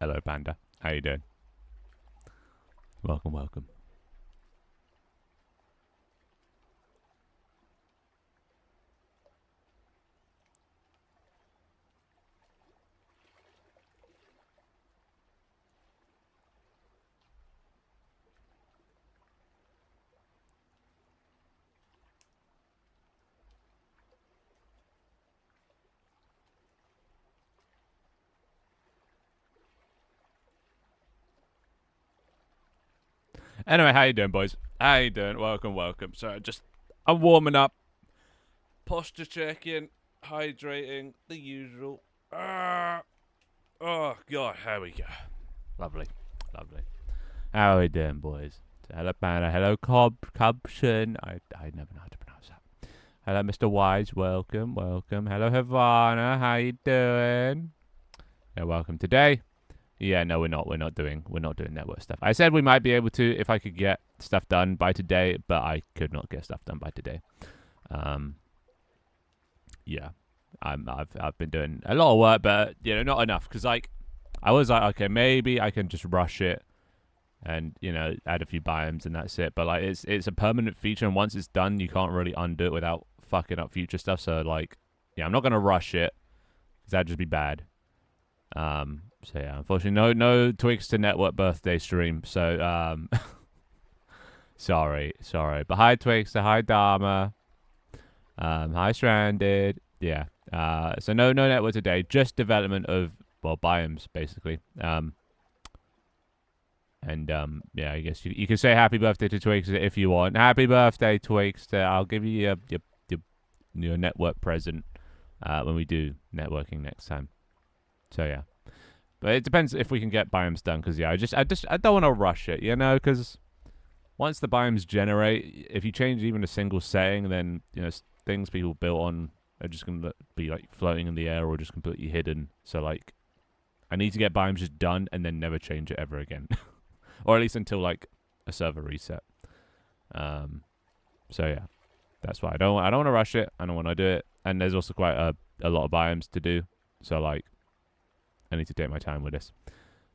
Hello, Panda. How you doing? Welcome, welcome. Anyway, how you doing, boys? How you doing? Welcome, welcome. So, I'm warming up, posture checking, hydrating, the usual. Oh God, here we go. Lovely, lovely. How are we doing, boys? Hello, Panda. Hello, Cubson. I never know how to pronounce that. Hello, Mr. Wise. Welcome, welcome. Hello, Havana. How you doing? Yeah, welcome today. Yeah, no, we're not doing network stuff. I said we might be able to if I could get stuff done by today, but I could not get stuff done by today. Um, yeah, I've been doing a lot of work, but not enough because I was like, okay, maybe I can just rush it and add a few biomes and that's it. But like it's a permanent feature, and once it's done, you can't really undo it without fucking up future stuff. So like, yeah, I'm not gonna rush it because that'd just be bad. So yeah, unfortunately, no Twigs to Network birthday stream. So sorry. But hi Twigs, hi Dharma, hi Stranded. Yeah. So no network today, just development of biomes basically. Yeah, I guess you can say happy birthday to Twigs if you want. Happy birthday, Twigs. I'll give you your network present when we do networking next time. So yeah. But it depends if we can get biomes done, because yeah, I don't want to rush it, because once the biomes generate, if you change even a single setting, then things people built on are just gonna be like floating in the air or just completely hidden. So like, I need to get biomes just done and then never change it ever again, or at least until like a server reset. So yeah, that's why I don't want to rush it. I don't want to do it, and there's also quite a lot of biomes to do. So like, I need to take my time with this.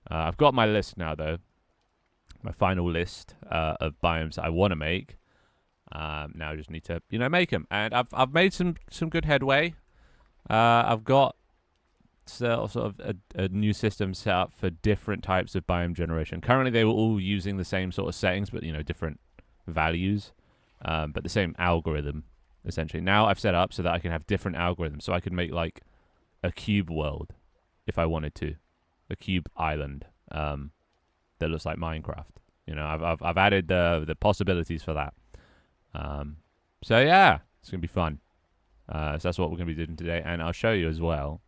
I've got my list now, though. My final list of biomes that I want to make. Now I just need to, make them, and I've made some good headway. I've got sort of a new system set up for different types of biome generation. Currently, they were all using the same sort of settings, but different values, but the same algorithm essentially. Now I've set up so that I can have different algorithms, so I can make like a cube world if I wanted to, a cube island that looks like Minecraft. I've added the possibilities for that. So yeah, it's gonna be fun. So that's what we're gonna be doing today, and I'll show you as well.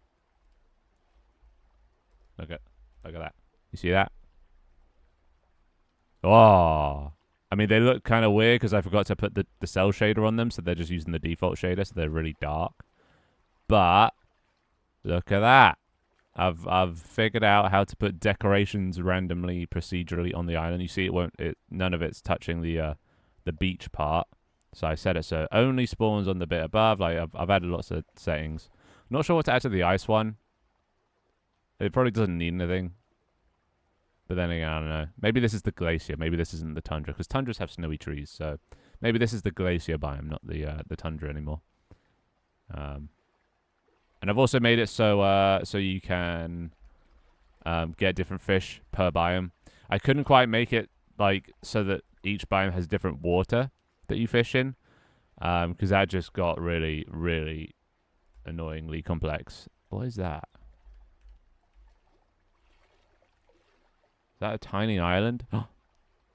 Look at that. You see that? Oh, I mean they look kind of weird because I forgot to put the cell shader on them, so they're just using the default shader, so they're really dark. But look at that. I've figured out how to put decorations randomly, procedurally on the island. You see, none of it's touching the beach part. So I set it so it only spawns on the bit above. Like I've added lots of settings. Not sure what to add to the ice one. It probably doesn't need anything. But then again, I don't know. Maybe this is the glacier. Maybe this isn't the tundra, because tundras have snowy trees. So maybe this is the glacier biome, not the tundra anymore. And I've also made it so you can get different fish per biome. I couldn't quite make it like so that each biome has different water that you fish in, because that just got really, really annoyingly complex. What is that? Is that a tiny island?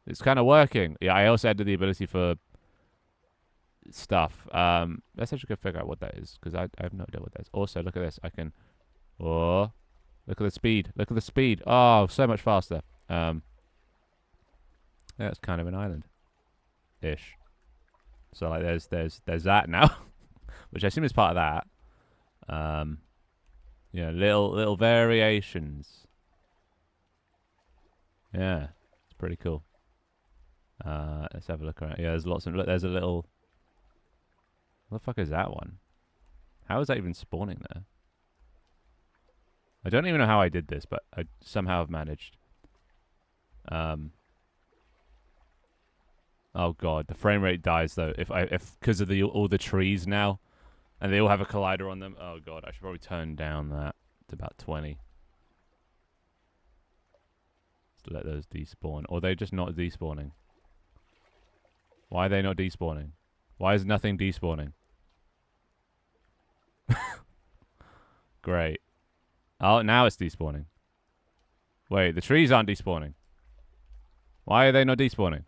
It's kind of working. Yeah, I also added the ability for stuff. Let's actually go figure out what that is, because I have no idea what that is. Also, look at this. I can... Oh, look at the speed. Look at the speed. Oh, so much faster. That's kind of an island. Ish. So, like, there's that now, which I assume is part of that. Little variations. Yeah, it's pretty cool. Let's have a look around. Yeah, there's lots of... Look, there's a little... What the fuck is that one? How is that even spawning there? I don't even know how I did this, but I somehow have managed. Oh god, the frame rate dies though. If because of all the trees now, and they all have a collider on them. Oh god, I should probably turn down that to about 20. To let those despawn, or they're just not despawning. Why are they not despawning? Why is nothing despawning? Great. Oh, now it's despawning. Wait, the trees aren't despawning. Why are they not despawning?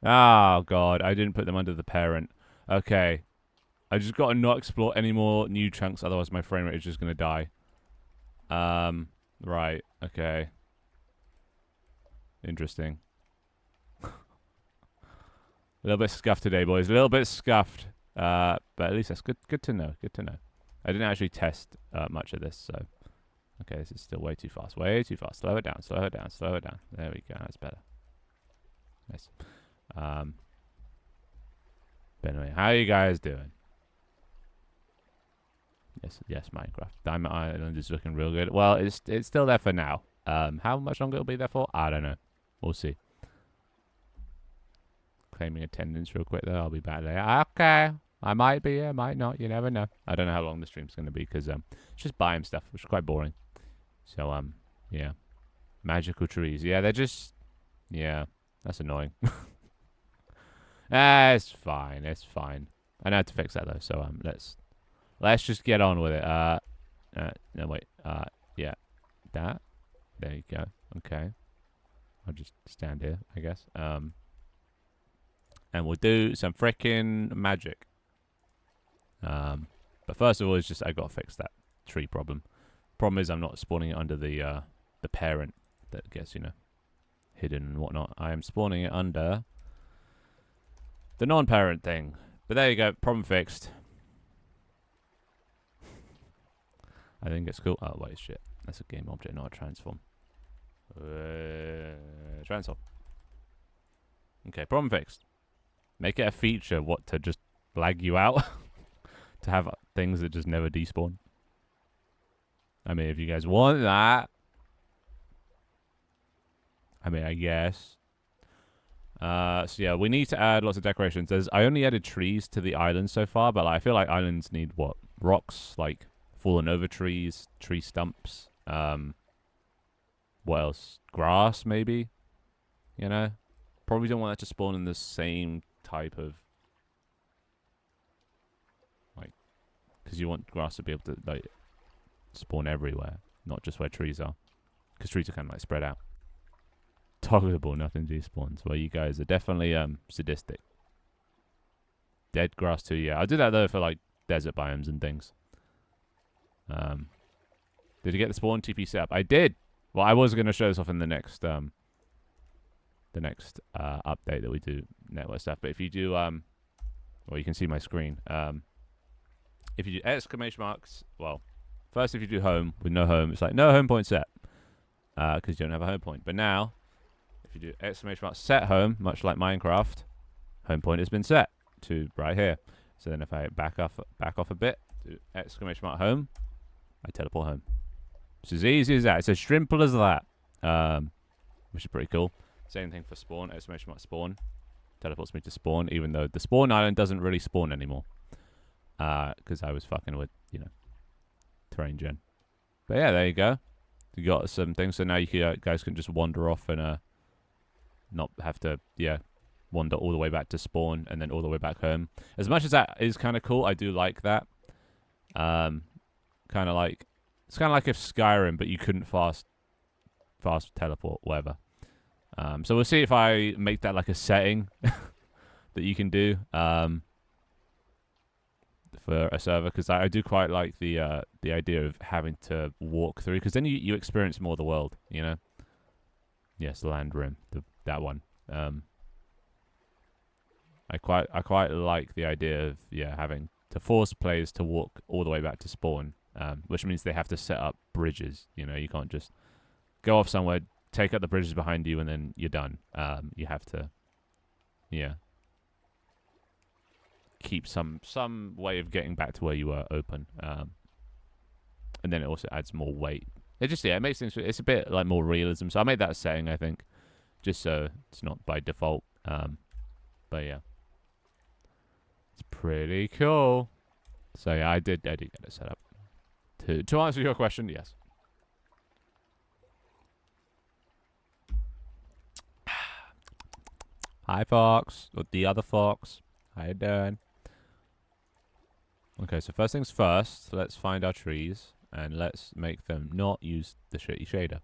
Oh, God. I didn't put them under the parent. Okay. I just got to not explore any more new chunks, otherwise my frame rate is just going to die. Right. Okay. Interesting. A little bit scuffed today, boys. A little bit scuffed. But at least that's good to know. Good to know. I didn't actually test much of this, so... Okay, this is still way too fast. Way too fast. Slow it down, slow it down, slow it down. There we go. That's better. Nice. But anyway, how are you guys doing? Yes, Minecraft. Diamond Island is looking real good. Well, it's still there for now. How much longer it'll be there for? I don't know. We'll see. Claiming attendance real quick, though. I'll be back later. Okay. I might be here, might not. You never know. I don't know how long the stream's going to be, because it's just biome stuff, which is quite boring. So, yeah. Magical trees. Yeah, they're just... Yeah, that's annoying. It's fine. It's fine. I know how to fix that, though, so let's just get on with it. No, wait. Yeah. That. There you go. Okay. I'll just stand here, I guess. And we'll do some frickin' magic. But first of all, it's just I gotta fix that tree problem. Problem is I'm not spawning it under the parent that gets, hidden and whatnot. I am spawning it under the non-parent thing. But there you go, problem fixed. I think it's cool. Oh wait, shit. That's a game object, not a transform. Transform. Okay, problem fixed. Make it a feature, what, to just lag you out? To have things that just never despawn. I mean, if you guys want that. I mean, I guess. So yeah, we need to add lots of decorations. I only added trees to the island so far, but I feel like islands need what? Rocks, like fallen over trees, tree stumps. What else? Grass, maybe? Probably don't want that to spawn in the same type of... Because you want grass to be able to spawn everywhere, not just where trees are. Because trees are kind of spread out. Toggleable, nothing despawns. Well, you guys are definitely sadistic. Dead grass too, yeah. I do that though for desert biomes and things. Did you get the spawn TP set up? I did. Well, I was going to show this off in the next update that we do network stuff. But if you do well, you can see my screen. If you do exclamation marks, well, first if you do home with no home, it's like no home point set, because you don't have a home point. But now, if you do exclamation mark set home, much like Minecraft, home point has been set to right here. So then if I back off a bit, do exclamation mark home, I teleport home. It's as easy as that. It's as simple as that, which is pretty cool. Same thing for spawn, exclamation mark spawn, teleports me to spawn, even though the spawn island doesn't really spawn anymore. Because I was fucking with, terrain gen. But yeah, there you go. You got some things, so now you guys can just wander off and not have to, wander all the way back to spawn and then all the way back home. As much as that is kind of cool, I do like that. It's kind of like if Skyrim, but you couldn't fast teleport, whatever. So we'll see if I make that like a setting that you can do. For a server, because I do quite like the idea of having to walk through, because then you experience more of the world, Yes, Land Rim, that one. I quite like the idea of having to force players to walk all the way back to spawn, which means they have to set up bridges. You can't just go off somewhere, take out the bridges behind you, and then you're done. You have to, keep some way of getting back to where you were open. And then it also adds more weight. It just, yeah, it makes things, it's a bit like more realism. So I made that setting, I think, just so it's not by default. But yeah, it's pretty cool. So yeah, I did get it set up. To answer your question, yes. Hi, Fox. Or the other Fox. How you doing? Okay, so first things first, let's find our trees. And let's make them not use the shitty shader.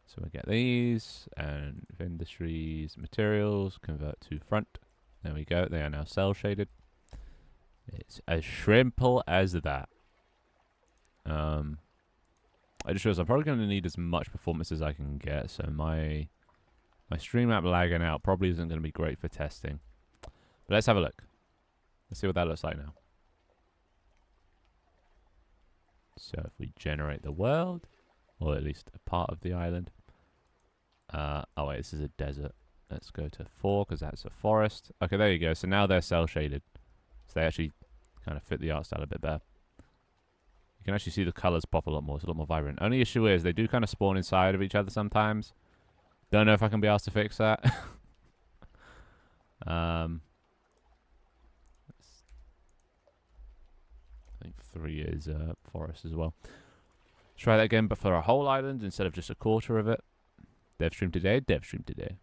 So we get these, and industries, materials, convert to front. There we go, they are now cell shaded. It's as simple as that. I just realized I'm probably going to need as much performance as I can get, so my stream app lagging out probably isn't going to be great for testing. But let's have a look. Let's see what that looks like now. So if we generate the world, or at least a part of the island. Oh wait, this is a desert. Let's go to 4 because that's a forest. Okay, there you go. So now they're cell shaded. So they actually kind of fit the art style a bit better. You can actually see the colors pop a lot more. It's a lot more vibrant. Only issue is they do kind of spawn inside of each other sometimes. Don't know if I can be asked to fix that. I think 3 is forest as well. Let's try that again, but for a whole island instead of just a quarter of it. Dev stream today, dev stream today.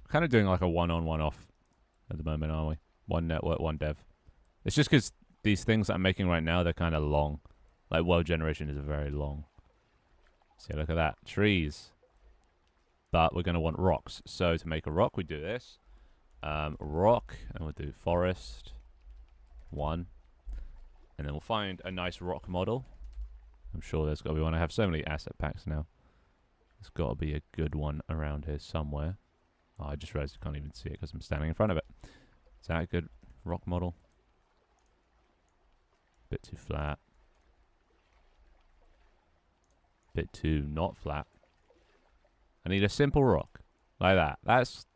Kind of doing like a one on, one off at the moment, aren't we? One network, one dev. It's just because these things that I'm making right now, they're kind of long. Like world generation is very long. See, look at that. Trees. But we're going to want rocks. So to make a rock, we do this. Rock, and we'll do forest. 1. And then we'll find a nice rock model. I'm sure there's got to be one. I have so many asset packs now. There's got to be a good one around here somewhere. Oh, I just realized I can't even see it because I'm standing in front of it. Is that a good rock model? Bit too flat. Bit too not flat. I need a simple rock. Like that. That's...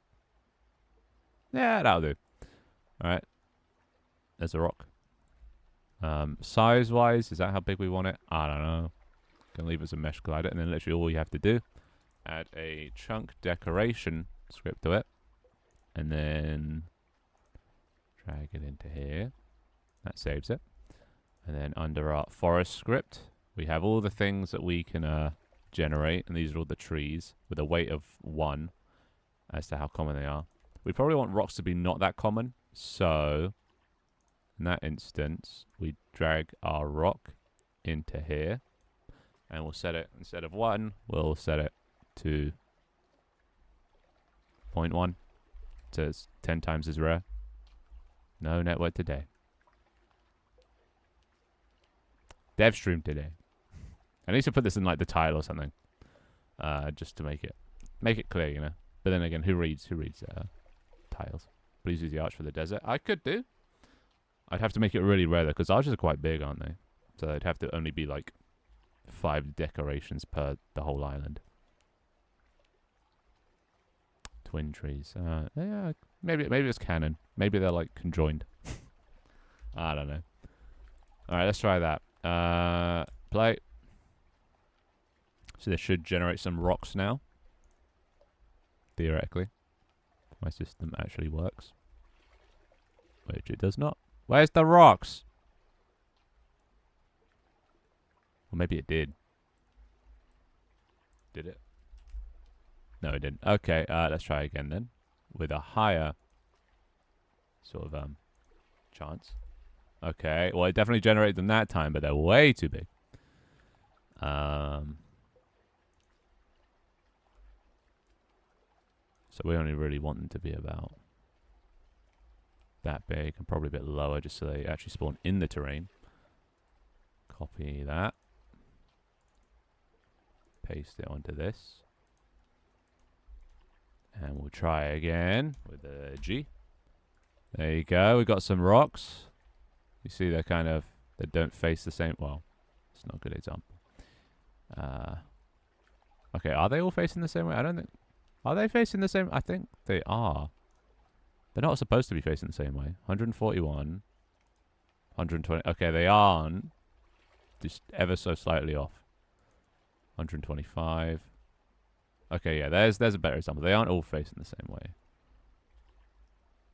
yeah, that'll do. Alright. There's a rock. Size-wise, is that how big we want it? I don't know. Can leave it as a mesh glider, and then literally all you have to do, add a chunk decoration script to it, and then drag it into here. That saves it. And then under our forest script, we have all the things that we can generate, and these are all the trees with a weight of 1 as to how common they are. We probably want rocks to be not that common, so in that instance, we drag our rock into here, and we'll set it, instead of 1, we'll set it to 0.1, so it's 10 times as rare. No network today. Dev stream today. I need to put this in like the title or something, just to make it clear, you know. But then again, who reads titles? Please use the arch for the desert. I could do. I'd have to make it really rare though, because arches are quite big, aren't they? So they'd have to only be like 5 decorations per the whole island. Twin trees. Yeah, maybe it's canon. Maybe they're like conjoined. I don't know. All right, let's try that. Play. So this should generate some rocks now. Theoretically. If my system actually works. Which it does not. Where's the rocks? Or maybe it did. Did it? No, it didn't. Okay, let's try again then. With a higher sort of chance. Okay, well it definitely generated them that time, but they're way too big. So we only really want them to be about that big and probably a bit lower just so they actually spawn in the terrain. Copy that. Paste it onto this. And we'll try again with a G. There you go. We've got some rocks. You see they're kind of, they don't face the same. Well, it's not a good example. Okay, are they all facing the same way? I don't think. Are they facing the same? I think they are. They're not supposed to be facing the same way. 141. 120. Okay, they aren't. just ever so slightly off. 125. Okay, yeah, there's a better example. They aren't all facing the same way.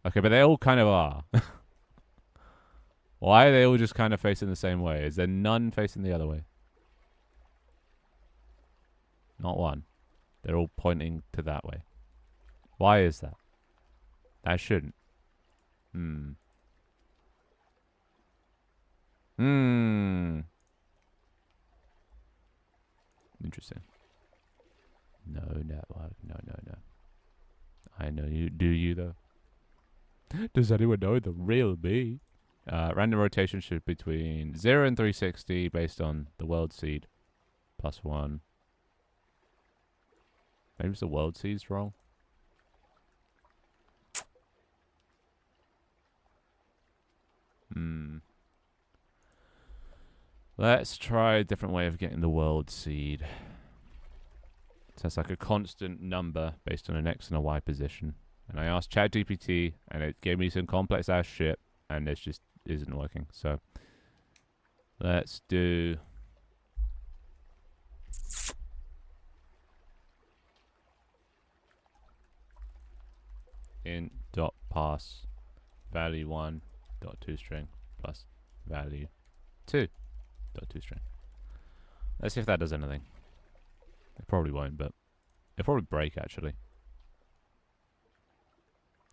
Okay, but they all kind of are. Why are they all just kind of facing the same way? Is there none facing the other way? Not one. They're all pointing to that way. Why is that? That shouldn't. Interesting. No network. No. I know you. Do you, though? Does anyone know the real me? Random rotation should be between 0 and 360 based on the world seed. +1. Maybe it's the world seed's wrong. Let's try a different way of getting the world seed. So it's like a constant number based on an X and a Y position. And I asked ChatGPT, and it gave me some complex ass shit, and it just isn't working. So let's do int dot pass value 1 dot toString plus value 2 dot toString. Let's see if that does anything. It probably won't, but it'll probably break actually.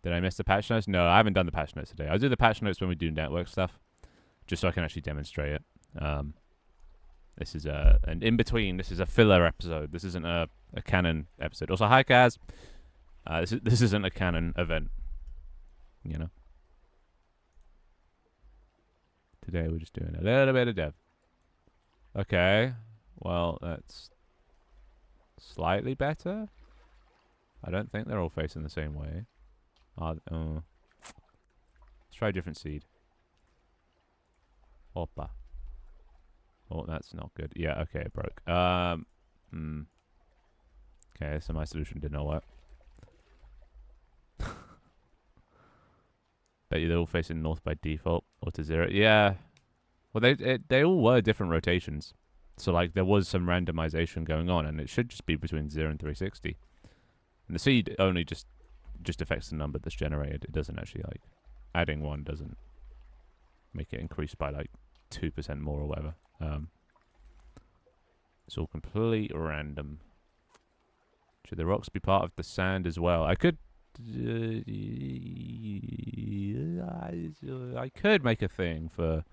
Did I miss the patch notes? No, I haven't done the patch notes today. I'll do the patch notes when we do network stuff, just so I can actually demonstrate it. This is an in-between. This is a filler episode. This isn't a canon episode. Also, hi, Kaz. This isn't a canon event, you know. Today we're just doing a little bit of dev. Okay, well, that's slightly better. I don't think they're all facing the same way. Let's try a different seed. Hoppa. Oh, that's not good. Yeah, okay, it broke. Okay, so my solution did not work. Bet you they're all facing north by default or to 0. Yeah. Well, they all were different rotations. So, like, there was some randomization going on, and it should just be between 0 and 360. And the seed only just affects the number that's generated. It doesn't actually, like, adding 1 doesn't make it increase by, like, 2% more or whatever. It's all completely random. Should the rocks be part of the sand as well? I could make a thing for...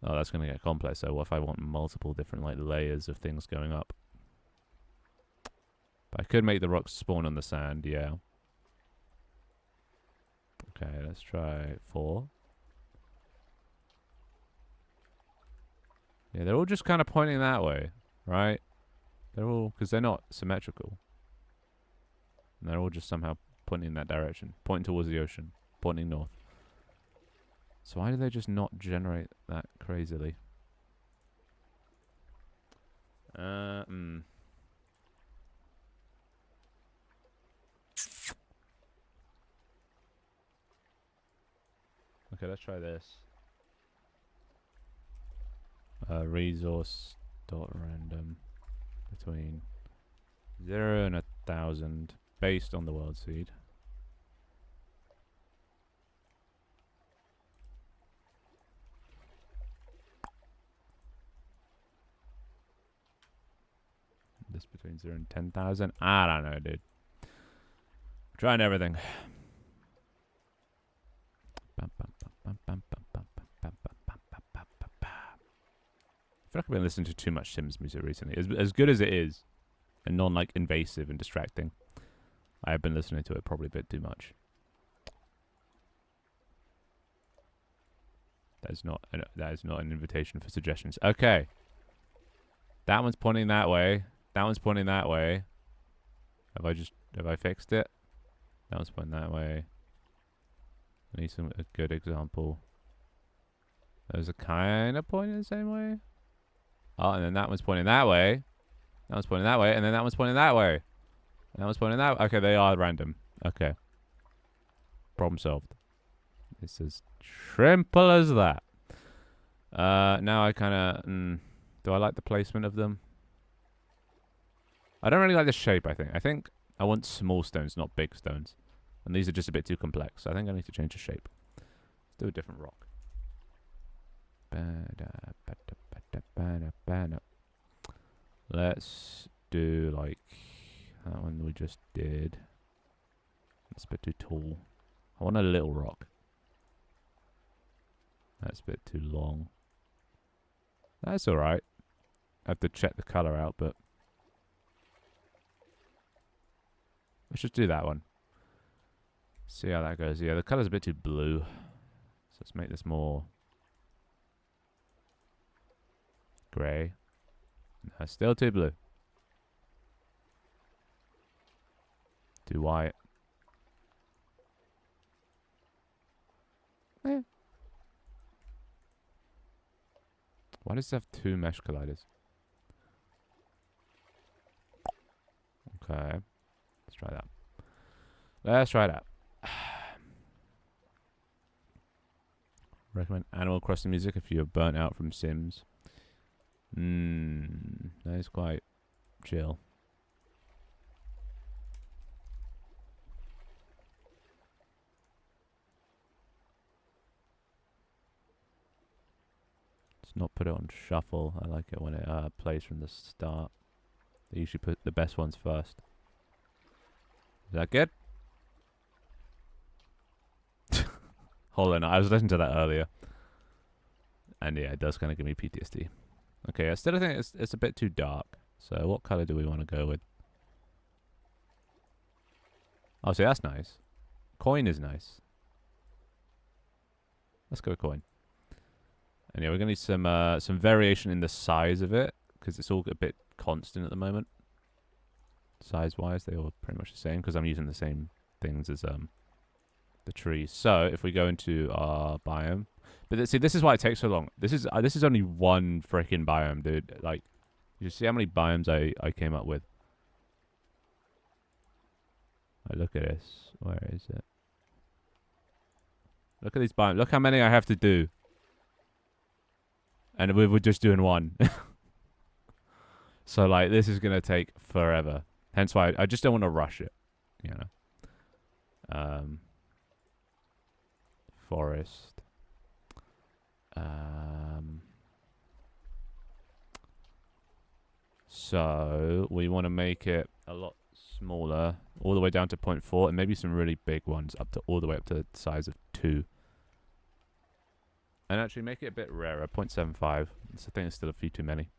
Oh, that's going to get complex. So what if I want multiple different like layers of things going up? But I could make the rocks spawn on the sand, yeah. Okay, let's try 4. Yeah, they're all just kind of pointing that way, right? They're all, because they're not symmetrical. And they're all just somehow pointing in that direction. Pointing towards the ocean. Pointing north. So why do they just not generate that crazily? Okay, let's try this. Resource dot random between 0 and 1,000 based on the world seed. This between 0 and 10,000. I don't know, dude. Trying everything. I feel like I've been listening to too much Sims music recently. As good as it is, and non-like invasive and distracting, I have been listening to it probably a bit too much. That is not an invitation for suggestions. Okay. That one's pointing that way. That one's pointing that way. Have I fixed it? That one's pointing that way. I need a good example. Those are kind of pointing the same way. Oh, and then that one's pointing that way. That one's pointing that way, and then that one's pointing that way. And that one's pointing that way. Okay, they are random. Okay. Problem solved. It's as simple as that. Now I kind of... do I like the placement of them? I don't really like the shape, I think. I think I want small stones, not big stones. And these are just a bit too complex. I think I need to change the shape. Let's do a different rock. Let's do like that one we just did. That's a bit too tall. I want a little rock. That's a bit too long. That's alright. I have to check the colour out, but let's just do that one. See how that goes. Yeah, the colour's a bit too blue. So let's make this more grey. No, still too blue. Too white. Eh. Why does it have two mesh colliders? Okay. Let's try that. Let's try that. Recommend Animal Crossing music if you're burnt out from Sims. That is quite chill. Let's not put it on shuffle. I like it when it plays from the start. They usually put the best ones first. Is that good? Hold on, I was listening to that earlier. And yeah, it does kind of give me PTSD. Okay, I still think it's a bit too dark. So what color do we want to go with? Oh, see, that's nice. Coin is nice. Let's go with coin. And yeah, we're going to need some variation in the size of it. Because it's all a bit constant at the moment. Size-wise, they all pretty much the same. Because I'm using the same things as the trees. So if we go into our biome, but see, this is why it takes so long. This is only one freaking biome, dude. Like, you see how many biomes I came up with. Like, look at this. Where is it? Look at these biomes. Look how many I have to do. And we were just doing one. So like, this is gonna take forever. Hence why I just don't want to rush it. You know. Forest. So we want to make it a lot smaller, all the way down to 0.4, and maybe some really big ones up to all the way up to the size of 2. And actually make it a bit rarer, 0.75. I think it's still a few too many.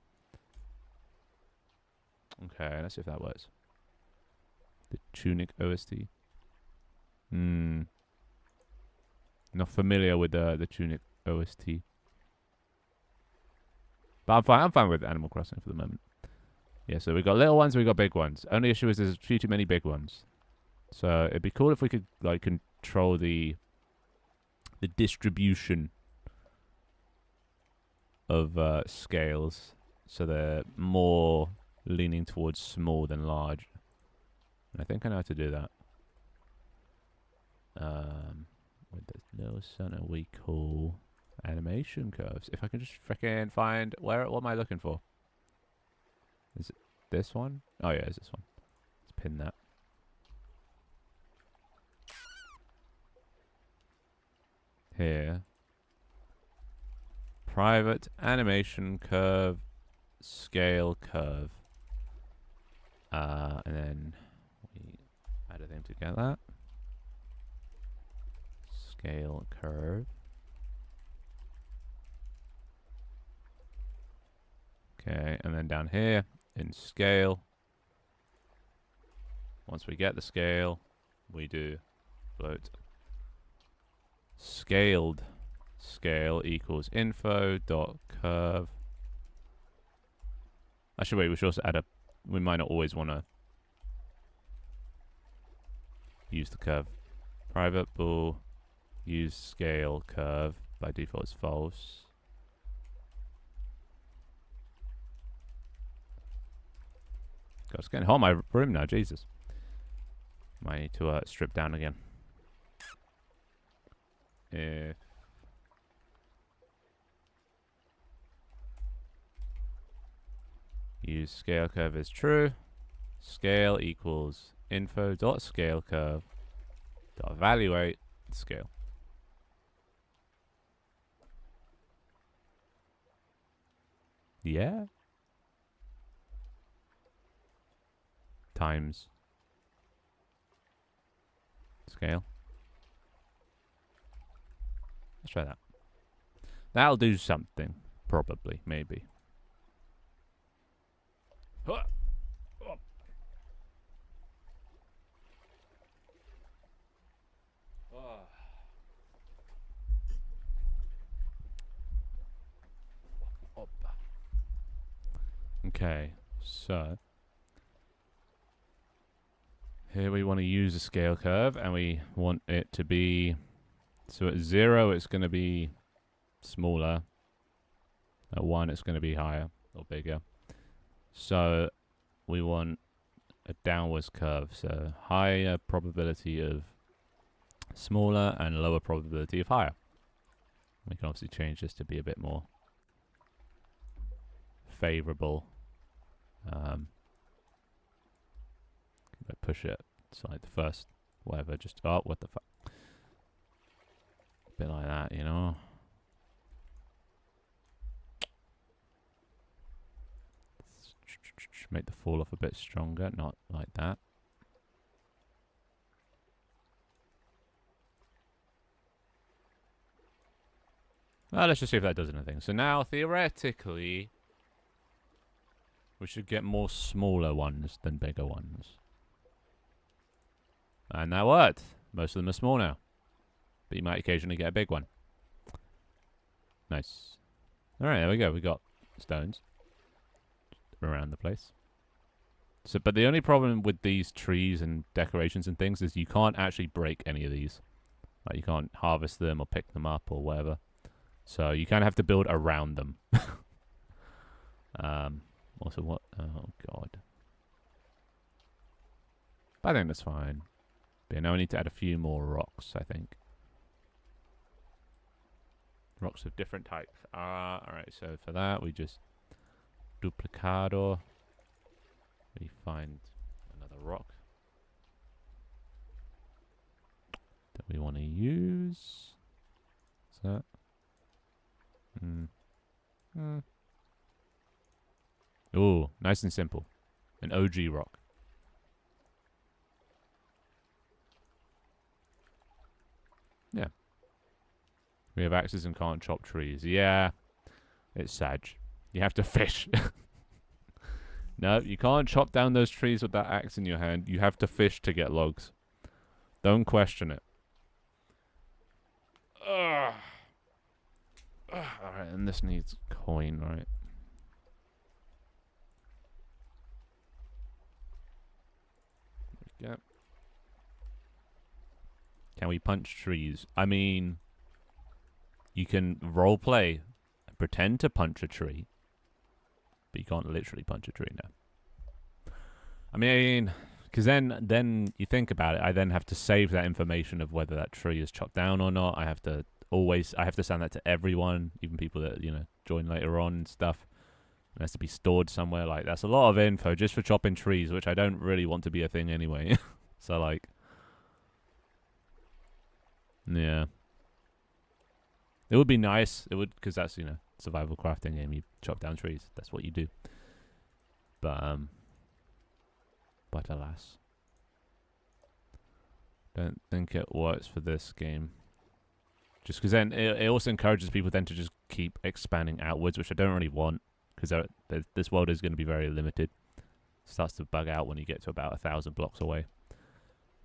Okay, let's see if that works. The Tunic OST. Not familiar with the Tunic OST. But I'm fine with Animal Crossing for the moment. Yeah, so we got little ones, we got big ones. Only issue is there's a few too many big ones. So it'd be cool if we could like control the distribution of scales, so they're more leaning towards small than large. And I think I know how to do that. With the little center we call animation curves. If I can just frickin' find what am I looking for? Is it this one? Oh yeah, it's this one. Let's pin that. Here. Private animation curve, scale curve. And then we added them together. Scale curve. Okay, and then down here in scale. Once we get the scale, we do float. Scaled scale equals info dot curve. Actually, wait, we should also add we might not always want to use the curve. Private bool use scale curve. By default is false. God, it's getting hot in my room now, Jesus. Might need to strip down again. if use scale curve is true, scale equals info dot scale curve dot evaluate scale. Yeah. Times scale. Let's try that. That'll do something. Probably. Maybe. Huh. Oh. Oh. Okay. So here we want to use a scale curve and we want it to be, so at 0 it's going to be smaller, at 1 it's going to be higher or bigger. So we want a downwards curve, so higher probability of smaller and lower probability of higher. We can obviously change this to be a bit more favorable. Push it, so like the first whatever, just oh, what the fuck, a bit like that, you know. Make the fall off a bit stronger, not like that. Well, let's just see if that does anything. So now, theoretically, we should get more smaller ones than bigger ones. And that worked. Most of them are small now. But you might occasionally get a big one. Nice. Alright, there we go. We got stones around the place. So, but the only problem with these trees and decorations and things is you can't actually break any of these. Like, you can't harvest them or pick them up or whatever. So you kind of have to build around them. Also, what? Oh, God. But I think that's fine. But yeah, now I need to add a few more rocks, I think. Rocks of different types. Alright, so for that, we just duplicado. We find another rock that we want to use. Is that? Ooh, nice and simple. An OG rock. Yeah. We have axes and can't chop trees. Yeah. It's sad. You have to fish. No, you can't chop down those trees with that axe in your hand. You have to fish to get logs. Don't question it. Ugh. Alright, and this needs coin, right? There we go. Can we punch trees? I mean, you can roleplay and pretend to punch a tree, but you can't literally punch a tree now. I mean, because then you think about it, I then have to save that information of whether that tree is chopped down or not. I have to send that to everyone, even people that, you know, join later on and stuff. It has to be stored somewhere. Like, that's a lot of info just for chopping trees, which I don't really want to be a thing anyway. So, like, yeah. It would be nice. It would, because that's, you know, survival crafting game. You chop down trees. That's what you do. But alas. Don't think it works for this game. Just because then it also encourages people then to just keep expanding outwards, which I don't really want, because this world is going to be very limited. It starts to bug out when you get to about 1,000 blocks away.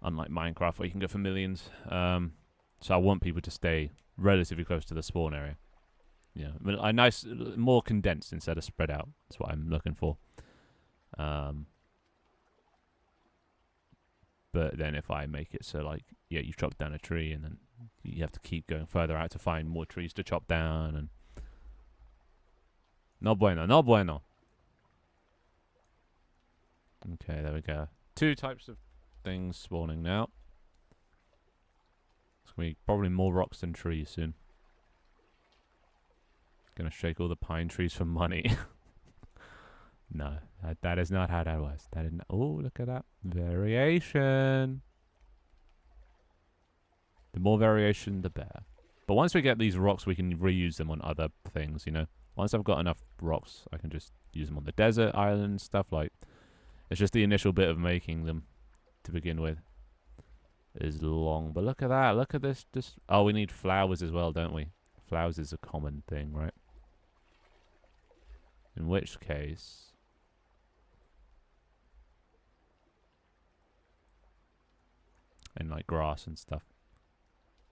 Unlike Minecraft, where you can go for millions. So I want people to stay relatively close to the spawn area. Yeah, a nice, more condensed instead of spread out. That's what I'm looking for. But then if I make it so, like, yeah, you chop down a tree and then you have to keep going further out to find more trees to chop down, and no bueno, no bueno. Okay, there we go. 2 types of things spawning now. It's going to be probably more rocks than trees soon. Gonna shake all the pine trees for money. No, that is not how that was. That is not. Oh, look at that. Variation. The more variation, the better. But once we get these rocks, we can reuse them on other things, you know? Once I've got enough rocks, I can just use them on the desert islands, stuff like... It's just the initial bit of making them to begin with is long. But look at that. Look at this. Just oh, we need flowers as well, don't we? Flowers is a common thing, right? In which case... And like grass and stuff.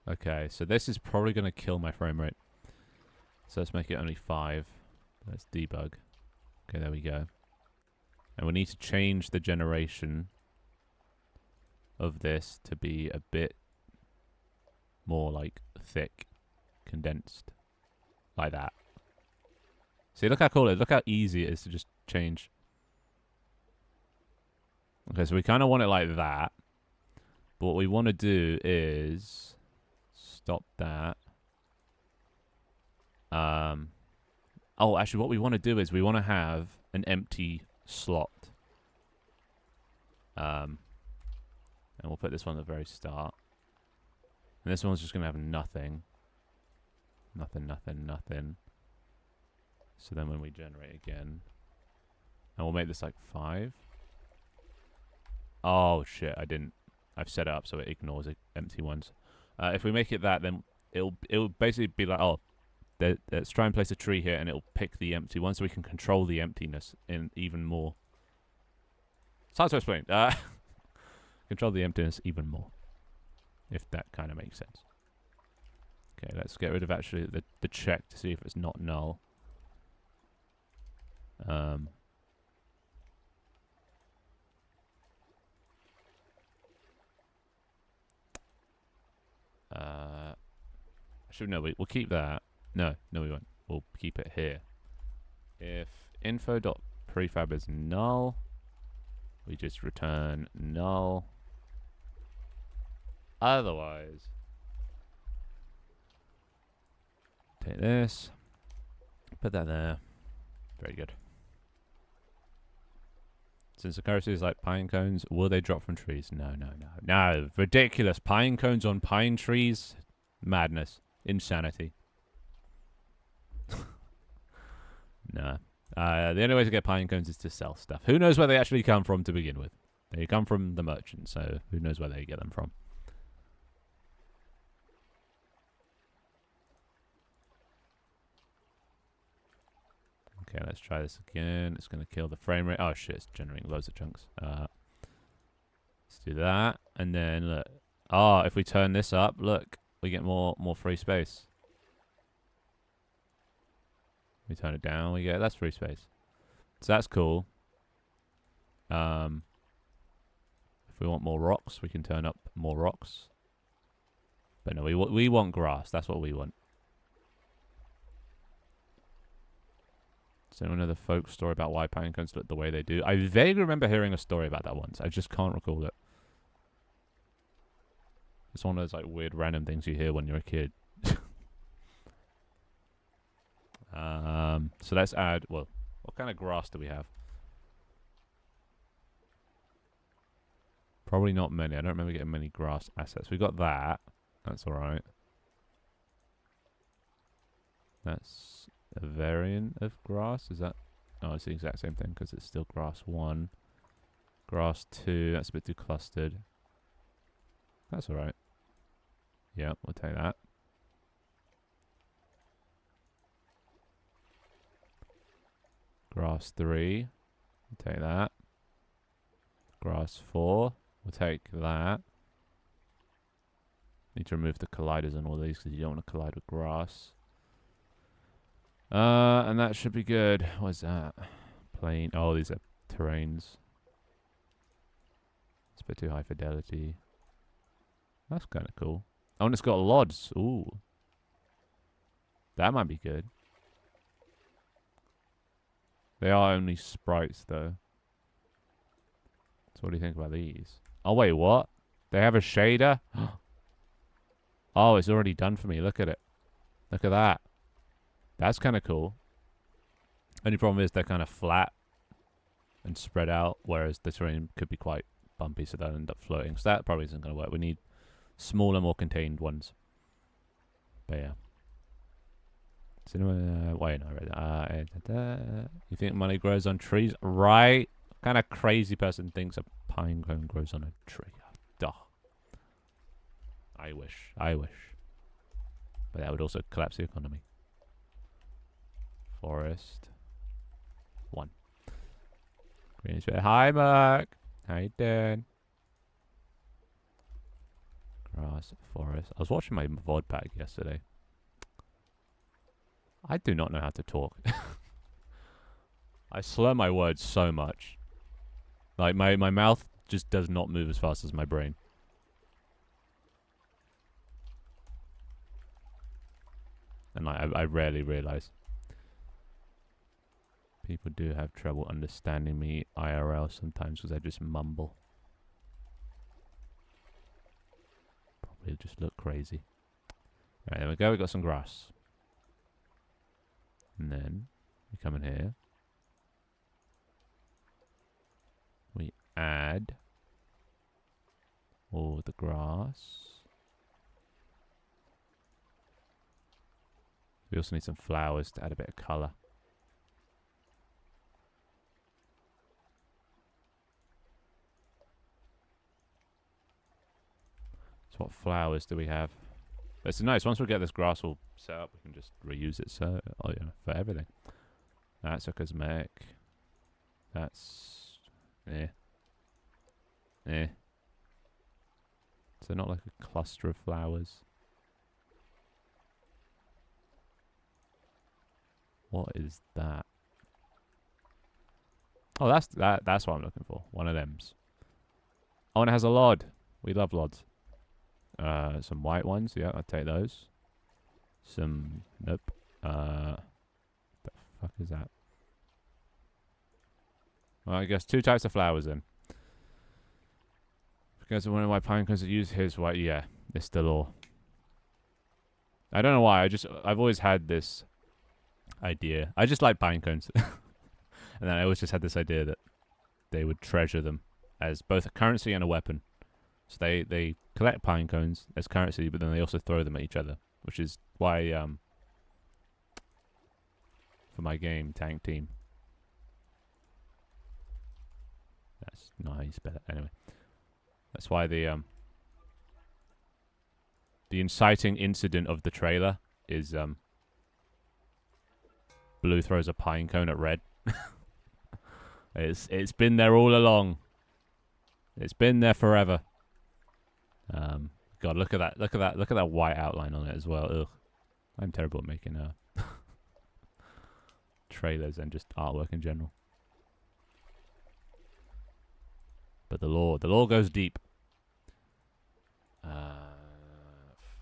Okay, so this is probably going to kill my frame rate. So let's make it only 5. Let's debug. Okay, there we go. And we need to change the generation of this to be a bit more like thick, condensed. Like that. See, look how cool it is. Look how easy it is to just change. Okay, so we kind of want it like that. But what we want to do is stop that. Oh, actually, what we want to do is we want to have an empty slot. And we'll put this one at the very start. And this one's just going to have nothing. Nothing, nothing, nothing. So then when we generate again, and we'll make this like 5. Oh, shit, I didn't. I've set it up so it ignores empty ones. If we make it that, then it'll basically be like, oh, let's try and place a tree here, and it'll pick the empty one, so we can control the emptiness in even more. It's hard to explain. Control the emptiness even more, if that kind of makes sense. Okay, let's get rid of actually the check to see if it's not null. Actually, no, we'll keep that. No, we won't. We'll keep it here. If info.prefab is null, we just return null. Otherwise, take this, put that there. Very good. Since the currency is like pine cones, will they drop from trees? No. No, ridiculous. Pine cones on pine trees? Madness. Insanity. No. The only way to get pine cones is to sell stuff. Who knows where they actually come from to begin with? They come from the merchant, so who knows where they get them from. Okay, let's try this again. It's going to kill the frame rate. Oh shit, it's generating loads of chunks. Let's do that. And then look. Oh, if we turn this up, look, we get more free space. We turn it down, we get less free space. So that's cool. If we want more rocks, we can turn up more rocks. But no, we want grass. That's what we want. Does anyone know the folk story about why pine cones look the way they do? I vaguely remember hearing a story about that once. I just can't recall it. It's one of those like weird random things you hear when you're a kid. So let's add, well, what kind of grass do we have? Probably not many. I don't remember getting many grass assets. We got that. That's alright. That's a variant of grass. Is that? Oh, it's the exact same thing because it's still grass 1. Grass 2. That's a bit too clustered. That's alright. Yeah, we'll take that. Grass 3. We'll take that. Grass 4. We'll take that. Need to remove the colliders on all these because you don't want to collide with grass. And that should be good. What's that? Plain. Oh, these are terrains. It's a bit too high fidelity. That's kind of cool. Oh, and it's got LODs. Ooh. That might be good. They are only sprites, though. So what do you think about these? Oh, wait, what? They have a shader? Oh, it's already done for me. Look at it. Look at that. That's kind of cool. Only problem is they're kind of flat and spread out, whereas the terrain could be quite bumpy, so they'll end up floating. So that probably isn't going to work. We need smaller, more contained ones. But yeah. Wait, no, you think money grows on trees? Right? What kind of crazy person thinks a pine cone grows on a tree? Duh. I wish. But that would also collapse the economy. Forest. 1. Green space. Hi, Mark. How you doing? Grass, forest. I was watching my VOD pack yesterday. I do not know how to talk. I slur my words so much. Like, my mouth just does not move as fast as my brain. And I rarely realize. People do have trouble understanding me IRL sometimes because I just mumble. Probably just look crazy. Alright, there we go. We got some grass. And then we come in here. We add all the grass. We also need some flowers to add a bit of colour. So what flowers do we have? It's nice. Once we get this grass all set up, we can just reuse it for everything. That's a cosmetic. That's... So not like a cluster of flowers. What is that? Oh, that's what I'm looking for. One of them's. Oh, and it has a lod. We love lods. Some white ones. Yeah, I'll take those. Some... Nope. The fuck is that? Well, I guess 2 types of flowers then. Because one of my pine cones that use his white... Yeah, it's the law. I don't know why. I've always had this idea. I just like pine cones. And then I always just had this idea that they would treasure them as both a currency and a weapon. So they collect pine cones as currency, but then they also throw them at each other, which is why for my game Tank Team. That's nice, but anyway, that's why the inciting incident of the trailer is Blue throws a pine cone at Red. It's been there all along. It's been there forever. God, look at that! Look at that white outline on it as well. Ugh, I'm terrible at making trailers and just artwork in general. But the law goes deep.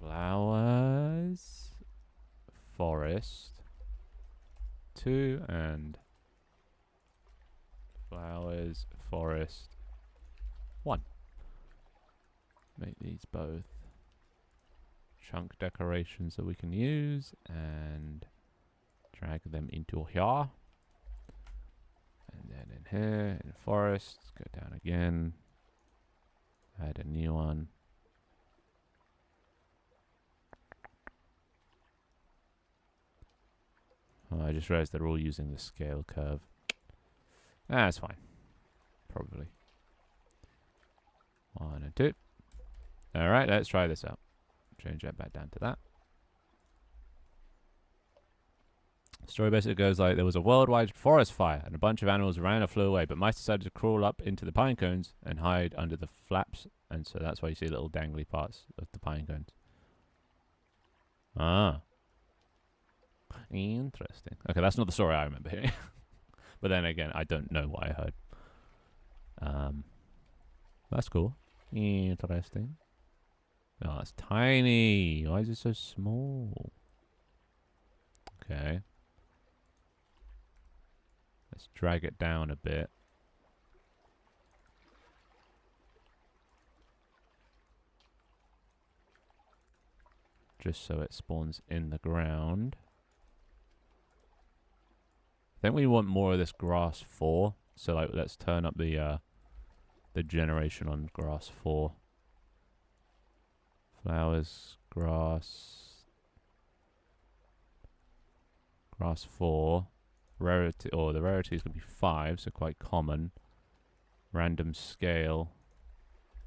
Flowers, forest, 2, and flowers, forest, 1. Make these both chunk decorations that we can use and drag them into here. And then in here, in forest, go down again, add a new one. Oh, I just realized they're all using the scale curve. That's fine. Probably. 1 and 2. Alright, let's try this out. Change that back down to that. The story basically goes like, there was a worldwide forest fire and a bunch of animals ran or flew away, but mice decided to crawl up into the pine cones and hide under the flaps, and so that's why you see little dangly parts of the pine cones. Ah. Interesting. Okay, that's not the story I remember hearing. But then again, I don't know what I heard. That's cool. Interesting. Oh, that's tiny. Why is it so small? Okay. Let's drag it down a bit. just so it spawns in the ground. I think we want more of this grass 4. So like, let's turn up the generation on grass 4. Flowers, grass 4. Rarity, or the rarity is going to be 5, so quite common. Random scale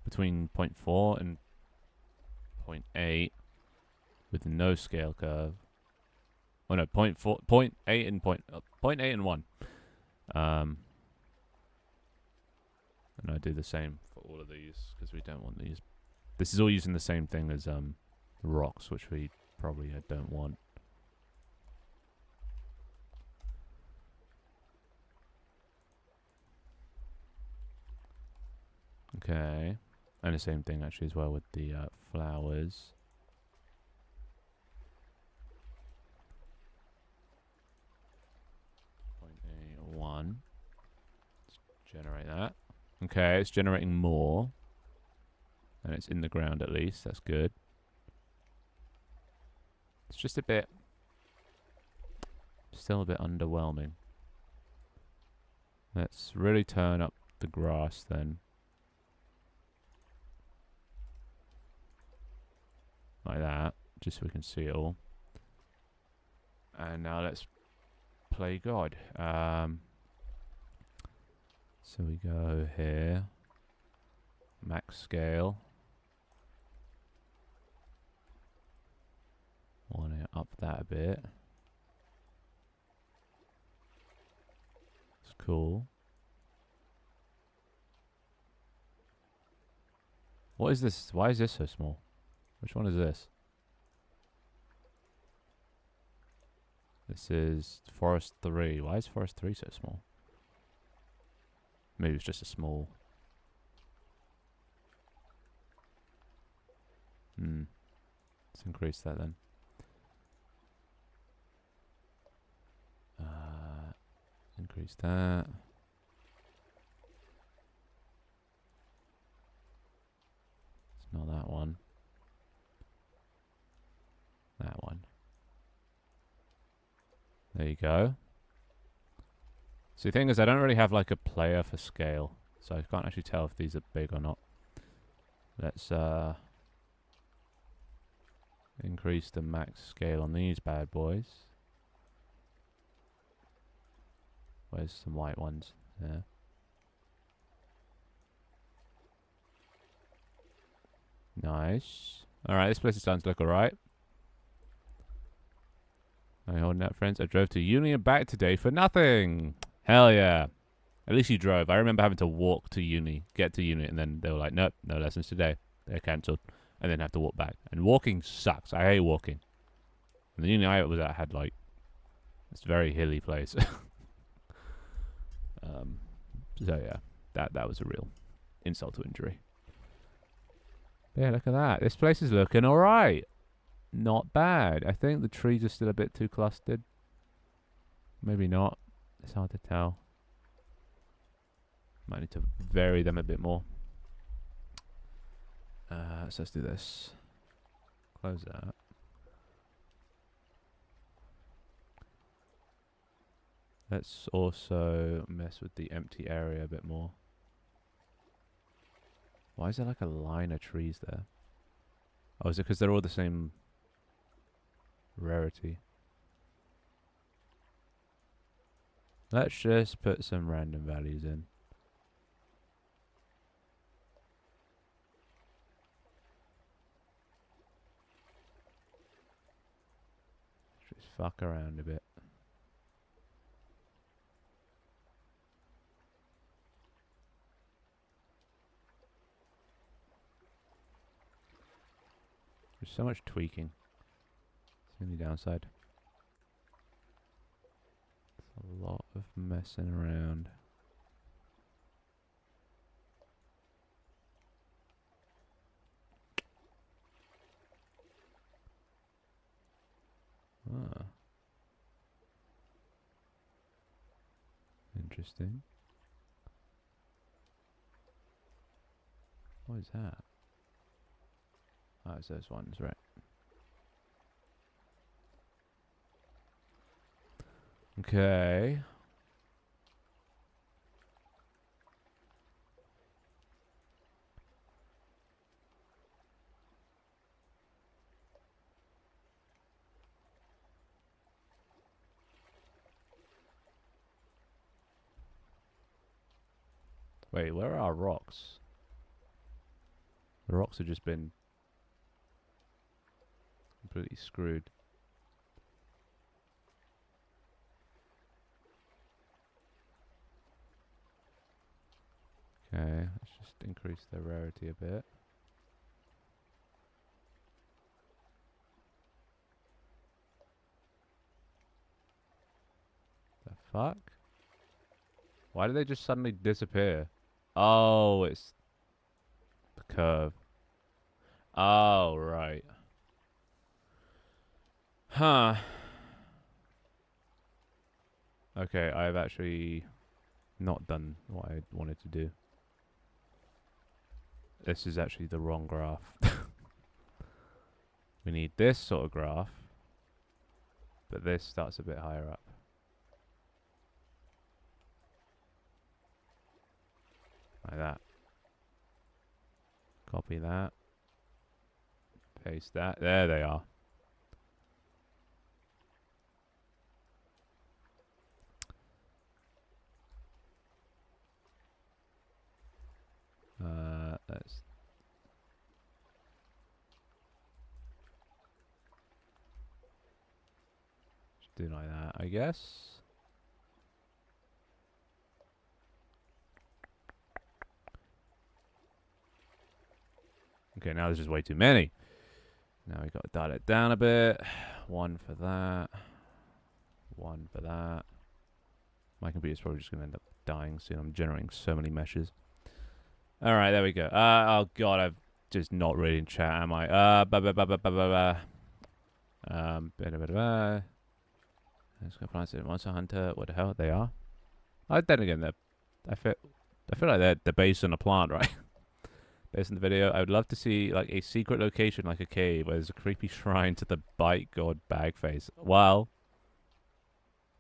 between 0.4 and 0.8 with no scale curve. Oh no, 0.8 and 0.8 and 1. And I do the same for all of these because we don't want these. This is all using the same thing as rocks, which we probably don't want. Okay, and the same thing actually as well with the flowers. 0.81. Let's generate that. Okay, it's generating more. And it's in the ground at least, that's good. It's just a bit... still a bit underwhelming. Let's really turn up the grass then. Like that, just so we can see it all. And now let's play God. So we go here. Max scale. Want to up that a bit. It's cool. What is this? Why is this so small? Which one is this? This is Forest 3. Why is Forest 3 so small? Maybe it's just a small... Let's increase that then. Increase that. It's not that one. That one. There you go. So the thing is, I don't really have like a player for scale, so I can't actually tell if these are big or not. Let's increase the max scale on these bad boys. Where's some white ones? Yeah. Nice. Alright, this place is starting to look alright. Are you holding out, friends? I drove to uni and back today for nothing. Hell yeah. At least you drove. I remember having to walk to uni, get to uni, and then they were like, nope, no lessons today. They're cancelled. And then have to walk back. And walking sucks. I hate walking. And the uni I was at had like this very hilly place. So yeah, that was a real insult to injury. But yeah, look at that. This place is looking alright. Not bad. I think the trees are still a bit too clustered. Maybe not. It's hard to tell. Might need to vary them a bit more. So let's do this. Close that. Let's also mess with the empty area a bit more. Why is there like a line of trees there? Oh, is it because they're all the same rarity? Let's just put some random values in. Just fuck around a bit. There's so much tweaking. It's the only downside. It's a lot of messing around. Ah. Interesting. What is that? Oh, it's those ones, right? Okay. Wait, where are our rocks? The rocks have just been completely screwed. Okay, let's just increase their rarity a bit. The fuck? Why did they just suddenly disappear? Oh, it's the curve. Oh, right. Huh. Okay, I've actually not done what I wanted to do. This is actually the wrong graph. We need this sort of graph, but this starts a bit higher up. Like that. Copy that. Paste that. There they are. Let's just do like that, I guess. Okay, now there's just way too many. Now we got to dial it down a bit. One for that. One for that. My computer's probably just going to end up dying soon. I'm generating so many meshes. All right, there we go. Oh god, I've just not reading chat, am I? Let's go find it. Monster Hunter. What the hell? They are. Then again, I feel like they're based on a plant, right? Based on the video, I would love to see like a secret location, like a cave, where there's a creepy shrine to the bite god Bagface. Well,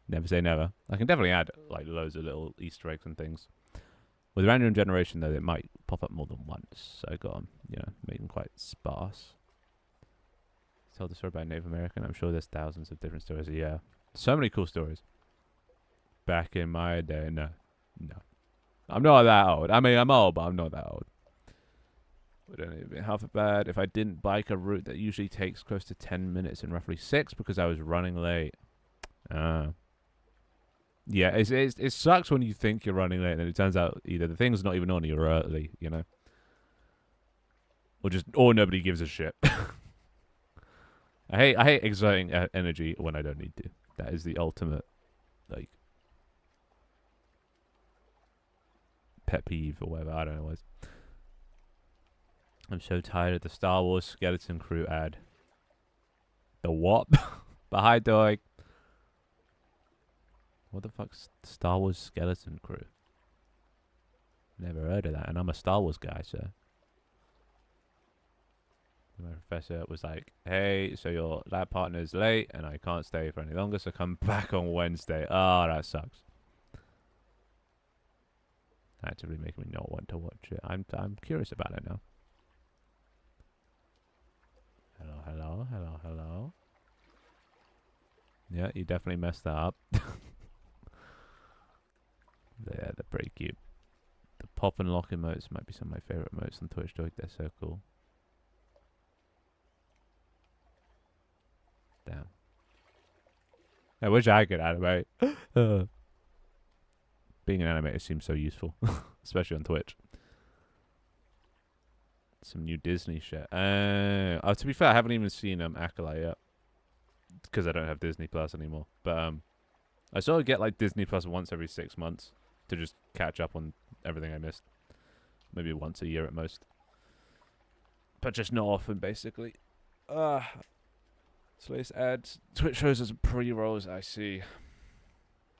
never say never. I can definitely add like loads of little Easter eggs and things. With random generation, though, it might pop up more than once. So I got them, make them quite sparse. Tell the story about Native American. I'm sure there's thousands of different stories. Yeah, so many cool stories. Back in my day, no. I'm not that old. I mean, I'm old, but I'm not that old. Would only be half as bad if I didn't bike a route that usually takes close to 10 minutes in roughly 6 because I was running late. Yeah, it sucks when you think you're running late and then it turns out either the thing's not even on or you're early, or nobody gives a shit. I hate exerting energy when I don't need to. That is the ultimate like pet peeve or whatever. I don't know what. I'm so tired of the Star Wars skeleton crew ad. The what? But hi, dog. What the fuck's Star Wars skeleton crew? Never heard of that, and I'm a Star Wars guy, so. My professor was like, hey, so your lab partner's late, and I can't stay for any longer, so come back on Wednesday. Oh, that sucks. Actively making me not want to watch it. I'm curious about it now. Hello. Yeah, you definitely messed that up. Yeah, they're pretty cute. The pop and lock emotes might be some of my favorite emotes on Twitch. They're so cool. Damn. I wish I could animate. Being an animator seems so useful, especially on Twitch. Some new Disney shit. To be fair, I haven't even seen Acolyte yet because I don't have Disney Plus anymore. But I sort of get like Disney Plus once every 6 months to just catch up on everything I missed. Maybe once a year at most, but just not often, basically. Slace ads. Twitch shows as pre-rolls. I see.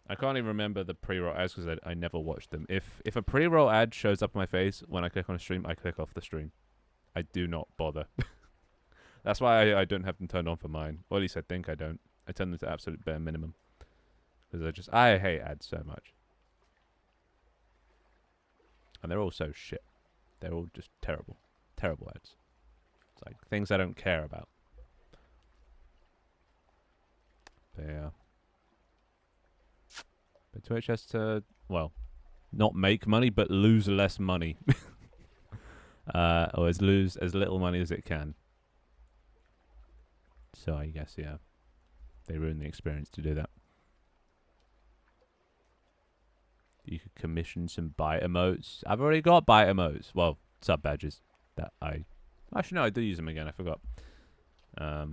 I can't even remember the pre-roll ads because I never watched them. If a pre-roll ad shows up on my face when I click on a stream, I click off the stream. I do not bother. That's why I don't have them turned on for mine. Or at least I think I don't. I turn them to absolute bare minimum. Because I hate ads so much. And they're all so shit. They're all just terrible. Terrible ads. It's like things I don't care about. But yeah. But Twitch has to, well, not make money, but lose less money. Or lose as little money as it can. So I guess, yeah. They ruin the experience to do that. You could commission some bite emotes. I've already got bite emotes. Well, sub badges that I... Actually, no, I do use them again. I forgot. But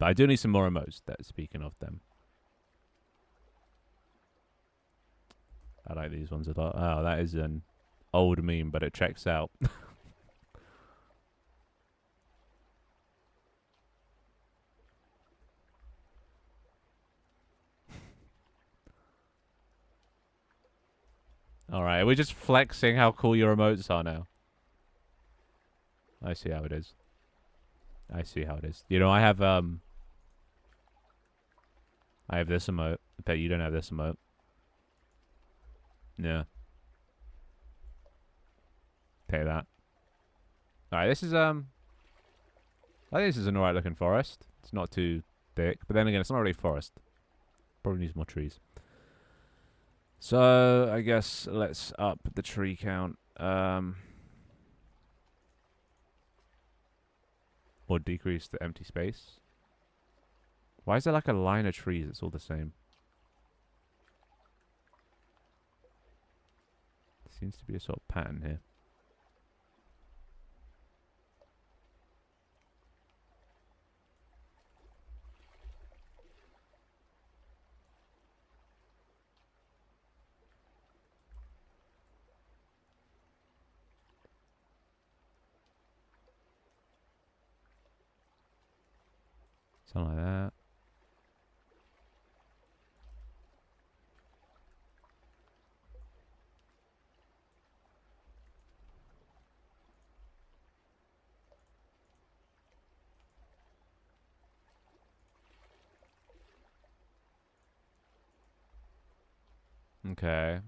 I do need some more emotes, speaking of them. I like these ones a lot. Oh, that is an old meme, but it checks out. Alright, we're just flexing how cool your emotes are now. I see how it is. I see how it is. You know, I have this emote. I bet you don't have this emote. Yeah. Take that. Alright, this is I think this is an alright looking forest. It's not too thick, but then again, it's not really forest. Probably needs more trees. So I guess let's up the tree count. Or decrease the empty space. Why is there like a line of trees? It's all the same. Seems to be a sort of pattern here. Something like that. Okay.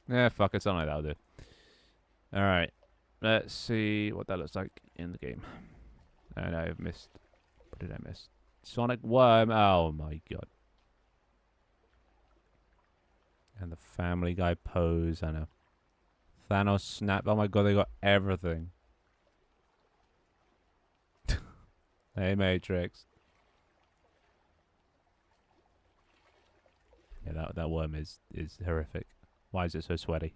Yeah, fuck it. Something like that'll do. Alright. Let's see what that looks like in the game. And I've missed... What did I miss? Sonic Worm. Oh my god. And the Family Guy pose and a Thanos snap. Oh my god, they got everything. Hey, Matrix. Yeah, that worm is horrific. Why is it so sweaty?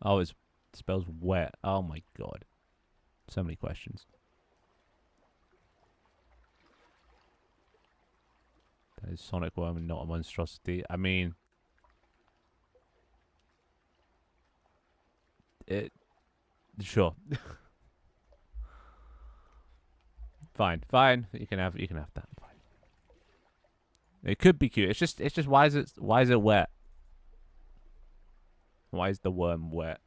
Oh, it spells wet. Oh my god. So many questions. That is Sonic Worm and not a monstrosity. I mean... Sure. Fine. You can have that. Fine. It could be cute. It's just why is it wet? Why is the worm wet?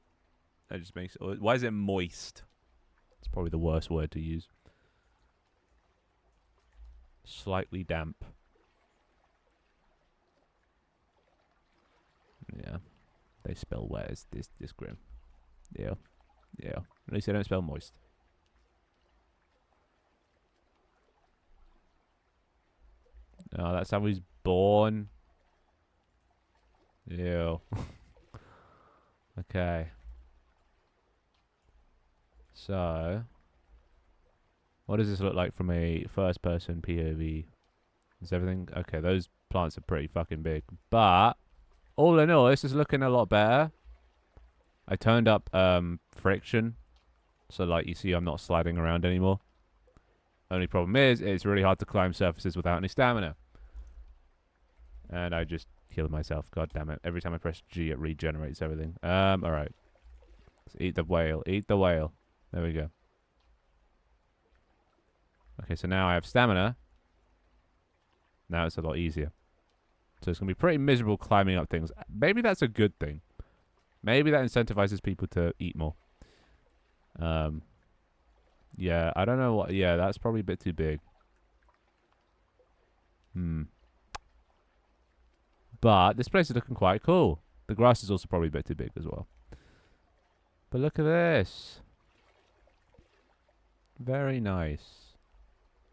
That just makes it... Why is it moist? It's probably the worst word to use. Slightly damp. Yeah. They spell wet. It's this grim. Yeah. At least they don't spell moist. Oh, that's how he's born. Ew. Okay. So, what does this look like from a first-person POV? Is everything... Okay, those plants are pretty fucking big. But, all in all, this is looking a lot better. I turned up friction. So, like, you see I'm not sliding around anymore. Only problem is, it's really hard to climb surfaces without any stamina. And I just killed myself. God damn it. Every time I press G, it regenerates everything. Alright. Let's eat the whale. Eat the whale. There we go. Okay, so now I have stamina. Now it's a lot easier. So it's going to be pretty miserable climbing up things. Maybe that's a good thing. Maybe that incentivizes people to eat more. Yeah, I don't know what... Yeah, that's probably a bit too big. But this place is looking quite cool. The grass is also probably a bit too big as well. But look at this. Very nice.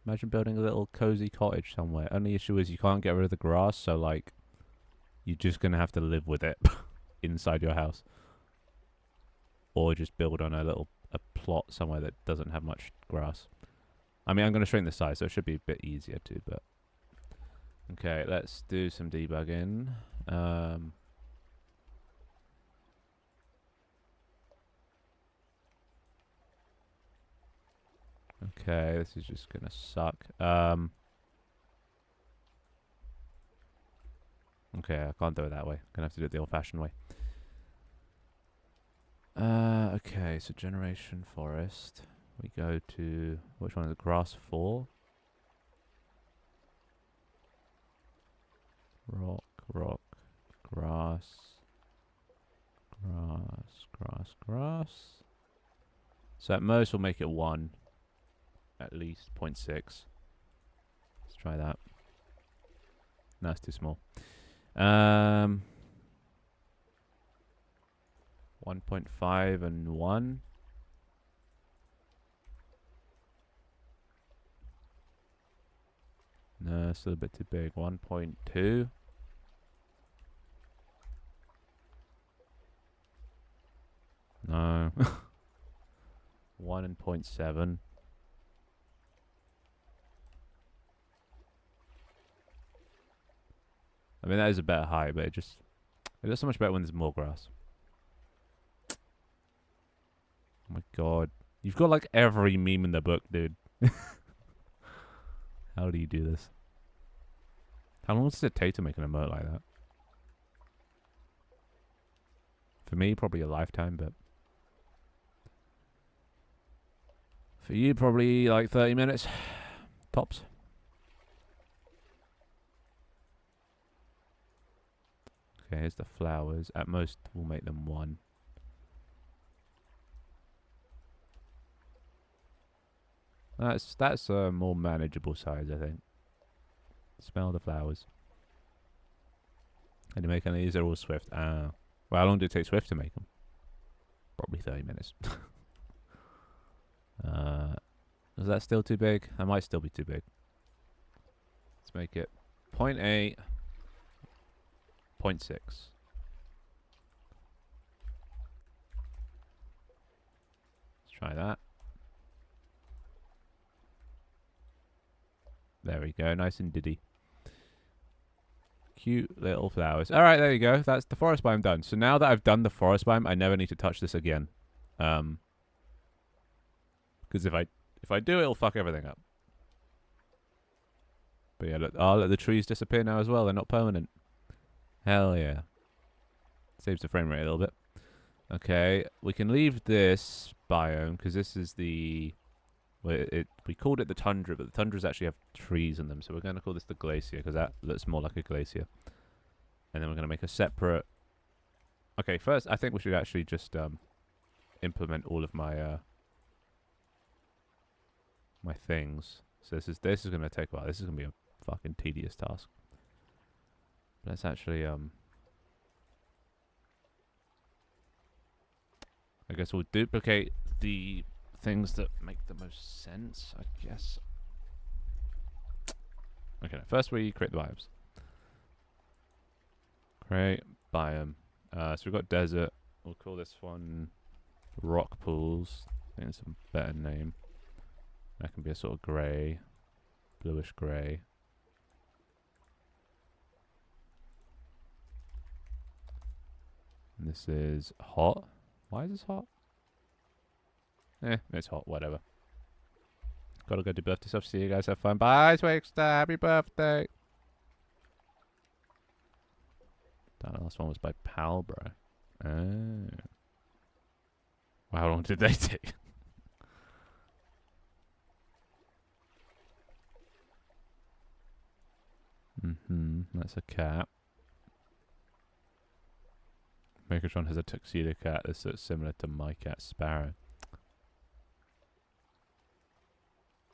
Imagine building a little cozy cottage somewhere. Only issue is you can't get rid of the grass, so like you're just gonna have to live with it inside your house. Or just build on a plot somewhere that doesn't have much grass. I mean, I'm gonna shrink the size, so it should be a bit easier too, but okay, let's do some debugging. Okay, this is just gonna suck. Okay, I can't do it that way. Gonna have to do it the old-fashioned way. Okay, so generation forest. We go to which one is it? Grass 4. Rock, rock, grass, grass, grass, grass. So at most we'll make it 1. At least 0.6. Let's try that. No, it's too small. 1.5 and 1. No, it's still a bit too big. 1.2. No. 1 and 0.7. I mean, that is a better height, but it does so much better when there's more grass. Oh my god. You've got like every meme in the book, dude. How do you do this? How long does it take to make an emote like that? For me, probably a lifetime, but... For you, probably like 30 minutes. Tops. Okay, here's the flowers. At most, we'll make them 1. That's a more manageable size, I think. Smell the flowers. And you make any of these? They're all Swift. Well, how long did it take Swift to make them? Probably 30 minutes. Is that still too big? That might still be too big. Let's make it 0.8, 0.6. Let's try that. There we go, nice and diddy. Cute little flowers. Alright, there you go. That's the forest biome done. So now that I've done the forest biome, I never need to touch this again. Because if I do, it'll fuck everything up. But yeah, look, I'll let the trees disappear now as well. They're not permanent. Hell yeah. Saves the frame rate a little bit. Okay, we can leave this biome because this is the... we called it the tundra, but the tundras actually have trees in them. So we're going to call this the glacier because that looks more like a glacier. And then we're going to make a separate... Okay, first I think we should actually just implement all of my my things. So this is going to take a while. This is going to be a fucking tedious task. Let's actually I guess we'll duplicate the things that make the most sense, I guess. Okay, first we create the biomes. Create biome. So we've got desert. We'll call this one rock pools. I think it's a better name. That can be a sort of grey, bluish grey. And this is hot. Why is this hot? It's hot, whatever. Gotta go do birthday stuff. See you guys, have fun. Bye, Twixter. Happy birthday. That last one was by Pal, bro. Oh. Well, how long did they take? That's a cat. Megatron has a tuxedo cat that's sort of similar to my cat Sparrow.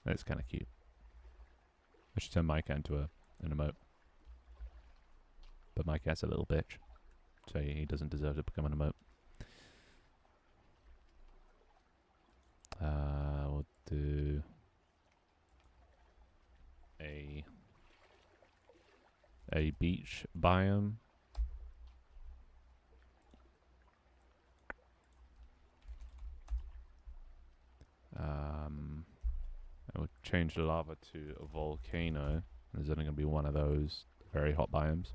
That's kind of cute. I should turn my cat into an emote. But my cat's a little bitch. So he doesn't deserve to become an emote. We'll do a beach biome. I would change the lava to a volcano. There's only going to be one of those very hot biomes.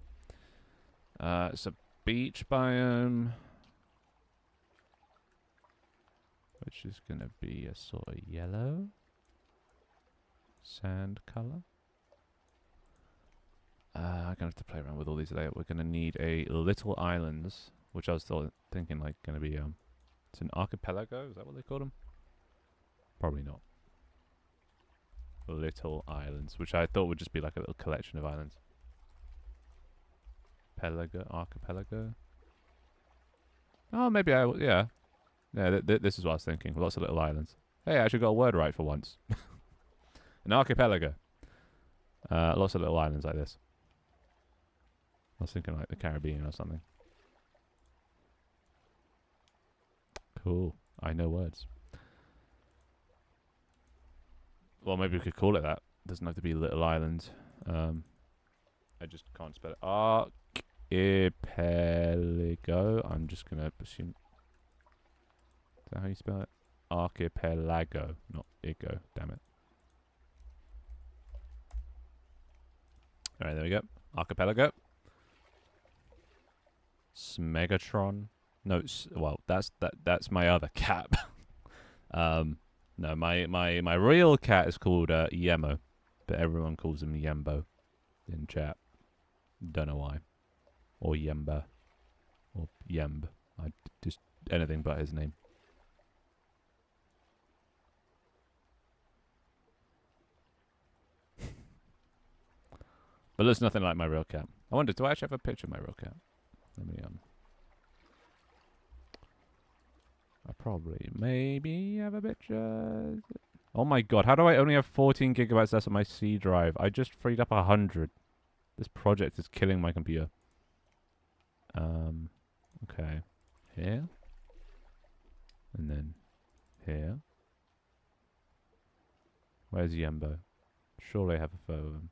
It's a beach biome, which is going to be a sort of yellow sand color. I'm going to have to play around with all these later. We're going to need a little islands, which I was still thinking like going to be, it's an archipelago, is that what they call them? Probably not. Little islands, which I thought would just be like a little collection of islands. Archipelago? Oh, maybe yeah. Yeah, this is what I was thinking. Lots of little islands. Hey, I actually got a word right for once. An archipelago. Lots of little islands like this. I was thinking like the Caribbean or something. Cool. I know words. Well, maybe we could call it that. Doesn't have to be little islands. I just can't spell it. Archipelago. I'm just going to assume. Is that how you spell it? Archipelago, not Igo. Damn it. Alright, there we go. Archipelago. Smegatron. No, well, that's my other cat. No, my real cat is called Yemo, but everyone calls him Yembo in chat. Don't know why. Or Yemba. Or Yemb. Just anything but his name. But looks nothing like my real cat. I wonder, do I actually have a picture of my real cat? Let me I probably maybe have a picture. Oh my god, how do I only have 14 gigabytes left on my C drive? I just freed up 100. This project is killing my computer. Okay. Here. And then here. Where's Yembo? Surely I have a photo of him.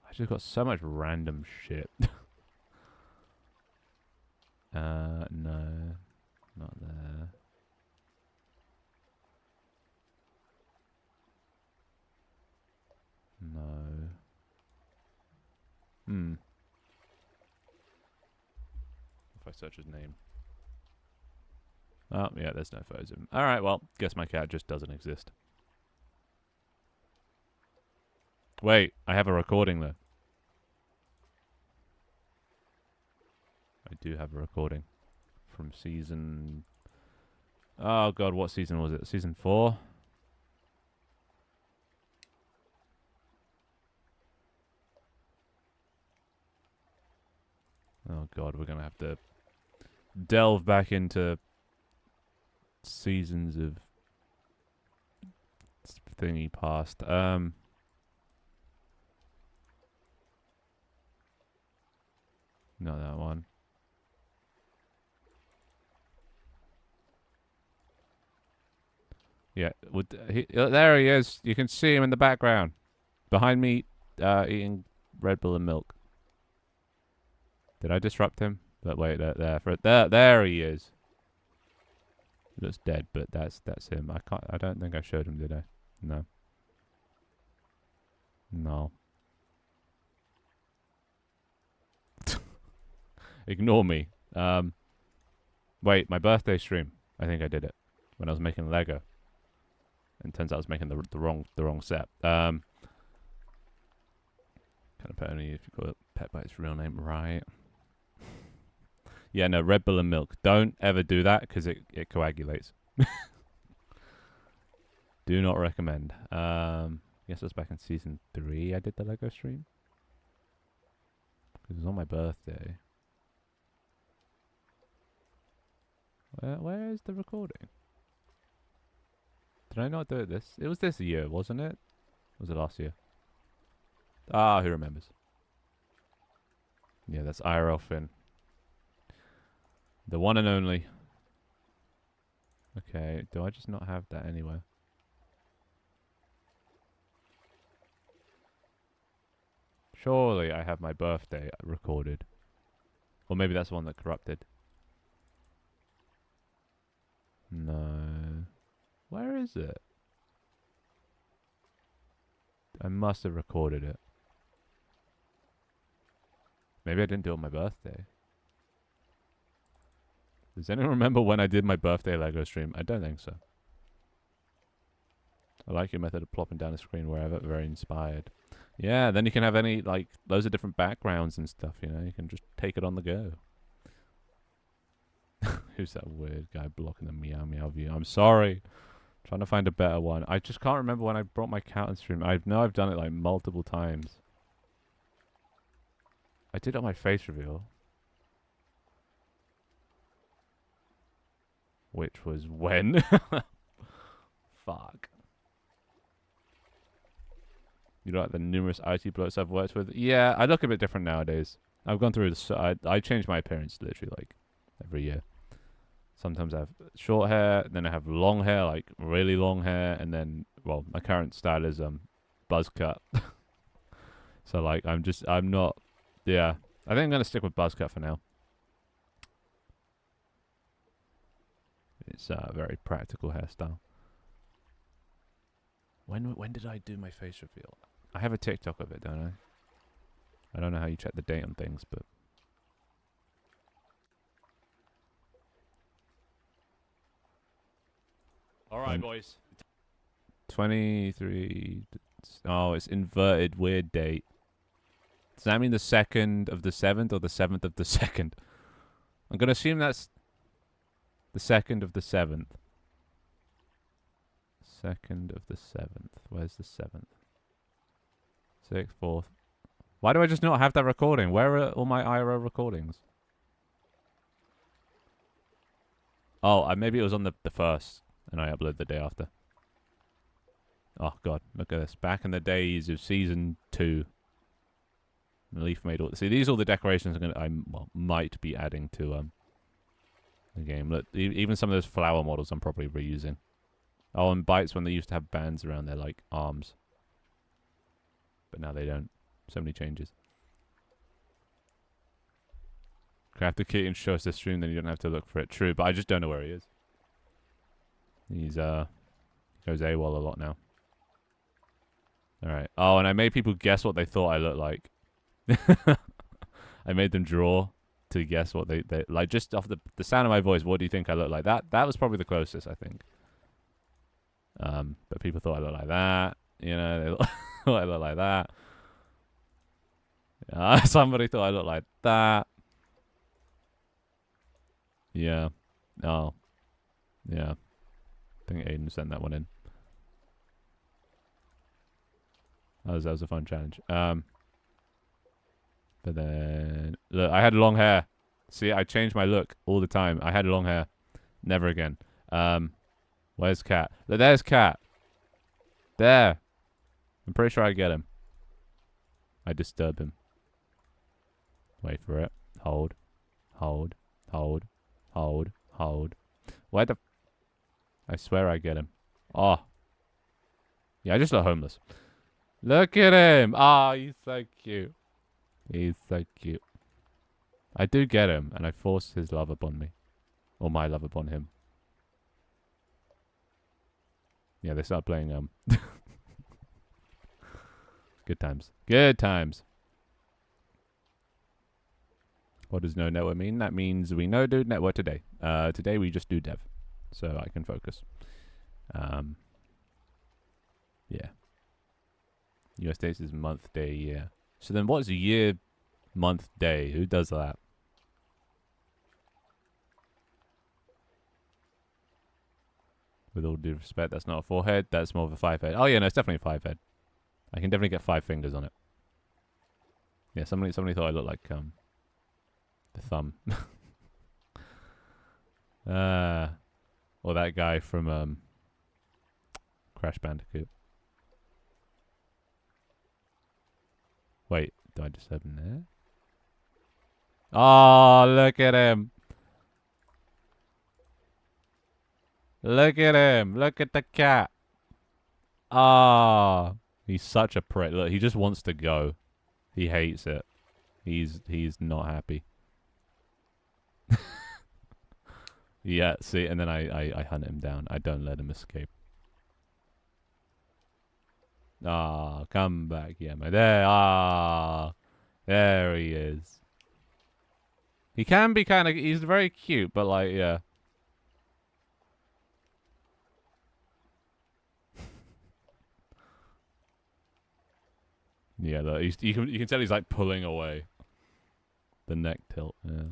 I just got so much random shit. No. Not there. No. If I search his name. Oh, yeah, there's no photos of him. Alright, well, guess my cat just doesn't exist. Wait, I have a recording though. I do have a recording from season... Oh god, what season was it? Season 4? Oh god, we're gonna have to delve back into seasons of thingy past. Not that one. Yeah, there he is. You can see him in the background. Behind me, eating Red Bull and milk. Did I disrupt him? But wait, there he is. He looks dead, but that's him. I don't think I showed him, did I? No. No. Ignore me. Wait, my birthday stream. I think I did it when I was making Lego. And turns out I was making the wrong set. Kind of pet only if you call it pet by its real name, right? Yeah, no, Red Bull and milk. Don't ever do that because it coagulates. Do not recommend. Guess it was back in season 3 I did the Lego stream. Because it was on my birthday. Where is the recording? Did I not do it this? It was this year, wasn't it? Or was it last year? Ah, who remembers? Yeah, that's IRL Finn. The one and only. Okay, do I just not have that anywhere? Surely I have my birthday recorded. Or maybe that's the one that corrupted. No. Where is it? I must have recorded it. Maybe I didn't do it on my birthday. Does anyone remember when I did my birthday Lego stream? I don't think so. I like your method of plopping down the screen wherever. Very inspired. Yeah, then you can have any, like, loads of different backgrounds and stuff, you know? You can just take it on the go. Who's that weird guy blocking the meow meow view? I'm sorry. Trying to find a better one. I just can't remember when I brought my cat on stream. I know I've done it, like, multiple times. I did it on my face reveal. Which was when? Fuck. You know, like the numerous IT blokes I've worked with? Yeah, I look a bit different nowadays. I've gone through this. I change my appearance literally like every year. Sometimes I have short hair, then I have long hair, like really long hair, and then, well, my current style is buzz cut. So like I'm not, yeah. I think I'm gonna stick with buzz cut for now. It's a very practical hairstyle. When did I do my face reveal? I have a TikTok of it, don't I? I don't know how you check the date on things, but... Alright, boys. 23... Oh, it's inverted, weird date. Does that mean the 2nd of the 7th or the 7th of the 2nd? I'm going to assume that's the 2nd of the 7th. 2nd of the 7th. Where's the 7th? 6th, 4th. Why do I just not have that recording? Where are all my IRO recordings? Oh, maybe it was on the 1st, and I uploaded the day after. Oh, God. Look at this. Back in the days of Season 2. Leaf made all... See, these are all the decorations I might be adding to the game. Look, even some of those flower models I'm probably reusing. Oh, and Bites when they used to have bands around their, like, arms. But now they don't. So many changes. Craft a key and show us the stream, then you don't have to look for it. True, but I just don't know where he is. He's, goes AWOL a lot now. Alright. Oh, and I made people guess what they thought I looked like. I made them draw to guess what they like, just off the sound of my voice, what do you think I look like? That was probably the closest, I think. But people thought I looked like that. You know, they thought I looked like that. Somebody thought I looked like that. Yeah. Oh. Yeah. I think Aiden sent that one in. That was a fun challenge. But then... Look, I had long hair. See, I changed my look all the time. I had long hair. Never again. Where's Cat? Look, there's Cat. There. I'm pretty sure I get him. I disturb him. Wait for it. Hold. Hold. Hold. Hold. Hold. Where the... I swear I get him. Oh. Yeah, I just look homeless. Look at him. Oh, he's so cute. He's so cute. I do get him, and I force his love upon me. Or my love upon him. Yeah, they start playing, Good times. Good times. What does no network mean? That means we no do network today. Today we just do dev. So I can focus. Yeah. US dates is month, day, year. So then what's year, month, day? Who does that? With all due respect, that's not a 4-head. That's more of a 5-head. Oh yeah, no, it's definitely a 5-head. I can definitely get 5 fingers on it. Yeah, somebody thought I looked like the thumb. Or that guy from Crash Bandicoot. Wait, do I just open there? Oh, look at him. Look at him. Look at the cat. Ah, he's such a prick. Look, he just wants to go. He hates it. He's not happy. Yeah, see, and then I hunt him down. I don't let him escape. Ah, come back, yeah, man. There he is. He can be kind of, he's very cute, but like, yeah. Yeah, look, you can tell he's like pulling away. The neck tilt, yeah.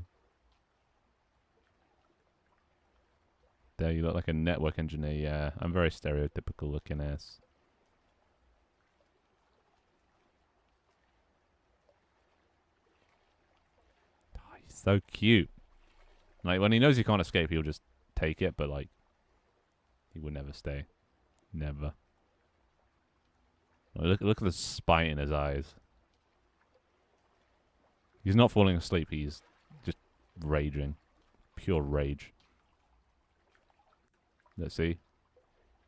There, you look like a network engineer. Yeah, I'm very stereotypical looking ass. Oh, he's so cute. Like when he knows he can't escape, he'll just take it. But like, he would never stay. Never. Oh, look at the spite in his eyes. He's not falling asleep. He's just raging, pure rage. Let's see.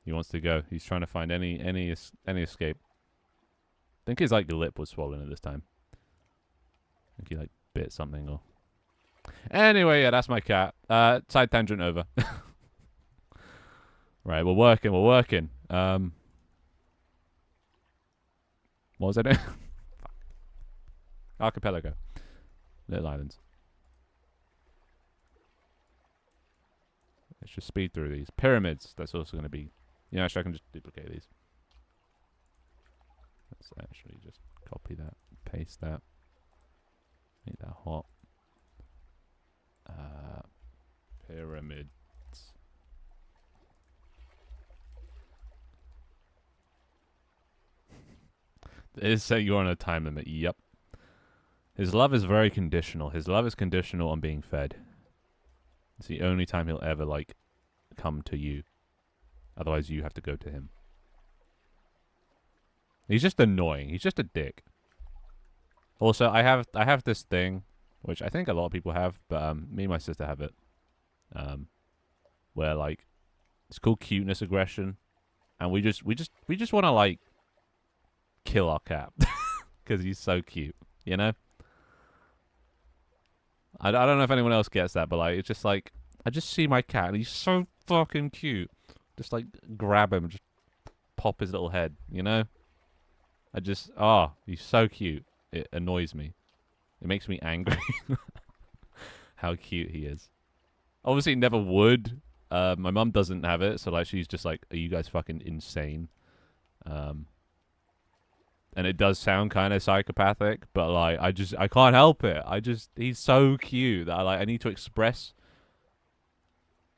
He wants to go. He's trying to find any escape. I think his like lip was swollen at this time. I think he like bit something or. Anyway, yeah, that's my cat. Side tangent over. Right, we're working. What was I doing? Archipelago. Little islands. Let's just speed through these. Pyramids. That's also going to be. Yeah, actually, I can just duplicate these. Let's actually just copy that, paste that, make that hot. Pyramids. It is saying you're on a time limit. Yep. His love is very conditional. His love is conditional on being fed. It's the only time he'll ever like come to you. Otherwise, you have to go to him. He's just annoying. He's just a dick. Also, I have this thing, which I think a lot of people have, but me and my sister have it. Where like it's called cuteness aggression, and we just want to like kill our cat because he's so cute, you know. I don't know if anyone else gets that, but like it's just like I just see my cat and he's so fucking cute. Just like grab him, just pop his little head, you know. He's so cute. It annoys me. It makes me angry. How cute he is. Obviously, never would. My mum doesn't have it, so like she's just like, "Are you guys fucking insane?" And it does sound kind of psychopathic, but like I can't help it. He's so cute that I need to express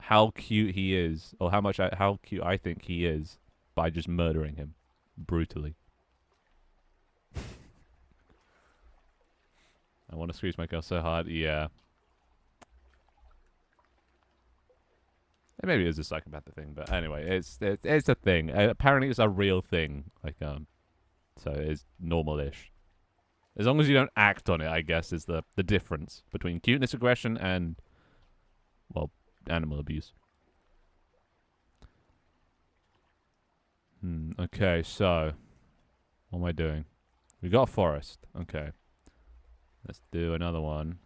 how cute he is, or how cute I think he is, by just murdering him brutally. I want to squeeze my girl so hard. Yeah. Maybe it is a psychopathic thing, but anyway, it's a thing. Apparently, it's a real thing. Like so it's normal-ish. As long as you don't act on it, I guess, is the difference between cuteness aggression and, well, animal abuse. Okay, so what am I doing? We got a forest. Okay. Let's do another one.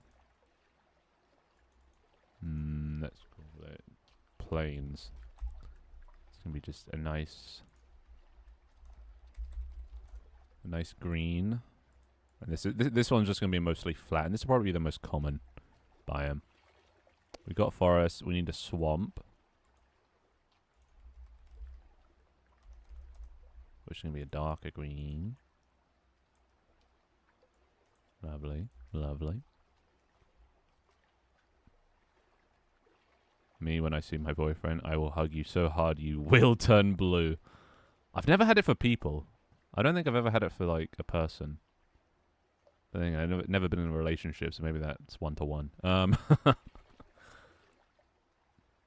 Let's call it plains. It's gonna be just a nice green. And this one's just gonna be mostly flat, and this will probably be the most common biome. We got forest. We need a swamp, which is gonna be a darker green. Lovely, lovely. Me, when I see my boyfriend, I will hug you so hard you will turn blue. I've never had it for people. I don't think I've ever had it for, like, a person. I think I've never been in a relationship, so maybe that's one-to-one.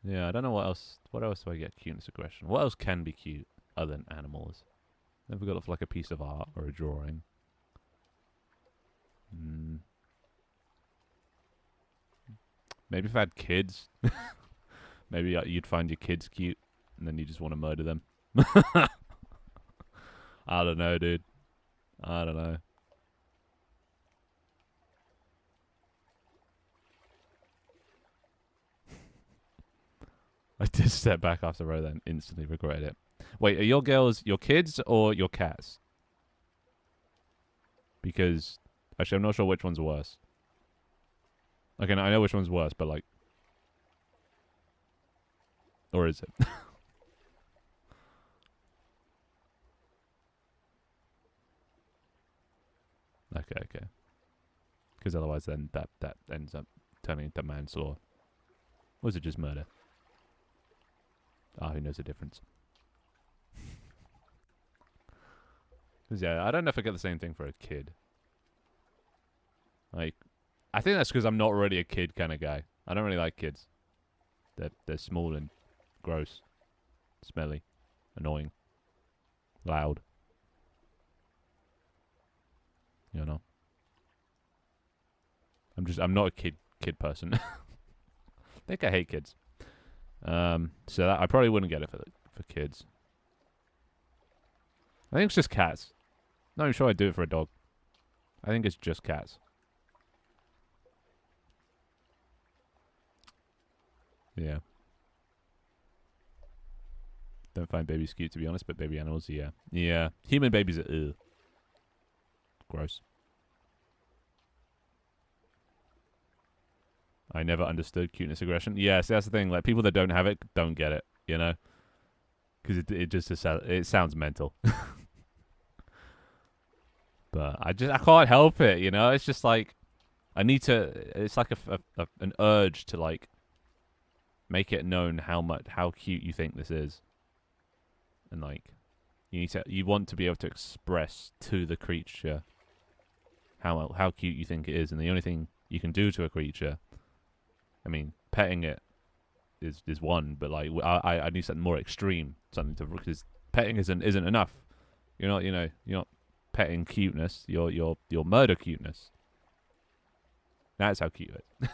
Yeah, I don't know what else. What else do I get? Cuteness, aggression. What else can be cute other than animals? Never got off like a piece of art or a drawing. Maybe if I had kids, maybe you'd find your kids cute, and then you just want to murder them. I don't know, dude. I don't know. I did step back after row, then instantly regretted it. Wait, are your girls your kids or your cats? Because actually, I'm not sure which one's worse. Okay, no, I know which one's worse, but like, or is it? Okay. Because otherwise, then that ends up turning into manslaughter. Or was it just murder? Ah, who knows the difference? Because yeah, I don't know if I get the same thing for a kid. Like, I think that's because I'm not really a kid kind of guy. I don't really like kids. They're small and gross, smelly, annoying, loud. You know. I'm not a kid person. I think I hate kids. So that, I probably wouldn't get it for kids. I think it's just cats. Not even sure I'd do it for a dog. I think it's just cats. Yeah. Don't find babies cute, to be honest, but baby animals, yeah. Yeah. Human babies are ugh. Gross. I never understood cuteness aggression. Yeah, see, that's the thing. Like, people that don't have it don't get it, you know? Because it sounds mental. But I can't help it, you know? It's just like, I need to, it's like an urge to, like, make it known how cute you think this is. And, like, you want to be able to express to the creature how cute you think it is. And the only thing you can do to a creature, I mean, petting it is one, but like I need something more extreme, something to, because petting isn't enough. You're not petting cuteness. You're murder cuteness. That's how cute it.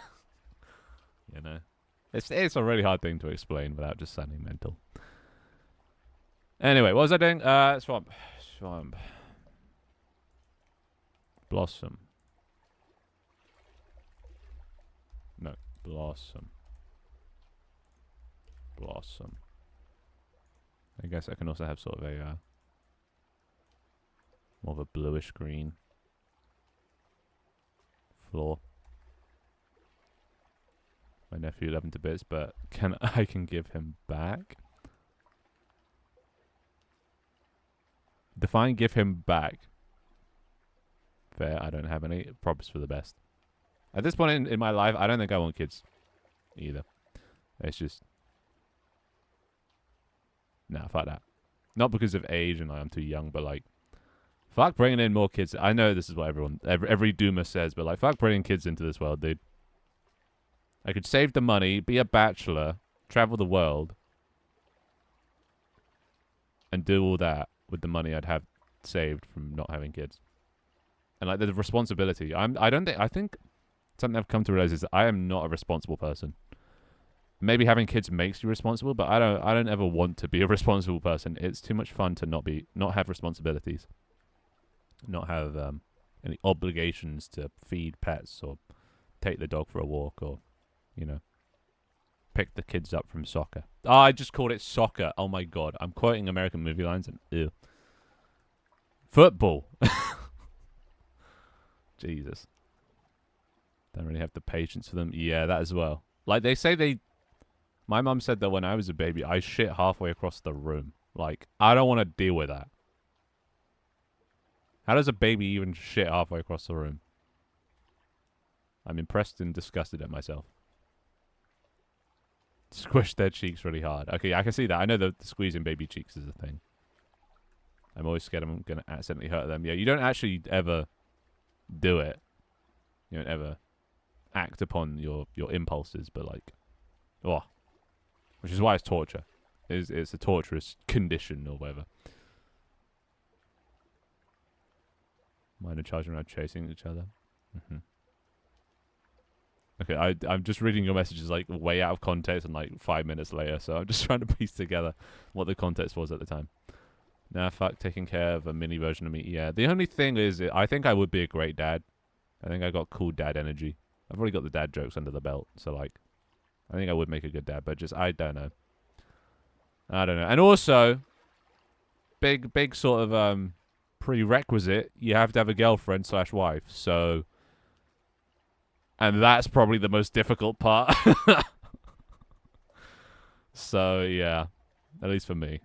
You know, it's a really hard thing to explain without just sounding mental. Anyway, what was I doing? Swamp, blossom. No, blossom. I guess I can also have sort of a more of a bluish green floor. My nephew 11 to bits, but I can give him back? Define give him back. Fair, I don't have any. Props for the best. At this point in my life, I don't think I want kids either. It's just, nah, fuck that. Not because of age and I'm too young, but like, fuck bringing in more kids. I know this is what every doomer says, but like, fuck bringing kids into this world, dude. I could save the money, be a bachelor, travel the world, and do all that with the money I'd have saved from not having kids. And like, the responsibility. I think something I've come to realize is that I am not a responsible person. Maybe having kids makes you responsible, but I don't ever want to be a responsible person. It's too much fun to not have responsibilities, not have any obligations to feed pets or take the dog for a walk or, you know, pick the kids up from soccer. Oh, I just called it soccer. Oh my god, I'm quoting American movie lines and ew. Football. Jesus. Don't really have the patience for them. Yeah, that as well. Like, they say my mum said that when I was a baby, I shit halfway across the room. Like, I don't want to deal with that. How does a baby even shit halfway across the room? I'm impressed and disgusted at myself. Squish their cheeks really hard. Okay, I can see that. I know the squeezing baby cheeks is a thing. I'm always scared I'm going to accidentally hurt them. Yeah, you don't actually ever do it. You don't ever act upon your impulses, but like, oh, which is why it's torture. It's a torturous condition or whatever. Minor children are chasing each other. Okay, I'm just reading your messages like way out of context and like 5 minutes later, so I'm just trying to piece together what the context was at the time. Nah, fuck taking care of a mini version of me. Yeah, the only thing is, I think I would be a great dad. I think I got cool dad energy. I've already got the dad jokes under the belt, so like, I think I would make a good dad, but just, I don't know. And also, big sort of, prerequisite, you have to have a girlfriend / wife, so, and that's probably the most difficult part. So, yeah, at least for me.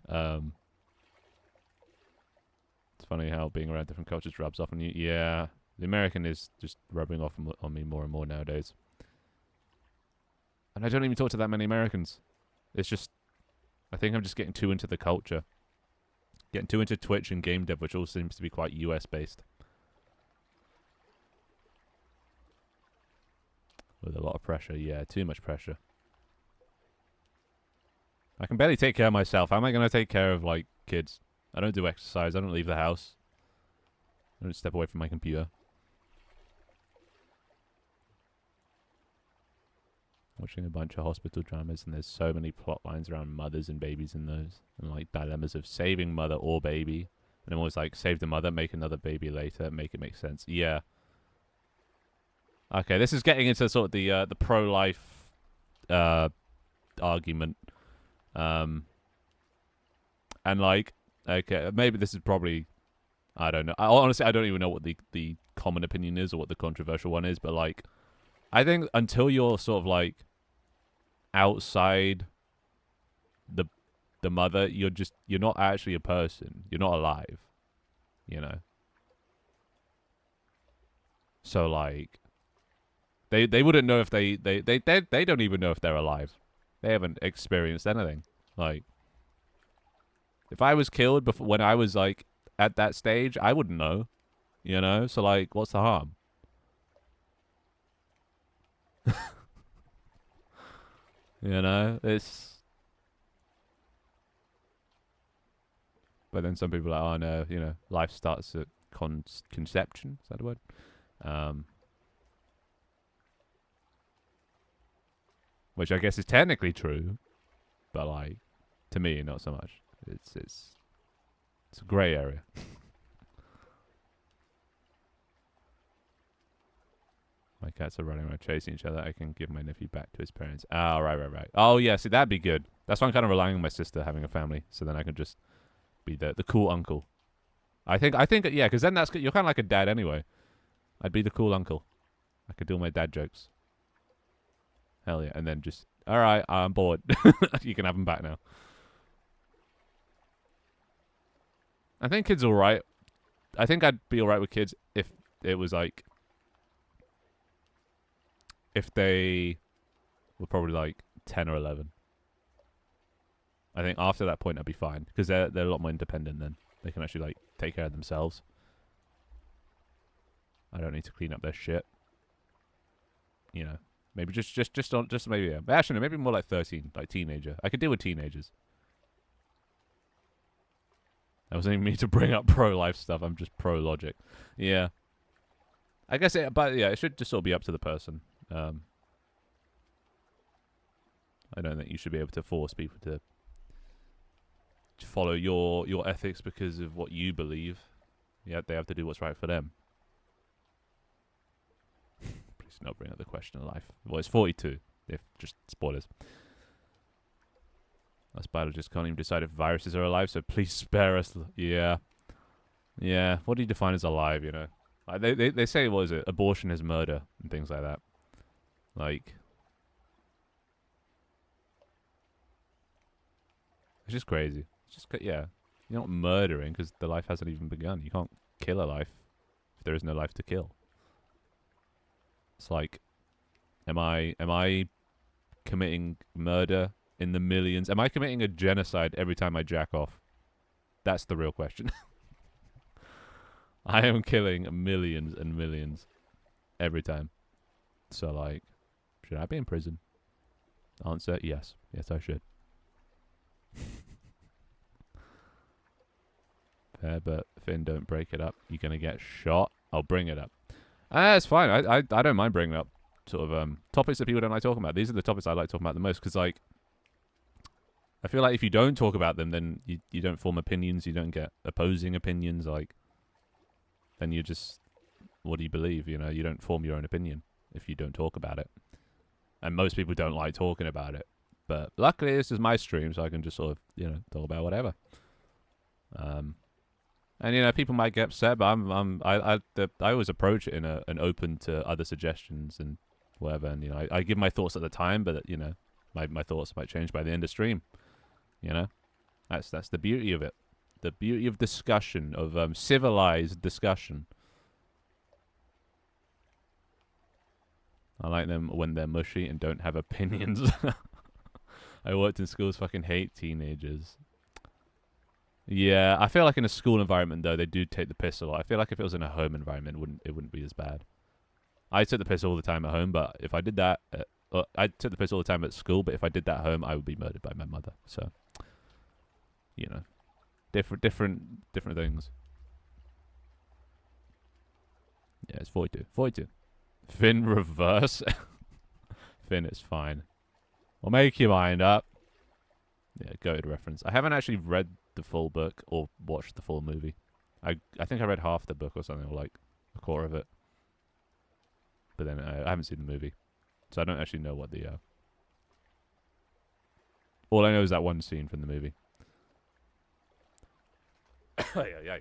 It's funny how being around different cultures rubs off on you. Yeah, the American is just rubbing off on me more and more nowadays. And I don't even talk to that many Americans. It's just, I think I'm just getting too into the culture. Getting too into Twitch and game dev, which all seems to be quite US based. With a lot of pressure, yeah, too much pressure. I can barely take care of myself. How am I going to take care of, like, kids? I don't do exercise. I don't leave the house. I don't step away from my computer. Watching a bunch of hospital dramas, and there's so many plot lines around mothers and babies in those. And, like, dilemmas of saving mother or baby. And I'm always like, save the mother, make another baby later, make it make sense. Yeah. Okay, this is getting into sort of the pro-life argument. And, like, okay, maybe this is probably, I don't know. Honestly, I don't even know what the common opinion is or what the controversial one is, but, like, I think until you're sort of, like, outside the mother, you're not actually a person. You're not alive, you know? So, like, they wouldn't know if they don't even know if they're alive. They haven't experienced anything. Like, if I was killed before when I was, like, at that stage, I wouldn't know, you know? So, like, what's the harm? You know, it's. But then some people are like, oh no, you know, life starts at conception. Is that the word? Which I guess is technically true, but, like, to me, not so much. It's a grey area. My cats are running around chasing each other. I can give my nephew back to his parents. Oh, right. Oh, yeah, see, that'd be good. That's why I'm kind of relying on my sister having a family, so then I can just be the cool uncle. I think, yeah, because then you're kind of like a dad anyway. I'd be the cool uncle. I could do all my dad jokes. Hell yeah, and then just, all right, I'm bored. You can have them back now. I think kids are alright. I think I'd be alright with kids if it was like, if they were probably like 10 or 11. I think after that point I'd be fine, because they're a lot more independent then. They can actually, like, take care of themselves. I don't need to clean up their shit. You know, maybe just maybe, yeah. But actually, no, maybe more like 13, like teenager. I could deal with teenagers. I wasn't even meaning to bring up pro-life stuff. I'm just pro-logic. Yeah. I guess but yeah, it should just sort of be up to the person. I don't think you should be able to force people to follow your ethics because of what you believe. Yeah, they have to do what's right for them. Please not bring up the question of life. Well, it's 42. If just spoilers. Us biologists can't even decide if viruses are alive, so please spare us. Yeah. What do you define as alive? You know, like they say, what is it? Abortion is murder and things like that. Like, it's just crazy. It's just, yeah, you're not murdering because the life hasn't even begun. You can't kill a life if there is no life to kill. It's like, am I committing murder in the millions. Am I committing a genocide every time I jack off? That's the real question. I am killing millions and millions every time. So, like, should I be in prison? Answer, yes. Yes, I should. Fair, but Finn, don't break it up. You're going to get shot. I'll bring it up. It's fine. I don't mind bringing up sort of topics that people don't like talking about. These are the topics I like talking about the most because, like, I feel like if you don't talk about them, then you don't form opinions. You don't get opposing opinions. Like, then you just, what do you believe? You know, you don't form your own opinion if you don't talk about it. And most people don't like talking about it. But luckily, this is my stream, so I can just sort of, you know, talk about whatever. And you know, people might get upset, but I always approach it in an open to other suggestions and whatever. And you know, I give my thoughts at the time, but you know, my thoughts might change by the end of stream. You know, that's the beauty of it. The beauty of discussion, of civilized discussion. I like them when they're mushy and don't have opinions. I worked in schools, fucking hate teenagers. Yeah, I feel like in a school environment though, they do take the piss a lot. I feel like if it was in a home environment, it wouldn't be as bad. I took the piss all the time at home, but if I did that, I took the piss all the time at school. But if I did that at home, I would be murdered by my mother. So, you know, different things. Yeah, it's 42. Finn reverse. Finn, it's fine. Well, make your mind up. Yeah, goated reference. I haven't actually read the full book or watched the full movie. I think I read half the book or something, or like a quarter of it. But then I haven't seen the movie, so I don't actually know what the. All I know is that one scene from the movie. Yeah.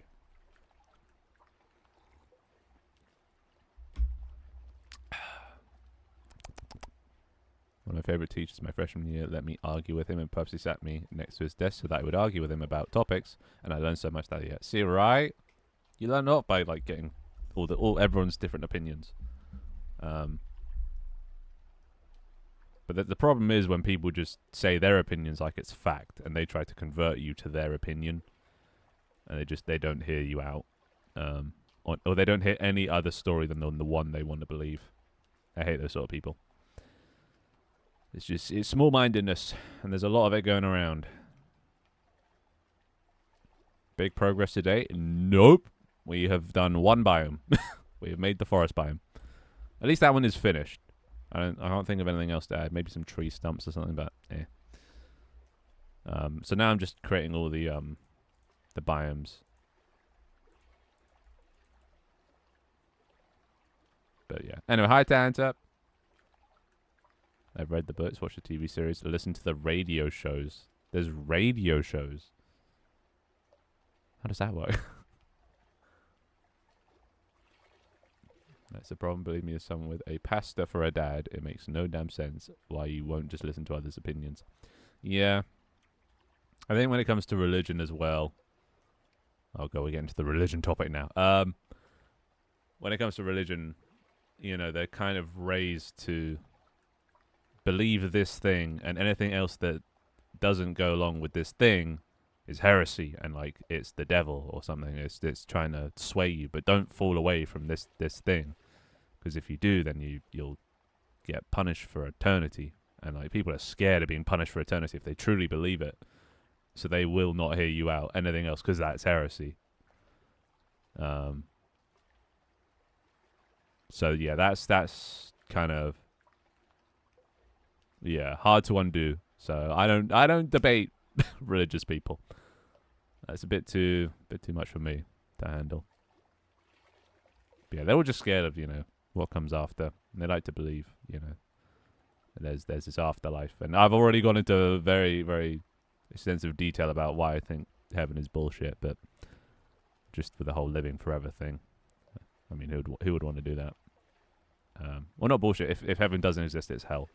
One of my favourite teachers my freshman year let me argue with him and purposely sat me next to his desk so that I would argue with him about topics, and I learned so much that year. See, right? You learn a lot by like getting all everyone's different opinions. But the problem is when people just say their opinions like it's fact, and they try to convert you to their opinion, and they don't hear you out, or they don't hear any other story than the one they want to believe. I hate those sort of people. It's small-mindedness, and there's a lot of it going around. Big progress today? Nope. We have done one biome. We have made the forest biome. At least that one is finished. I can't think of anything else to add. Maybe some tree stumps or something, but eh. So now I'm just creating all the biomes. But yeah. Anyway, hi Tanta. I've read the books, watched the TV series, listened to the radio shows. There's radio shows. How does that work? That's the problem, believe me, as someone with a pastor for a dad. It makes no damn sense why you won't just listen to others' opinions. Yeah. I think when it comes to religion as well... we're getting to the religion topic now. When it comes to religion, you know, they're kind of raised to believe this thing, and anything else that doesn't go along with this thing is heresy, and like it's the devil or something. It's trying to sway you, but don't fall away from this thing, because if you do, then you'll get punished for eternity. And like people are scared of being punished for eternity if they truly believe it, so they will not hear you out anything else because that's heresy. So yeah, that's kind of hard to undo. So I don't debate religious people. That's a bit too much for me to handle. But yeah, they're all just scared of, you know, what comes after. And they like to believe, you know, there's this afterlife. And I've already gone into very, very extensive detail about why I think heaven is bullshit, but just for the whole living forever thing. I mean, who would want to do that? Well, not bullshit. If heaven doesn't exist, it's hell.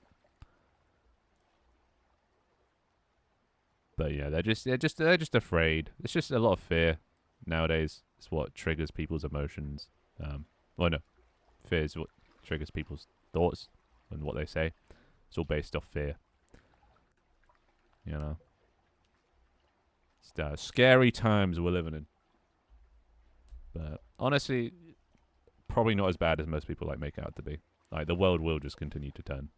But yeah, they're just afraid. It's just a lot of fear nowadays. It's what triggers people's emotions. Well, no, fear is what triggers people's thoughts and what they say. It's all based off fear. You know, it's scary times we're living in. But honestly, probably not as bad as most people like make it out to be. Like the world will just continue to turn,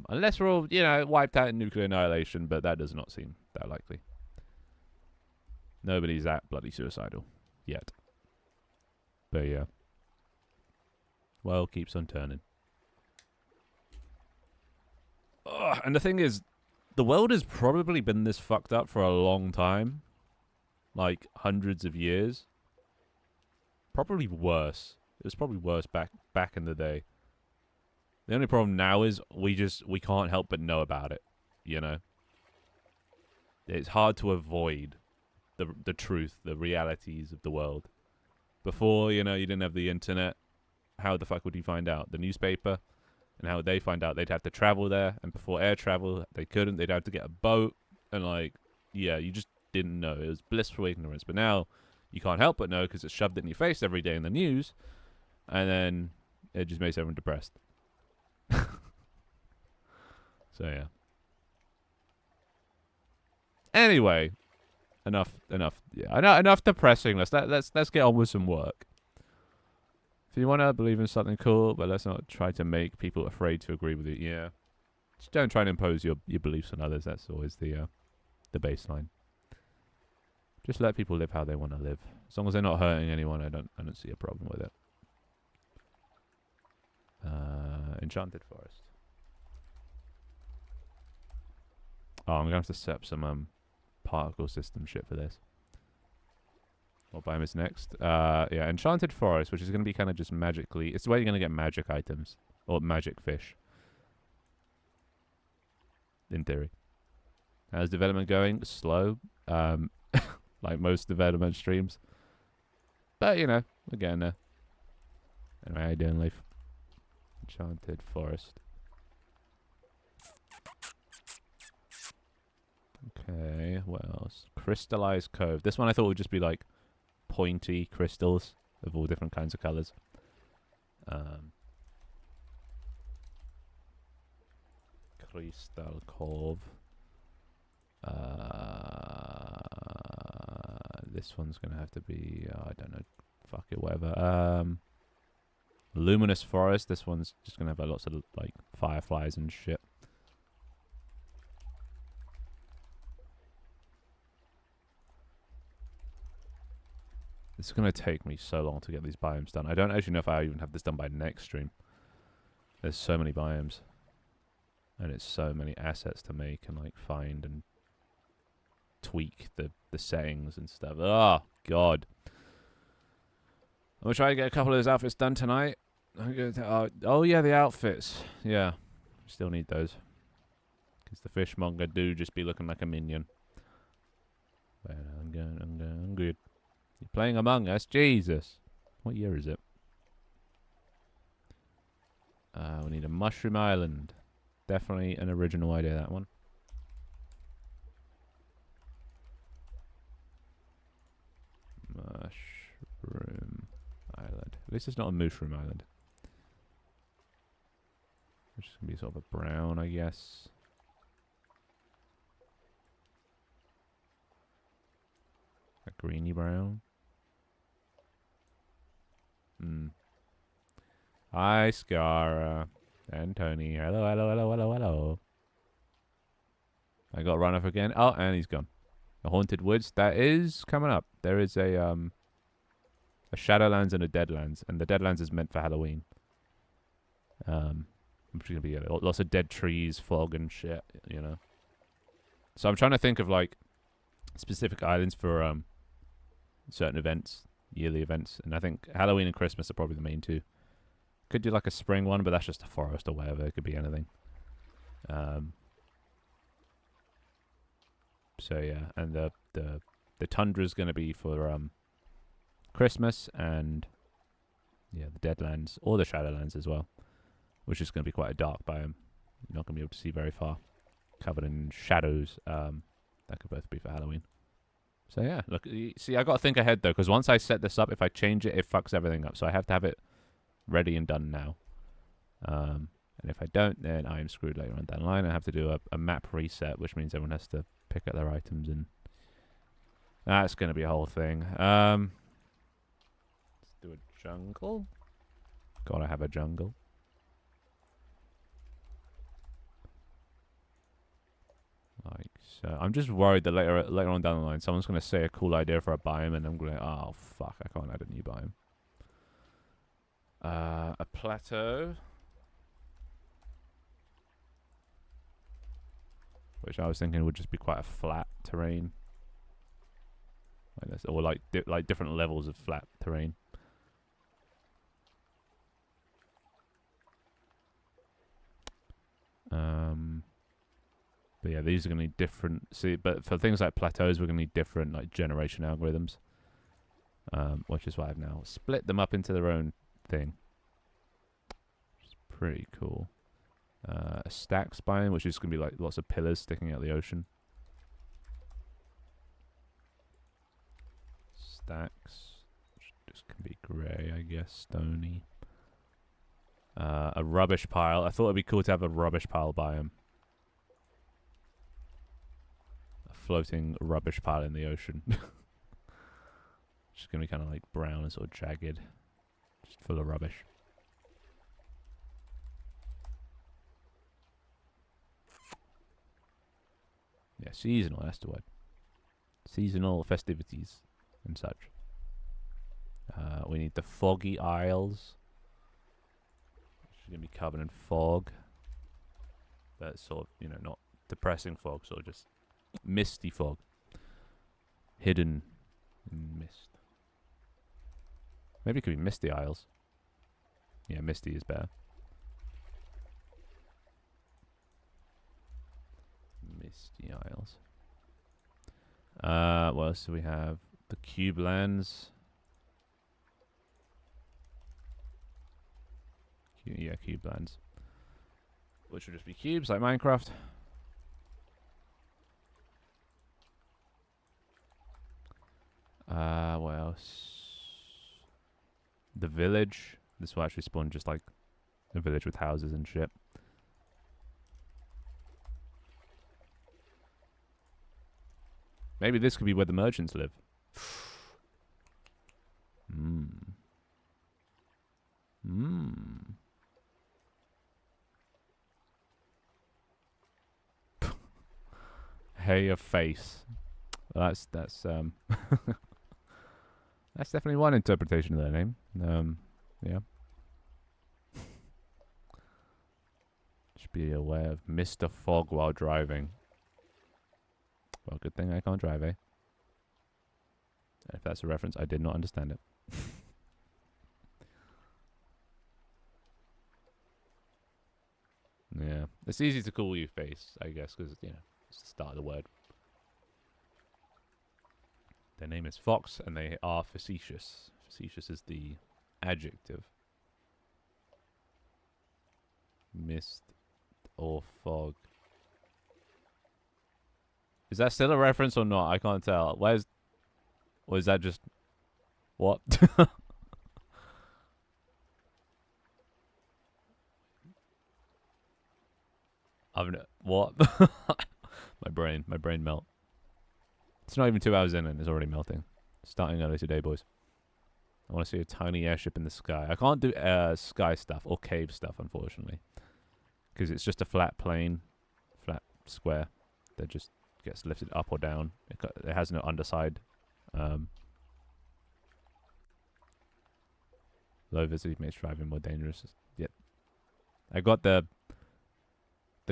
unless we're all wiped out in nuclear annihilation. But that does not seem that likely. Nobody's that bloody suicidal yet. But yeah, world keeps on turning. Ugh, and the thing is, the world has probably been this fucked up for a long time, like hundreds of years. Probably worse. It was probably worse back in the day. The only problem now is we can't help but know about it. You know, it's hard to avoid the truth, the realities of the world. Before, you didn't have the internet. How the fuck would you find out? The newspaper, and how would they find out? They'd have to travel there, and before air travel, they couldn't. They'd have to get a boat, and you just didn't know. It was blissful ignorance. But now you can't help but know because it's shoved in your face every day in the news, and then it just makes everyone depressed. So yeah. Anyway, enough. Yeah, enough depressing. Let's get on with some work. If you want to believe in something cool, but let's not try to make people afraid to agree with it. Yeah, just don't try and impose your beliefs on others. That's always the baseline. Just let people live how they want to live. As long as they're not hurting anyone, I don't see a problem with it. Enchanted Forest. Oh, I'm gonna have to set up some particle system shit for this. What biome is next? Yeah, Enchanted Forest, which is gonna be kind of just magically. It's where you're gonna get magic items or magic fish. In theory. How's development going? Slow. Like most development streams. But, we're getting there. Anyway, how you doing, Leaf? Enchanted Forest. Okay, what else? Crystallized Cove. This one I thought would just be like pointy crystals of all different kinds of colors. Crystal Cove. This one's gonna have to be I don't know, fuck it, whatever. Luminous Forest. This one's just gonna have lots of like fireflies and shit. It's gonna take me so long to get these biomes done. I don't actually know if I even have this done by next stream. There's so many biomes, and it's so many assets to make and like find and tweak the settings and stuff. Oh god! I'm gonna try to get a couple of those outfits done tonight. Oh yeah, the outfits. Yeah, still need those because the fishmonger do just be looking like a minion. But I'm good. You're playing Among Us? Jesus. What year is it? We need a Mushroom Island. Definitely an original idea, that one. Mushroom Island. At least it's not a Mushroom Island. Which is going to be sort of a brown, I guess. A greeny brown. Hi, Scara. And Tony. Hello. I got run off again. Oh, and he's gone. The Haunted Woods. That is coming up. There is a Shadowlands and a Deadlands. And the Deadlands is meant for Halloween. Which is going to be lots of dead trees, fog and shit, So I'm trying to think of, like, specific islands for certain events. Yearly events, and I think Halloween and Christmas are probably the main two. Could do like a spring one, but that's just a forest or whatever. It could be anything. So yeah, and the tundra is going to be for Christmas, and yeah, the Deadlands or the Shadowlands as well, which is going to be quite a dark biome. You're not going to be able to see very far, covered in shadows. That could both be for Halloween. So yeah, look, see, I got to think ahead though, because once I set this up, if I change it, it fucks everything up. So I have to have it ready and done now. And if I don't, then I am screwed later on down the line. I have to do a map reset, which means everyone has to pick up their items, and that's going to be a whole thing. Let's do a jungle. Gotta have a jungle. Like so. I'm just worried that later on down the line, someone's going to say a cool idea for a biome, and I'm going to, oh fuck, I can't add a new biome. A plateau. Which I was thinking would just be quite a flat terrain. Like this, or like different levels of flat terrain. But yeah, these are going to need different. See, but for things like plateaus, we're going to need different like generation algorithms. Which is why I've now split them up into their own thing. Which is pretty cool. A stacks biome, which is going to be like lots of pillars sticking out of the ocean. Stacks, which just can be grey, I guess, stony. A rubbish pile. I thought it'd be cool to have a rubbish pile biome. A floating rubbish pile in the ocean. Just going to be kind of like brown and sort of jagged. Just full of rubbish. Yeah, seasonal, that's the word. Seasonal festivities and such. We need the foggy isles. Which is going to be covered in fog. But sort of, you know, not depressing fog, sort of just misty fog. Hidden in mist. Maybe it could be misty isles. Yeah, misty is better. Misty Isles. What else do we have? The cube lands. Yeah, cube lands. Which would just be cubes like Minecraft. What else? The village. This will actually spawn just like a village with houses and shit. Maybe this could be where the merchants live. Hey, your face. Well, that's that's definitely one interpretation of their name. Yeah. Just be aware of Mr. Fog while driving. Well, good thing I can't drive, eh? If that's a reference, I did not understand it. Yeah. It's easy to call you face, I guess, because, you know, it's the start of the word. Their name is Fox, and they are facetious. Facetious is the adjective. Mist or fog. Is that still a reference or not? I can't tell. Where's... Or is that just... What? What? my brain melt. It's not even 2 hours in and it's already melting. Starting early today, boys. I want to see a tiny airship in the sky. I can't do sky stuff or cave stuff, unfortunately. Because it's just a flat plane. Flat square. That just gets lifted up or down. It has no underside. Low visibility makes driving more dangerous. Yep. I got the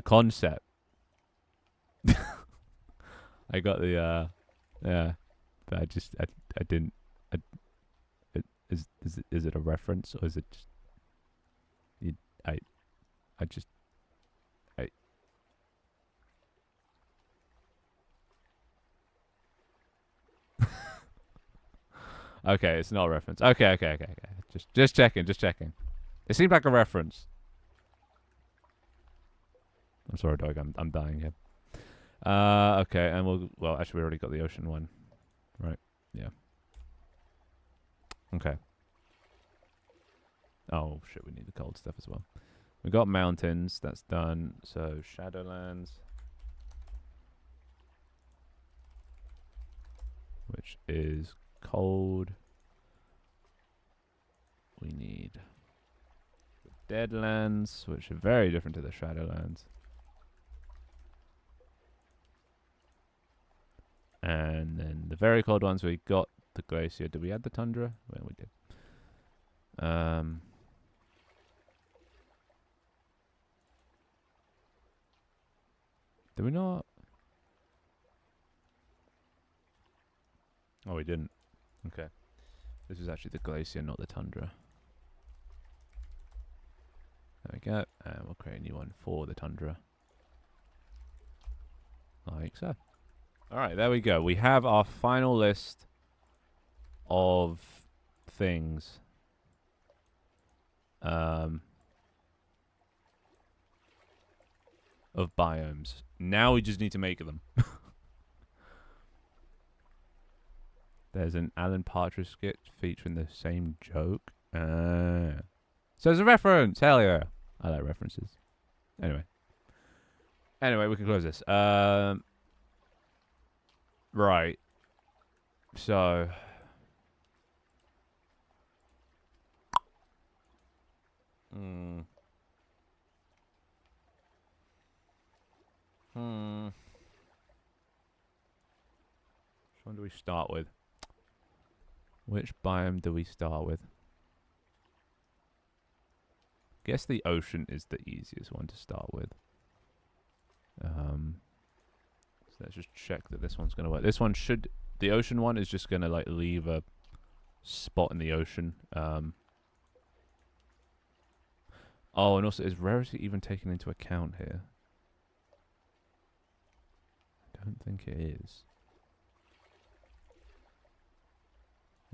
concept. I got the yeah, but I didn't. Is it a reference or is it just I just okay, it's not a reference. Okay. Just checking. It seemed like a reference. I'm sorry, dog. I'm dying here. Okay, and well, actually, we already got the ocean one, right? Yeah. Okay. Oh shit, we need the cold stuff as well. We got mountains. That's done. So Shadowlands, which is cold. We need the Deadlands, which are very different to the Shadowlands. And then the very cold ones, we got the glacier. Did we add the tundra? Well, we did. Did we not? Oh, we didn't. Okay. This is actually the glacier, not the tundra. There we go. And we'll create a new one for the tundra. Like so. Alright, there we go. We have our final list of things. Of biomes. Now we just need to make them. There's an Alan Partridge skit featuring the same joke. So there's a reference. Hell yeah. I like references. Anyway, we can close this. Right. So. Which one do we start with? Which biome do we start with? Guess the ocean is the easiest one to start with. So let's just check that this one's going to work. This one should... The ocean one is just going to like leave a spot in the ocean. Oh, and also, is rarity even taken into account here? I don't think it is.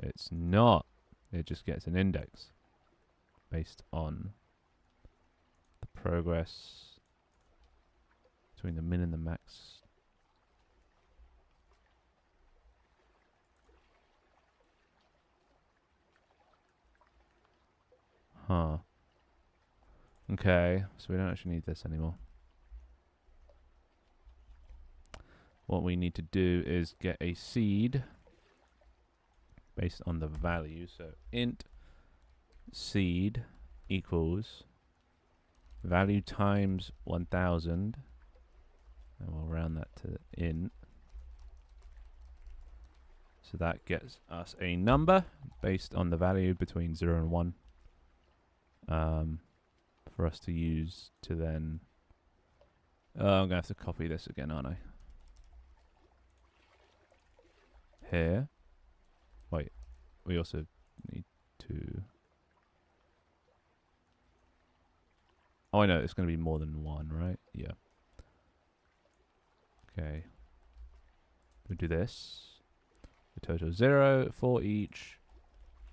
It's not. It just gets an index based on the progress between the min and the max. Huh. Okay, so we don't actually need this anymore. What we need to do is get a seed based on the value. So int seed equals value times 1000, and we'll round that to int. So that gets us a number based on the value between 0 and 1 for us to use to then... I'm going to have to copy this again, aren't I? Here. Wait, we also need to... Oh, I know, it's going to be more than 1, right? Yeah. Okay. We'll do this. The total 0 for each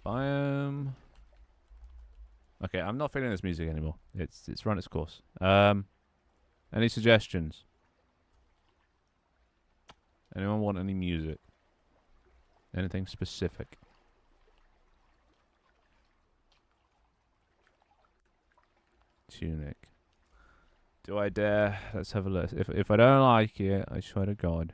biome. Okay, I'm not feeling this music anymore. It's run its course. Any suggestions? Anyone want any music? Anything specific? Tunic. Do I dare? Let's have a look. If I don't like it, I swear to God.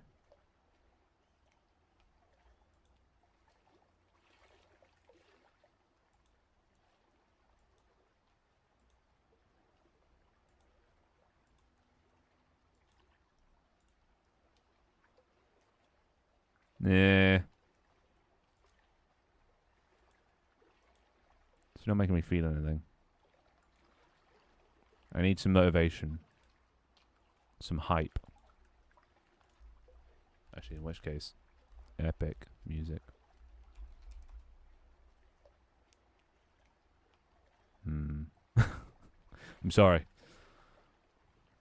Yeah. It's not making me feel anything. I need some motivation. Some hype. Actually, in which case, epic music. I'm sorry.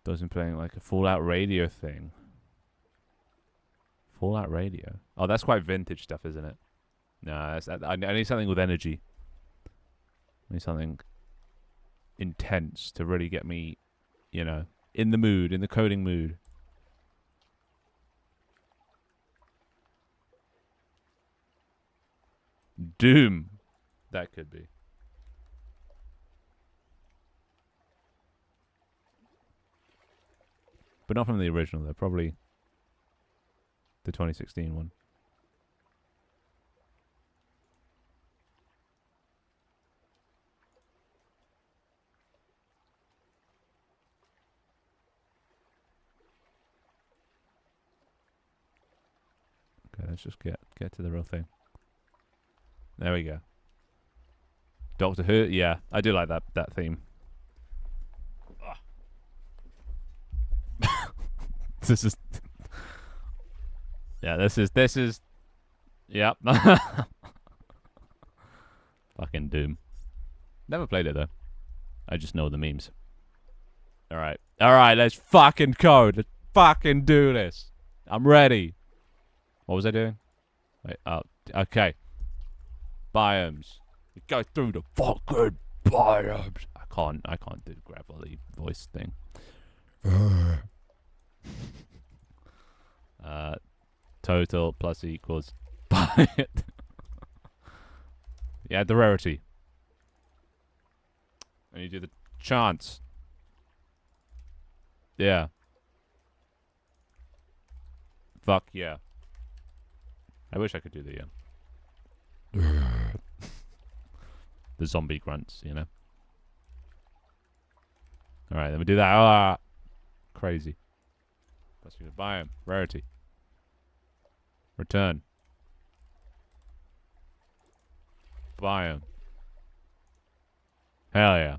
Doesn't playing like a Fallout Radio thing. Fallout Radio. Oh, that's quite vintage stuff, isn't it? No, I need something with energy. I need something intense to really get me, you know, in the mood, in the coding mood. Doom. That could be. but not from the original. They're probably the 2016 one. Okay, let's just get to the real thing. There we go. Doctor Who, yeah, I do like that theme. This is, yeah, this is, yep. Fucking Doom. Never played it though. I just know the memes. All right, let's fucking code. Let's fucking do this. I'm ready. What was I doing? Wait, oh, okay. Biomes. We go through the fucking biomes. I can't do the gravelly voice thing. Total plus equals it. Yeah, the rarity. And you do the chance. Yeah. Fuck yeah. I wish I could do the the zombie grunts, you know. All right, then we do that. Ah, crazy. Plus you biome rarity. Return. Biome. Hell yeah.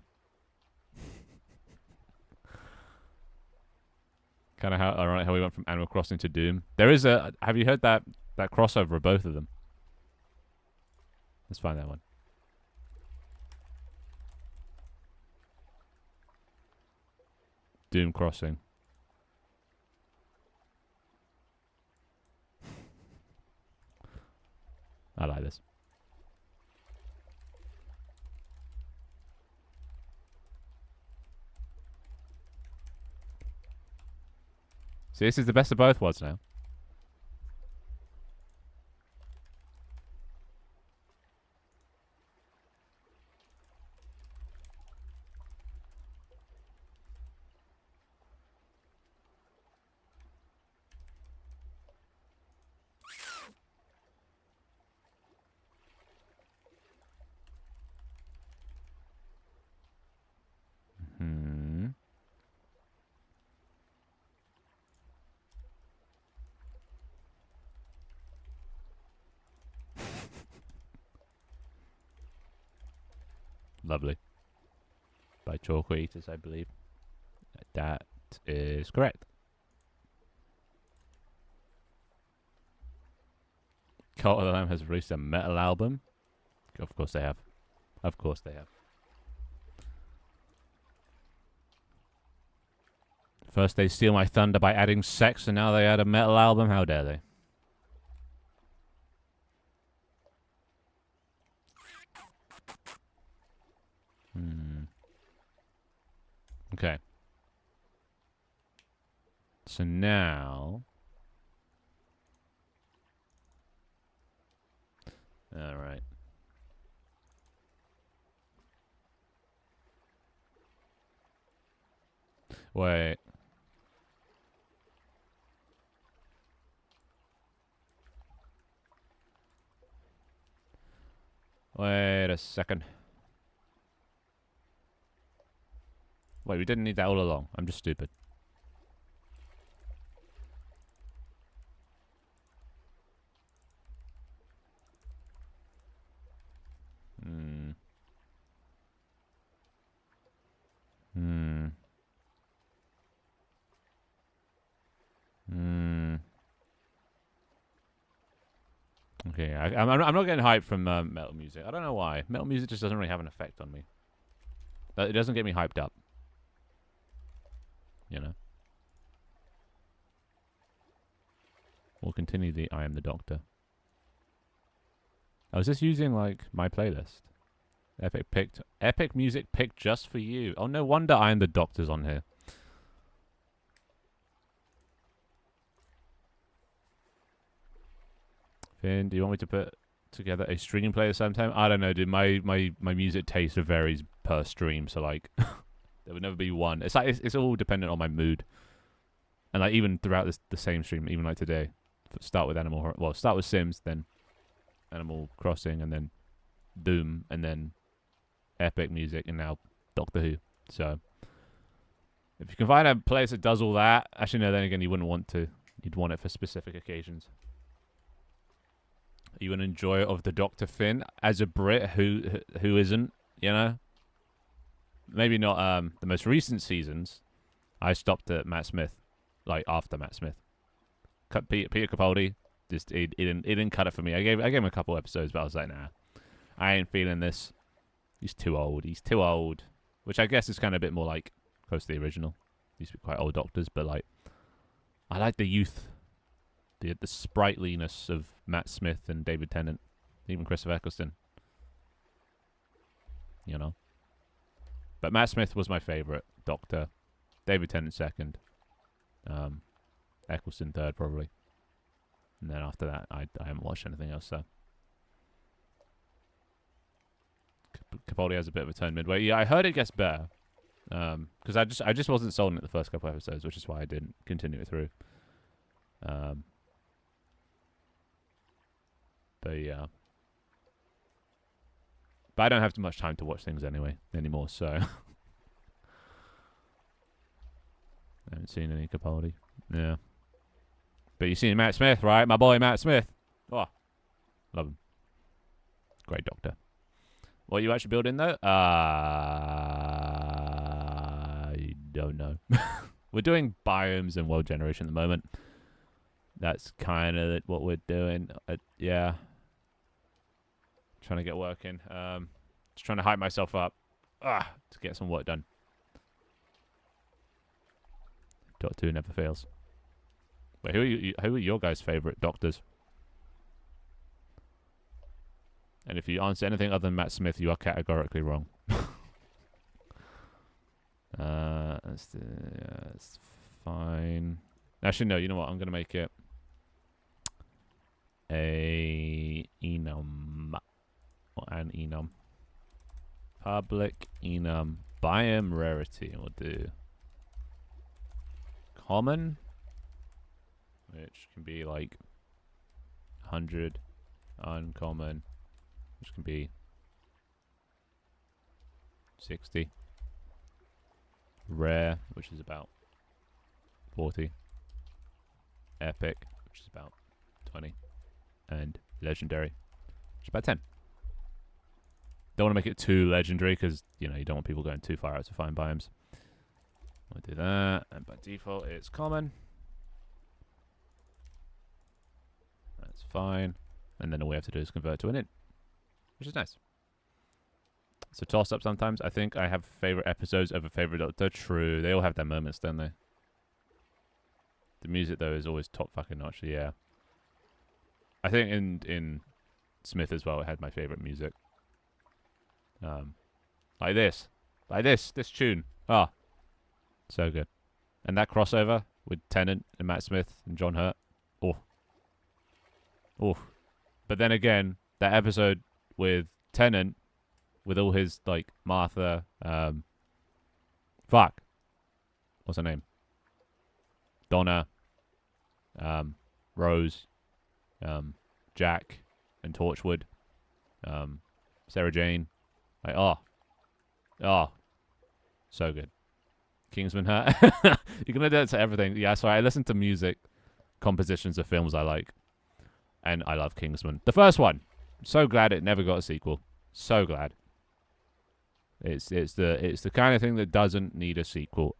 Kind of how we went from Animal Crossing to Doom. There is a. Have you heard that crossover of both of them? Let's find that one. Doom Crossing. I like this. See, this is the best of both worlds now. Lovely. By Chocolate Eaters, I believe. That is correct. Cult of the Lamb has released a metal album. Of course they have. Of course they have. First they steal my thunder by adding sex, and now they add a metal album. How dare they? Okay. So now... Alright. Wait. Wait a second. Wait, we didn't need that all along. I'm just stupid. Okay, I'm not getting hyped from metal music. I don't know why. Metal music just doesn't really have an effect on me. It doesn't get me hyped up. You know. We'll continue the I Am the Doctor. I was just using like my playlist. Epic music picked just for you. Oh, no wonder I Am the Doctor's on here. Finn, do you want me to put together a stream playlist sometime? I don't know, dude. My music taste varies per stream, so like there would never be one. It's like it's all dependent on my mood. And like even throughout the same stream, even like today, start with start with Sims, then Animal Crossing, and then Doom, and then epic music, and now Doctor Who. So if you can find a place that does all that, actually no, then again you wouldn't want to. You'd want it for specific occasions. Are you an enjoyer of the Dr. Finn as a Brit? Who isn't? You know, maybe not the most recent seasons. I stopped at Matt Smith, like after Matt Smith. Peter Capaldi, just he didn't cut it for me. I gave him a couple episodes, but I was like, nah, I ain't feeling this. He's too old. He's too old, which I guess is kind of a bit more like close to the original. Used to be quite old doctors, but like I like the youth, the sprightliness of Matt Smith and David Tennant, even Christopher Eccleston. You know, but Matt Smith was my favorite Doctor. David Tennant second. Eccleston third probably. And then after that, I haven't watched anything else. So Capaldi has a bit of a turn midway. Yeah, I heard it gets better. Because I just wasn't sold on it the first couple episodes, which is why I didn't continue it through. But yeah. But I don't have too much time to watch things anymore, so I haven't seen any Capaldi. Yeah. But you've seen Matt Smith, right? My boy Matt Smith. Oh, love him. Great Doctor. What are you actually building though? I don't know. We're doing biomes and world generation at the moment. That's kind of what we're doing. Yeah. Trying to get working. Just trying to hype myself up to get some work done. Doctor Who never fails. Wait, who are your guys' favourite doctors? And if you answer anything other than Matt Smith, you are categorically wrong. That's fine. Actually, no. You know what? I'm gonna make it a enum or an enum. Public enum Biome Variety, and we'll do common, which can be like 100, uncommon, which can be 60, rare, which is about 40, epic, which is about 20, and legendary, which is about 10. Don't want to make it too legendary because, you know, you don't want people going too far out to find biomes. I'll do that, and by default it's common. That's fine. And then all we have to do is convert to an int, which is nice. It's a toss-up sometimes. I think I have favorite episodes over favorite Doctor. True. They all have their moments, don't they? The music, though, is always top fucking notch. Yeah. I think in Smith as well, it had my favorite music. Like this tune. Ah, so good. And that crossover with Tennant and Matt Smith and John Hurt. Oh. But then again, that episode with Tennant, with all his, like, Martha, fuck. What's her name? Donna, Rose, Jack, and Torchwood, Sarah Jane. Like, so good. Kingsman Hurt. You're gonna do it to everything. Yeah, sorry, I listen to music compositions of films I like. And I love Kingsman. The first one. So glad it never got a sequel. So glad. It's the kind of thing that doesn't need a sequel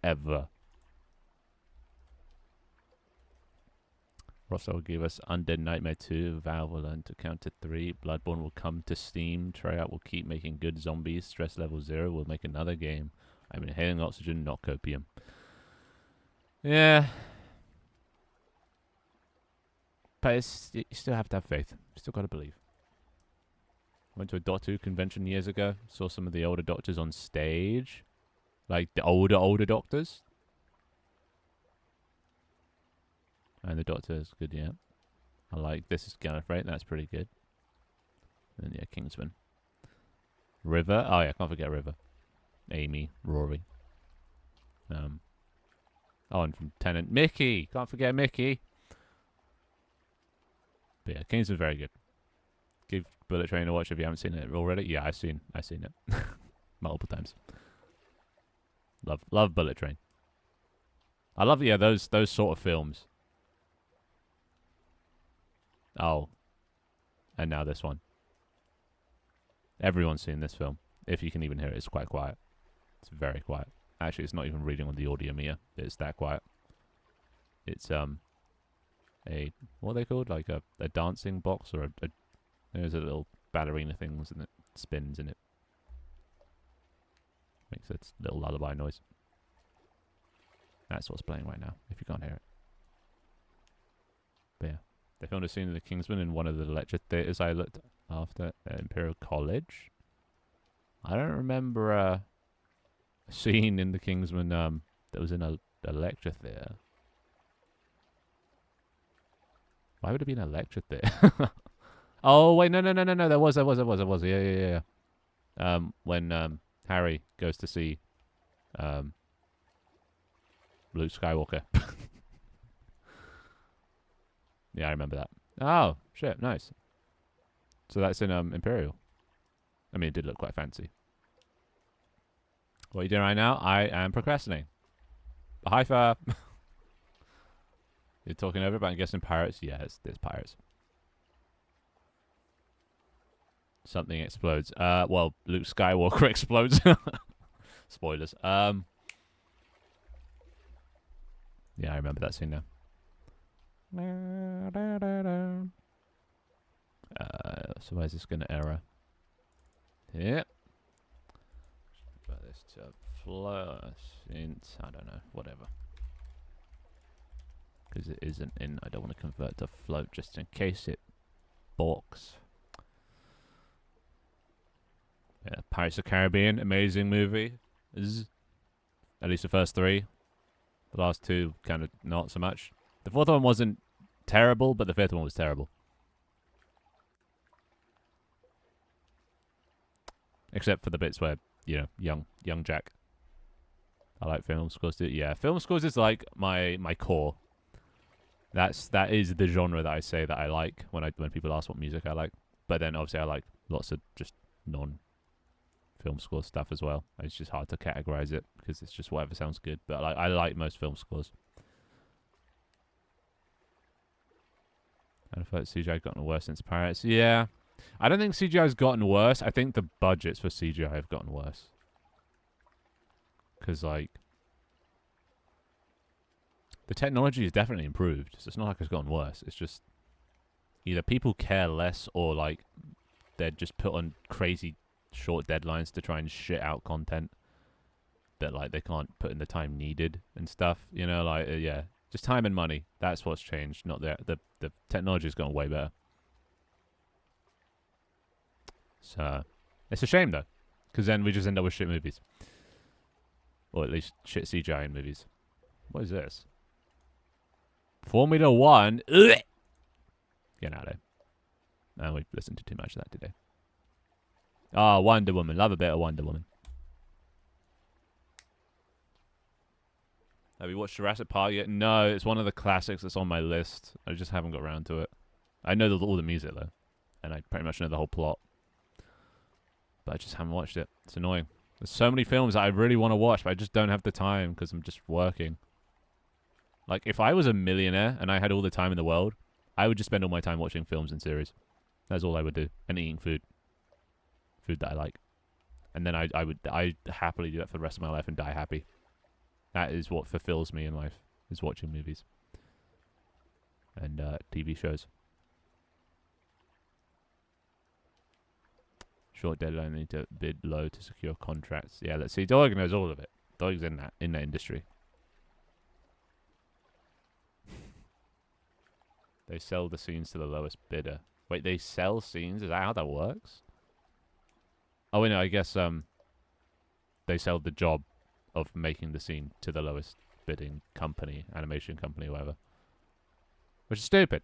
ever. Rosso will give us Undead Nightmare 2. Valve will learn to count to 3. Bloodborne will come to Steam. Treyarch will keep making good zombies. Stress level 0 will make another game. I'm inhaling oxygen, not copium. Yeah. But you still have to have faith. You still got to believe. Went to a Doctor Who convention years ago. Saw some of the older Doctors on stage. Like the older Doctors. And the Doctor is good, yeah. I like This is Gallifrey. That's pretty good. And yeah, Kingsman. River. Oh yeah, I can't forget River. Amy, Rory. Oh, and from Tenet, Mickey. Can't forget Mickey. But yeah, Kingsman's very good. Give Bullet Train a watch if you haven't seen it already. Yeah, I've seen it multiple times. Love Bullet Train. I love those sort of films. Oh, and now this one. Everyone's seen this film. If you can even hear it, it's quite quiet. It's very quiet. Actually, it's not even reading on the audio meter. It's that quiet. It's a what are they called? Like a dancing box or a there's a little ballerina things and it spins and it makes its little lullaby noise. That's what's playing right now. If you can't hear it. But yeah, they filmed a scene of the Kingsman in one of the lecture theaters I looked after at Imperial College. I don't remember a scene in the Kingsman that was in a lecture theater. Why would it be in a lecture theater? Oh wait, no. There was. Yeah. When Harry goes to see Luke Skywalker. Yeah, I remember that. Oh shit, nice. So that's in Imperial. I mean, it did look quite fancy. What are you doing right now? I am procrastinating. High five. You're talking over, but I'm guessing pirates. Yeah, there's pirates. Something explodes. Well, Luke Skywalker explodes. Spoilers. Yeah, I remember that scene now. So where's this gonna error? Yeah. Put this to plus int. I don't know. Whatever. Because it isn't in. I don't want to convert to float just in case it balks. Yeah, Pirates of the Caribbean, amazing movie. At least the first three. The last two, kind of not so much. The fourth one wasn't terrible, but the fifth one was terrible. Except for the bits where, you know, young Jack. I like film scores. Yeah, film scores is like my core. That is the genre that I say that I like when people ask what music I like. But then obviously I like lots of just non-film score stuff as well. It's just hard to categorize it because it's just whatever sounds good. But I like most film scores. And I thought CGI had gotten worse since Pirates. Yeah. I don't think CGI has gotten worse. I think the budgets for CGI have gotten worse. Because, like, the technology has definitely improved. So it's not like it's gotten worse. It's just either people care less or, like, they're just put on crazy short deadlines to try and shit out content that, like, they can't put in the time needed and stuff. You know, like, yeah. Just time and money. That's what's changed. Not the technology has gone way better. So, it's a shame, though. Because then we just end up with shit movies. Or at least shit CGI in movies. What is this? Formula 1. Ugh! Get out of there. And we've listened to too much of that today. Ah, Wonder Woman. Love a bit of Wonder Woman. Have you watched Jurassic Park yet? No, it's one of the classics that's on my list. I just haven't got around to it. I know all the music, though. And I pretty much know the whole plot. But I just haven't watched it. It's annoying. There's so many films that I really want to watch, but I just don't have the time because I'm just working. Like, if I was a millionaire and I had all the time in the world, I would just spend all my time watching films and series. That's all I would do. And eating food. Food that I like. And then I'd happily do that for the rest of my life and die happy. That is what fulfills me in life, is watching movies. And TV shows. Short deadline, need to bid low to secure contracts. Yeah, let's see. Dog knows all of it. Dog's in that industry. They sell the scenes to the lowest bidder. Wait, they sell scenes? Is that how that works? Oh, wait, no, I guess they sell the job of making the scene to the lowest bidding company, animation company, or whatever. Which is stupid.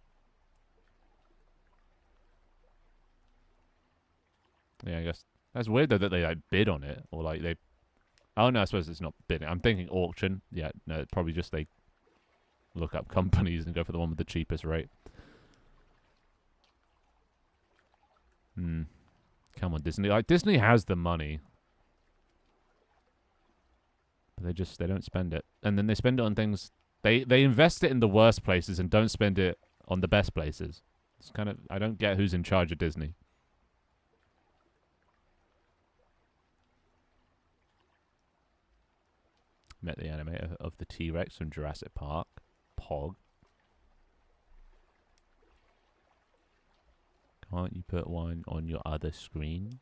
Yeah, I guess that's weird though that they like bid on it or like they. Oh no, I suppose it's not bidding. I'm thinking auction. Yeah, no, it's probably just they look up companies and go for the one with the cheapest rate. Come on, Disney. Like, Disney has the money. But they don't spend it. And then they spend it on things... They invest it in the worst places and don't spend it on the best places. It's kind of... I don't get who's in charge of Disney. Met the animator of the T-Rex from Jurassic Park. Pog. Can't you put one on your other screen?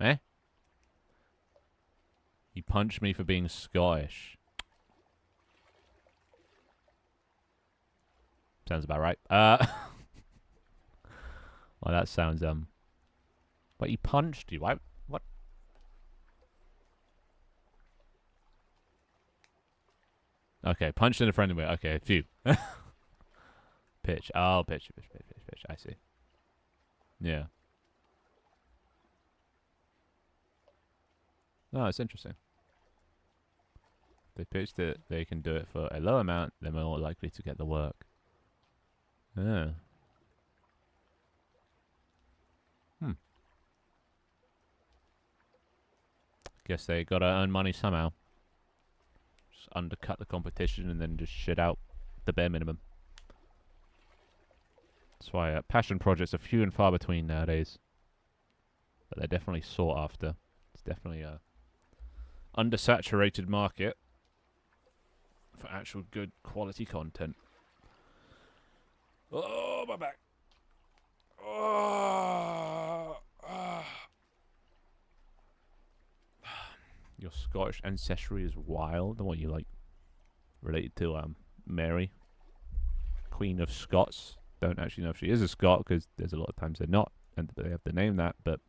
Eh? You punched me for being Scottish. Sounds about right. Well, that sounds, But he punched you. Why? What? Okay, punched in a friendly way. Okay, phew. Pitch. Oh, pitch. I see. Yeah. No, it's interesting. They pitched it, they can do it for a low amount, they're more likely to get the work. Yeah. Guess they gotta earn money somehow. Just undercut the competition and then just shit out the bare minimum. That's why passion projects are few and far between nowadays. But they're definitely sought after. It's definitely a undersaturated market for actual good quality content. Oh, my back. Oh, Your Scottish ancestry is wild. What, you like related to Mary, Queen of Scots? Don't actually know if she is a Scot because there's a lot of times they're not, and they have to name that. But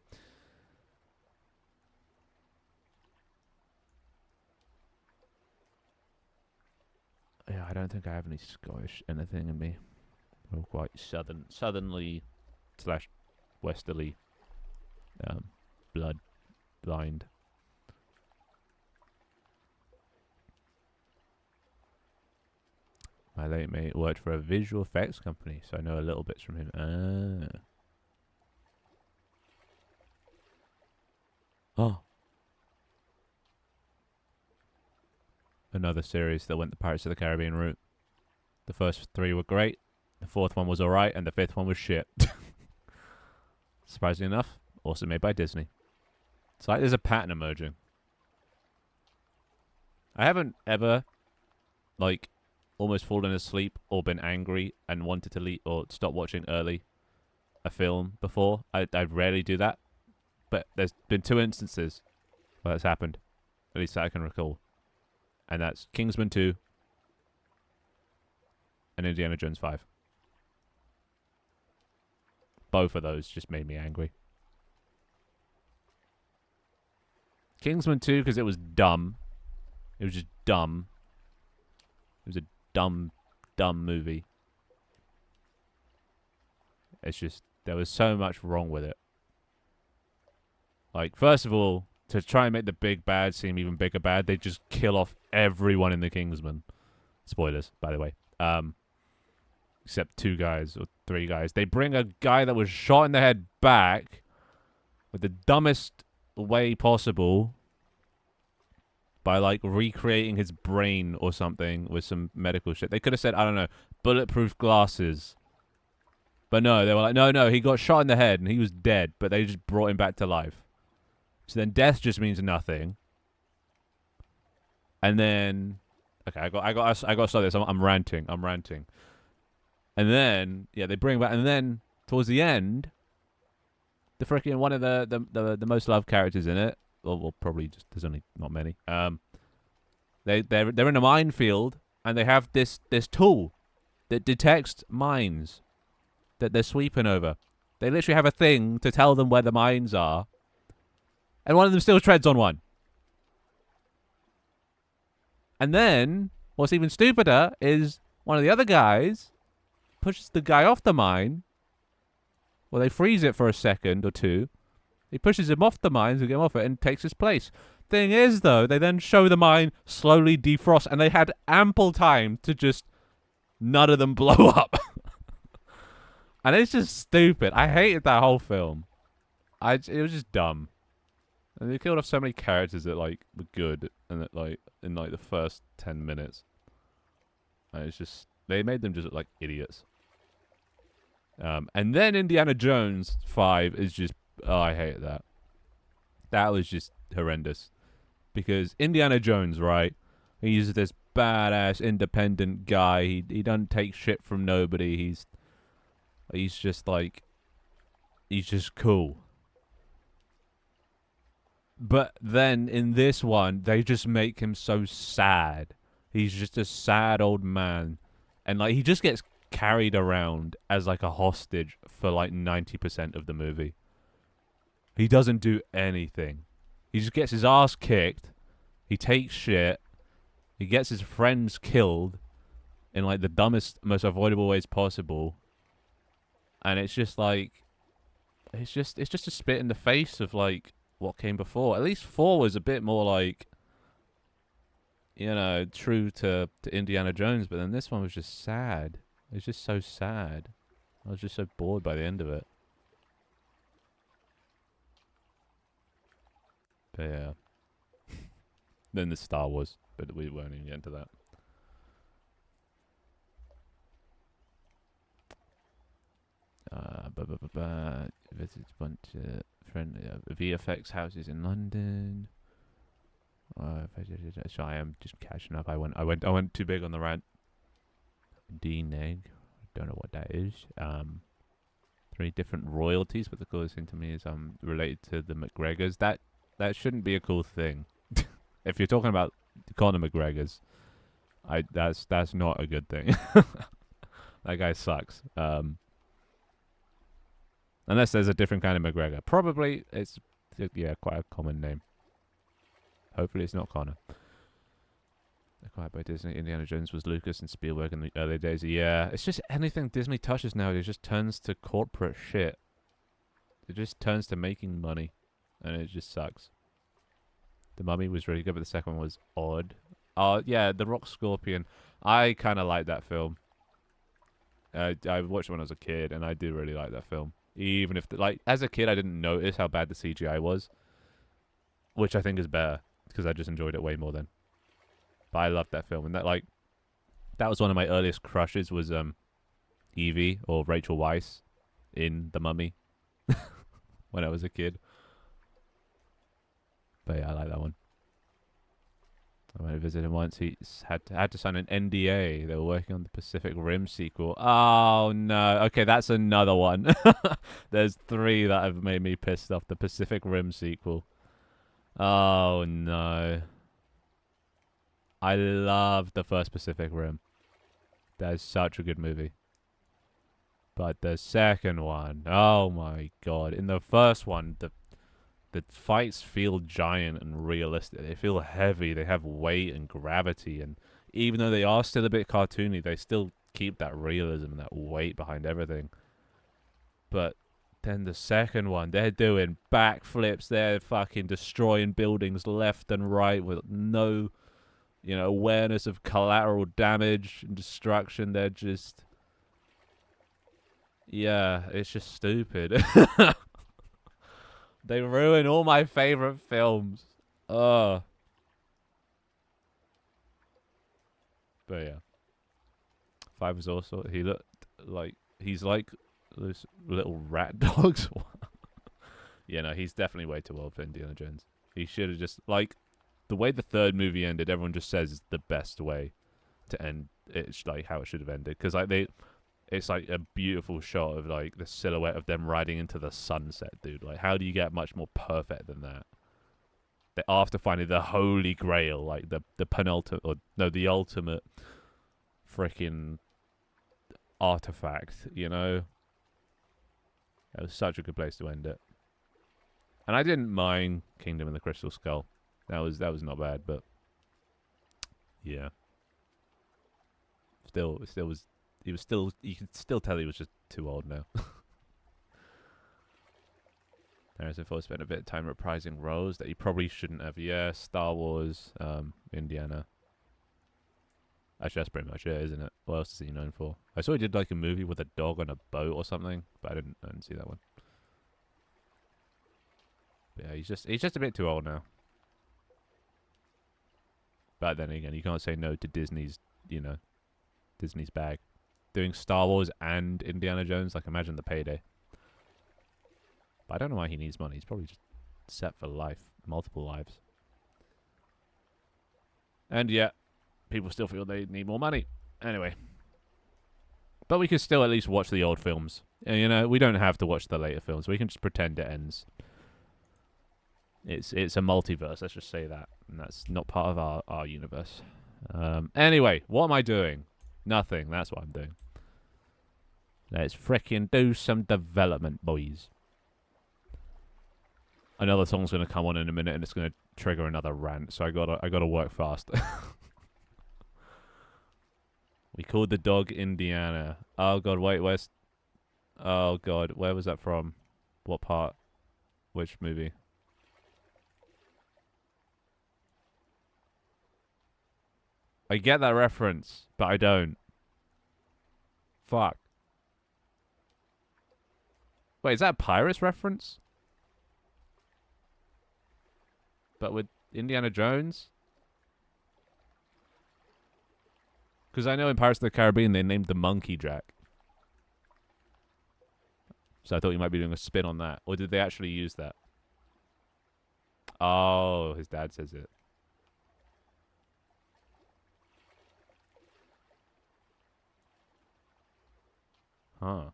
yeah, I don't think I have any Scottish anything in me. We're quite southernly / westerly, blind. My late mate worked for a visual effects company, so I know a little bits from him. Oh. Another series that went the Pirates of the Caribbean route. The first 3 were great, the 4th one was alright, and the 5th one was shit. Surprisingly enough, also made by Disney. It's like there's a pattern emerging. I haven't ever, like, almost fallen asleep or been angry and wanted to leave or stop watching early a film before. I rarely do that, but there's been 2 instances where that's happened, at least that I can recall, and that's Kingsman 2 and Indiana Jones 5. Both of those just made me angry. Kingsman 2 because it was dumb. It was just dumb. It was a dumb movie. It's just, there was so much wrong with it. Like, first of all, to try and make the big bad seem even bigger bad, they just kill off everyone in the Kingsman. Spoilers, by the way. Except 2 guys or 3 guys. They bring a guy that was shot in the head back with the dumbest way possible by, like, recreating his brain or something with some medical shit. They could have said, I don't know, bulletproof glasses. But no, they were like, no, he got shot in the head and he was dead, but they just brought him back to life. So then death just means nothing. And then, okay, I got to start this. I'm ranting. And then, yeah, they bring back, and then towards the end, the freaking one of the most loved characters in it, well, probably just, there's only not many. They're in a minefield, and they have this tool that detects mines that they're sweeping over. They literally have a thing to tell them where the mines are, and one of them still treads on one. And then, what's even stupider is one of the other guys pushes the guy off the mine. Well, they freeze it for a second or 2. He pushes him off the mine to get him off it and takes his place. Thing is, though, they then show the mine slowly defrost, and they had ample time to just none of them blow up. And it's just stupid. I hated that whole film. It was just dumb. And they killed off so many characters that like were good, and that like in like the first 10 minutes. And it's just they made them just look like idiots. And then Indiana Jones 5 is just I hate that. That was just horrendous. Because Indiana Jones, right? He's this badass independent guy. He doesn't take shit from nobody. He's just like he's just cool. But then in this one, they just make him so sad. He's just a sad old man. And like he just gets carried around as like a hostage for like 90% of the movie. He doesn't do anything. He just gets his ass kicked. He takes shit. He gets his friends killed in like the dumbest, most avoidable ways possible. And it's just like it's just a spit in the face of like what came before. At least 4 was a bit more like, you know, true to Indiana Jones, but then this one was just sad. It's just so sad. I was just so bored by the end of it. But yeah. Then the Star Wars, but we won't even get into that. Visits a bunch of friendly VFX houses in London. So I am just catching up. I went too big on the rant. D-Neg, don't know what that is. 3 different royalties, but the coolest thing to me is related to the McGregors. That shouldn't be a cool thing. If you're talking about Conor McGregors, that's not a good thing. That guy sucks. Unless there's a different kind of McGregor. Probably it's quite a common name. Hopefully it's not Conor. Acquired by Disney. Indiana Jones was Lucas and Spielberg in the early days. Yeah, it's just anything Disney touches nowadays just turns to corporate shit. It just turns to making money, and it just sucks. The Mummy was really good, but the second one was odd. Yeah, The Rock Scorpion. I kind of like that film. I watched it when I was a kid, and I do really like that film. Even if, as a kid, I didn't notice how bad the CGI was, which I think is better because I just enjoyed it way more then. But I loved that film, and that was one of my earliest crushes was Evie or Rachel Weisz in The Mummy when I was a kid. But yeah, I like that one. I went to visit him once. He had to sign an NDA. They were working on the Pacific Rim sequel. Oh no! Okay, that's another one. There's 3 that have made me pissed off. The Pacific Rim sequel. Oh no! I love the first Pacific Rim. That is such a good movie. But the second one, oh my god! In the first one, the fights feel giant and realistic. They feel heavy. They have weight and gravity. And even though they are still a bit cartoony, they still keep that realism and that weight behind everything. But then the second one, they're doing backflips. They're fucking destroying buildings left and right with no, awareness of collateral damage and destruction. They're just... Yeah, it's just stupid. They ruin all my favorite films. Ugh. But yeah. 5 was also... He looked like... He's like those little rat dogs. Yeah, no, he's definitely way too old for Indiana Jones. He should have just... the way the 3rd movie ended, everyone just says is the best way to end. It's like how it should have ended. Because it's like a beautiful shot of like the silhouette of them riding into the sunset, dude. Like, how do you get much more perfect than that? After finding the holy grail, like the penultimate, or no, the ultimate freaking artifact, That was such a good place to end it. And I didn't mind Kingdom of the Crystal Skull. That was not bad, but yeah. Still was... He was still... You could still tell he was just too old now. Harrison Ford spent a bit of time reprising roles that he probably shouldn't have. Yeah, Star Wars, Indiana. Actually, that's pretty much it, isn't it? What else is he known for? I saw he did like a movie with a dog on a boat or something, but I didn't see that one. But yeah, he's just a bit too old now. But then again, you can't say no to Disney's, Disney's bag. Doing Star Wars and Indiana Jones, like imagine the payday. But I don't know why he needs money. He's probably just set for life, multiple lives. And yet, people still feel they need more money. Anyway. But we could still at least watch the old films. We don't have to watch the later films. We can just pretend it ends. It's a multiverse, let's just say that. And that's not part of our universe. Anyway, what am I doing? Nothing, that's what I'm doing. Let's frickin' do some development, boys. Another song's gonna come on in a minute and it's gonna trigger another rant, so I gotta work fast. We called the dog Indiana. Oh god, wait, where's... Oh god, where was that from? What part? Which movie? I get that reference, but I don't. Fuck. Wait, is that a Pirates reference? But with Indiana Jones? Because I know in Pirates of the Caribbean they named the monkey Jack. So I thought you might be doing a spin on that. Or did they actually use that? Oh, his dad says it. Huh.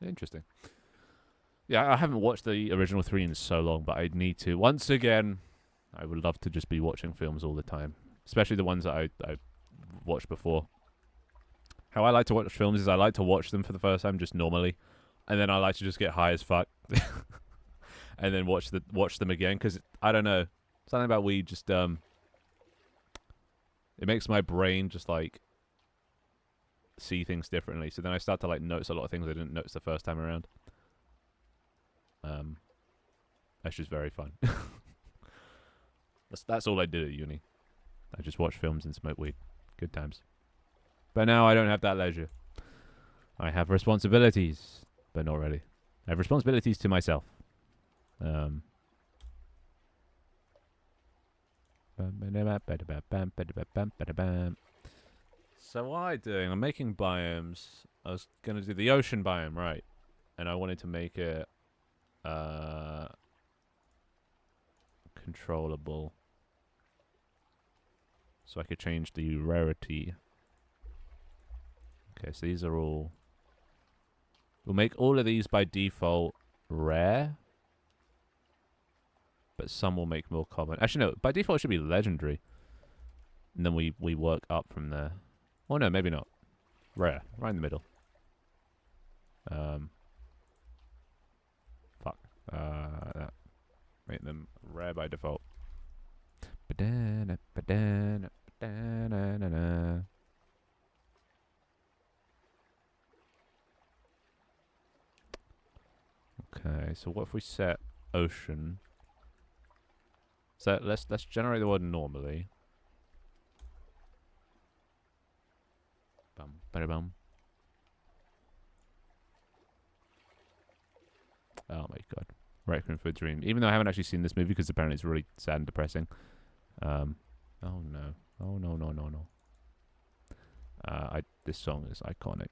Interesting. Yeah, I haven't watched the original 3 in so long, but I need to. Once again, I would love to just be watching films all the time. Especially the ones that I watched before. How I like to watch films is I like to watch them for the first time just normally. And then I like to just get high as fuck. And then watch them again. Because, I don't know, something about weed just... It makes my brain just, like, see things differently. So then I start to, like, notice a lot of things I didn't notice the first time around. That's just very fun. That's all I did at uni. I just watched films and smoked weed. Good times. But now I don't have that leisure. I have responsibilities. But not really. I have responsibilities to myself. So what am I doing? I'm making biomes. I was going to do the ocean biome, right? And I wanted to make it controllable. So I could change the rarity. Okay, so these are all... We'll make all of these by default rare. But some will make more common. Actually, no. By default, it should be legendary. And then we work up from there. Oh, no. Maybe not. Rare. Right in the middle. Fuck. That. Make them rare by default. Ba-da-na, ba-da-na, ba-da-na-na-na. Okay, so what if we set ocean... So let's generate the word normally. Bum, ba-da-bum. Oh my god. Requiem for a Dream. Even though I haven't actually seen this movie because apparently it's really sad and depressing. Oh no. Oh no no no no. This song is iconic.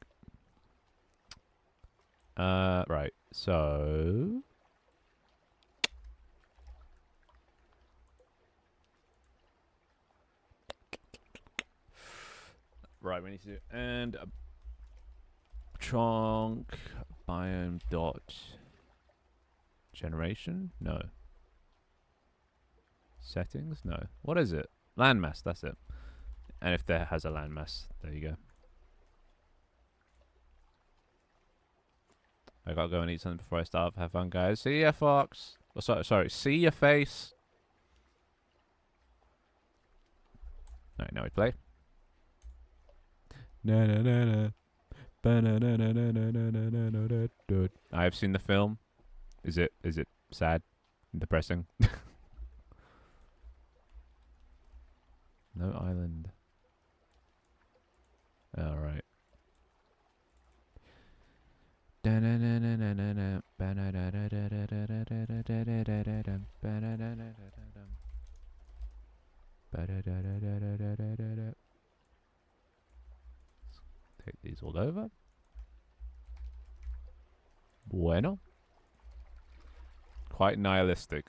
Right. So right, we need to do and chunk biome dot generation? No. Settings? No. What is it? Landmass, that's it. And if there has a landmass, there you go. I gotta go and eat something before I start. Have fun, guys. See ya, Fox. Oh, sorry. See your face. Alright, now we play. Na na na na. I have seen the film. Is it sad and depressing? No island. All right. Take these all over. Bueno. Quite nihilistic.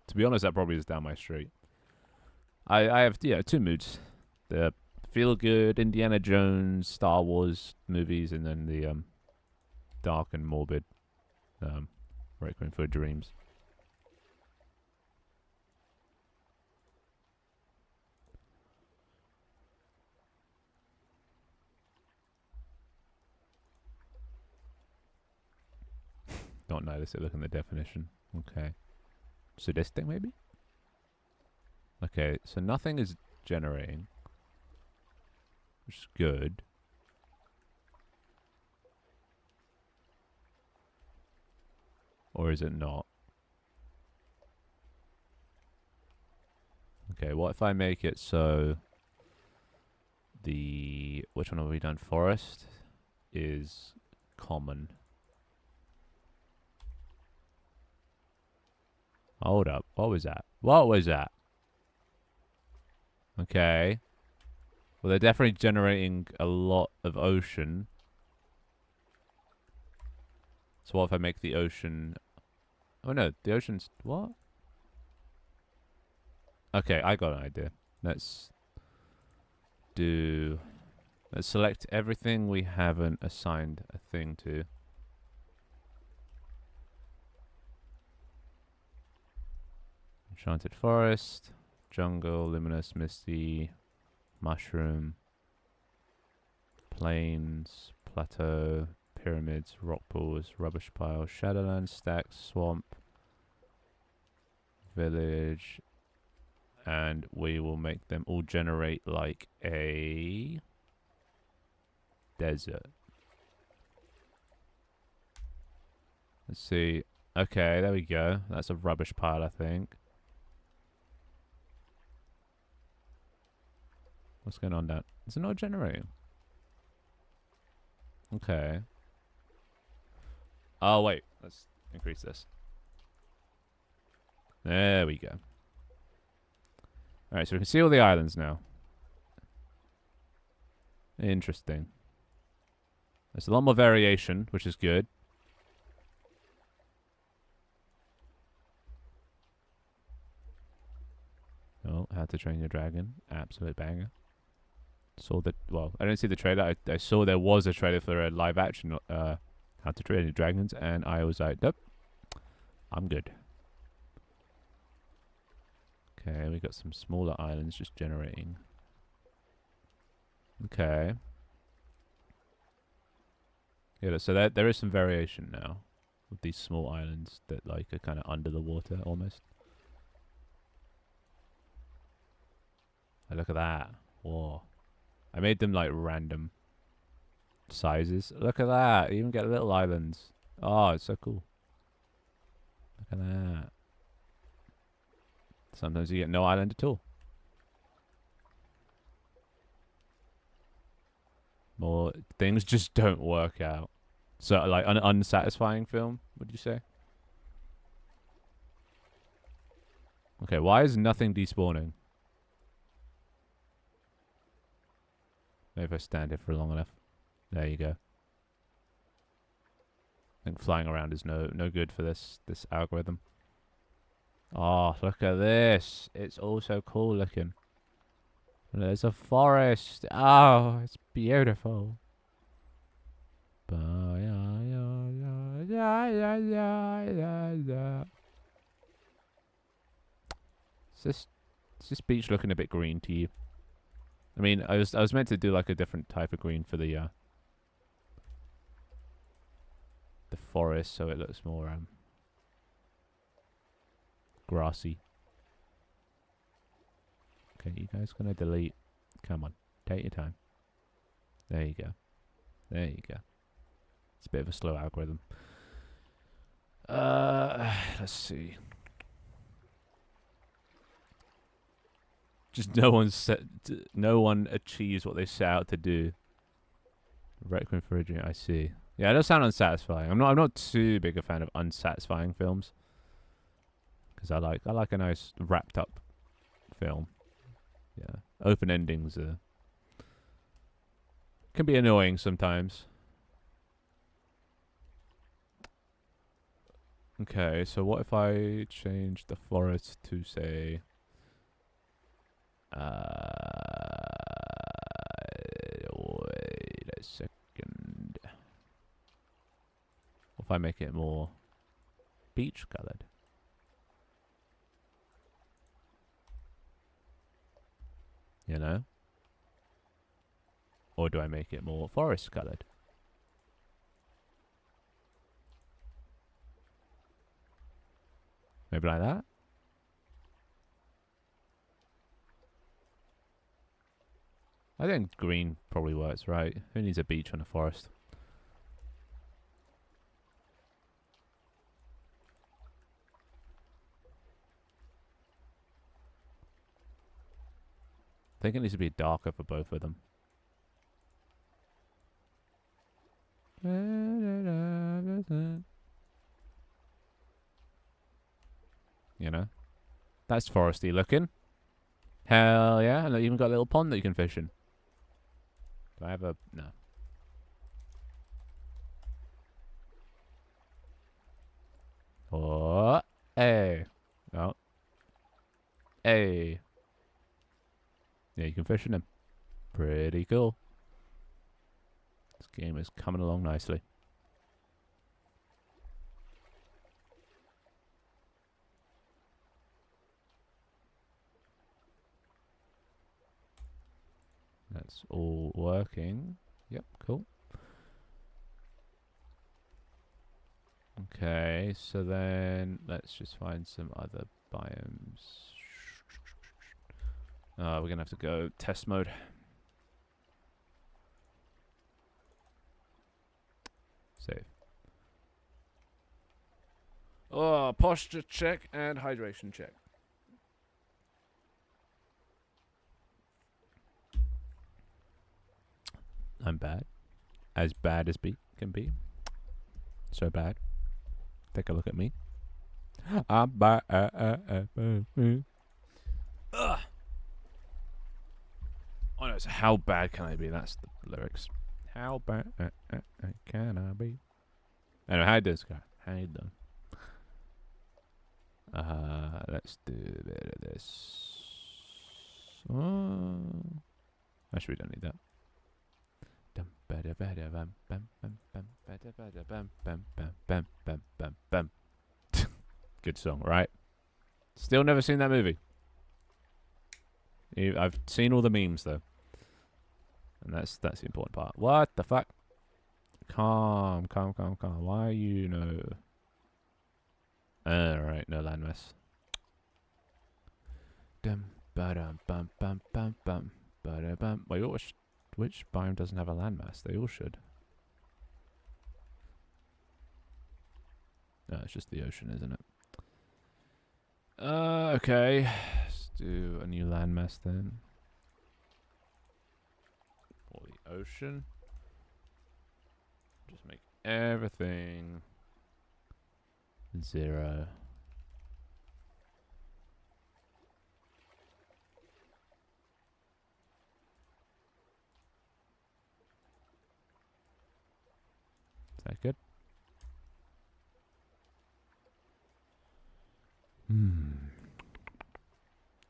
To be honest, that probably is down my street. I have two moods. The feel good Indiana Jones, Star Wars movies, and then the dark and morbid Requiem for Dreams. Don't notice it. Look in the definition. Okay. Sadistic, maybe? Okay, so nothing is generating, which is good. Or is it not? Okay, what if I make it so the... Which one have we done? Forest is common. Hold up. What was that? What was that? Okay. Well, they're definitely generating a lot of ocean. So what if I make the ocean... Oh no, the ocean's... What? Okay, I got an idea. Let's do... Let's select everything we haven't assigned a thing to. Enchanted forest, jungle, luminous, misty, mushroom, plains, plateau, pyramids, rock pools, rubbish pile, shadowland, stacks, swamp, village, and we will make them all generate like a desert. Let's see. Okay, there we go. That's a rubbish pile, I think. What's going on down? Is it not generating? Okay. Oh, wait. Let's increase this. There we go. Alright, so we can see all the islands now. Interesting. There's a lot more variation, which is good. Oh, How to Train Your Dragon. Absolute banger. Saw the... Well, I didn't see the trailer. I saw there was a trailer for a live action How to Train Your Dragons, and I was like, nope. I'm good. Okay, we got some smaller islands just generating. Okay. Yeah, so there is some variation now with these small islands that like are kind of under the water almost. Oh, look at that. Whoa. I made them like random sizes. Look at that. You even get little islands. Oh, it's so cool. Look at that. Sometimes you get no island at all. More things just don't work out. So like an unsatisfying film, would you say? Okay, why is nothing despawning? Maybe if I stand here for long enough. There you go. I think flying around is no good for this algorithm. Oh, look at this. It's all so cool looking. There's a forest. Oh, it's beautiful. Is this beach looking a bit green to you? I mean, I was meant to do like a different type of green for the forest, so it looks more grassy. Okay, you guys gonna delete? Come on, take your time. There you go. There you go. It's a bit of a slow algorithm. Let's see. Just no one achieves what they set out to do. Requiem for a Dream. I see. Yeah, it does sound unsatisfying. I'm not too big a fan of unsatisfying films because I like a nice wrapped up film. Yeah, open endings can be annoying sometimes. Okay, so what if I change the forest to say, wait a second. What if I make it more beach colored? You know? Or do I make it more forest colored? Maybe like that? I think green probably works, right? Who needs a beach on a forest? I think it needs to be darker for both of them. You know? That's foresty looking. Hell yeah. And I even got a little pond that you can fish in. Do I have a... No. Oh. Hey. Oh. Hey. Yeah, you can fish in them. Pretty cool. This game is coming along nicely. That's all working. Yep, cool. Okay, so then let's just find some other biomes. We're gonna have to go test mode. Save. Oh, posture check and hydration check. I'm bad. As bad as can be. So bad. Take a look at me. I'm bad. Ugh. Oh no, so how bad can I be? That's the lyrics. How bad can I be? Anyway, how you doing, Sky? How you doing? Let's do a bit of this. Actually, we don't need that. Good song, right? Still never seen that movie. I've seen all the memes though, and that's the important part. What the fuck? Calm. Why are you no? Alright, no landmass. Wait, which biome doesn't have a landmass? They all should. No, it's just the ocean, isn't it? Okay. Let's do a new landmass then. For the ocean. Just make everything 0. Is that good?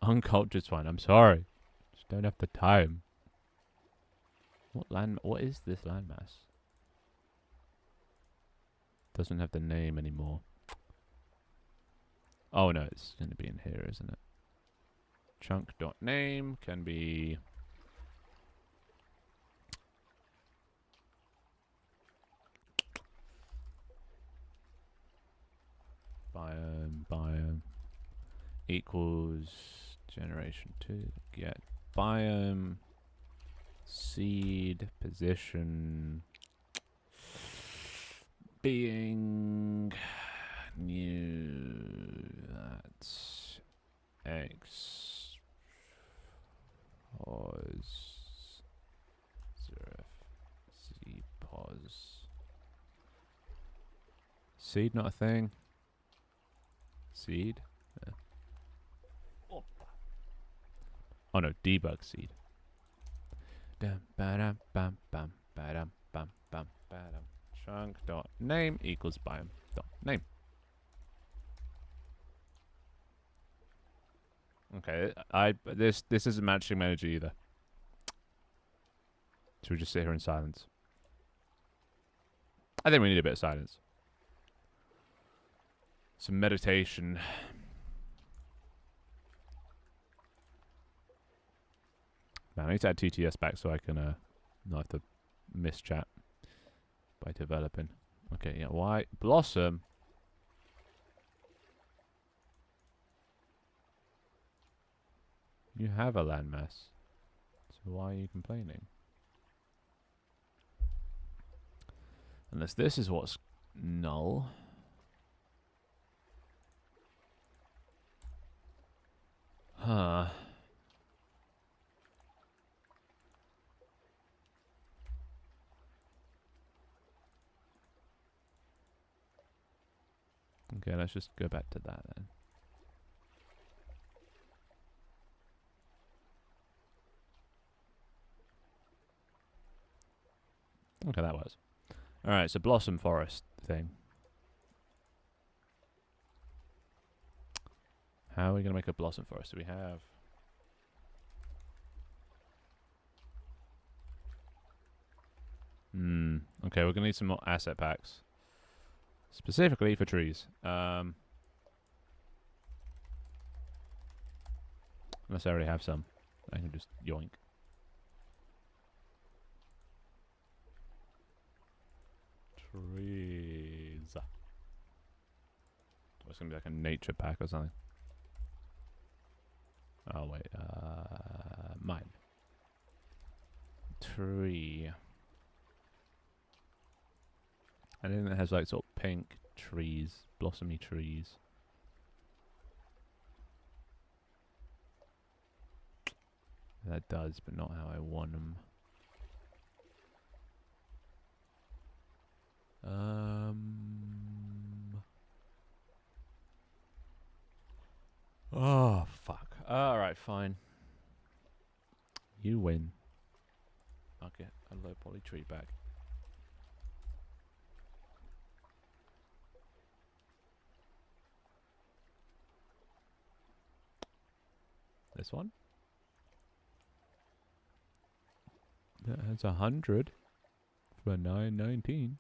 Uncultured's fine. I'm sorry. Just don't have the time. What is this landmass? Doesn't have the name anymore. Oh no, it's going to be in here, isn't it? Chunk.name can be biome equals generation 2 get biome seed position being new that X pause Z pause seed not a thing. Seed. Yeah. Oh no, debug seed. Dum ba bum bum ba bum bum ba chunk dot name equals biome dot name. Okay, this isn't matching my energy either. Should we just sit here in silence? I think we need a bit of silence. Some meditation. Man, I need to add TTS back so I can not have to miss chat by developing. Okay, yeah, why? Blossom. You have a landmass. So why are you complaining? Unless this is what's null. Huh. Okay, let's just go back to that then. Okay, that was. Alright, so Blossom Forest thing. How are we going to make a Blossom Forest? Do we have... Okay, we're going to need some more asset packs. Specifically for trees. Unless I already have some. I can just yoink. Trees. Oh, it's going to be like a nature pack or something. Oh, wait. Mine. Tree. Anything that has like sort of pink trees, blossomy trees. That does, but not how I want them. Oh, fuck. Alright, fine. You win. I'll get a low poly tree back. This one? That has 100 for 919.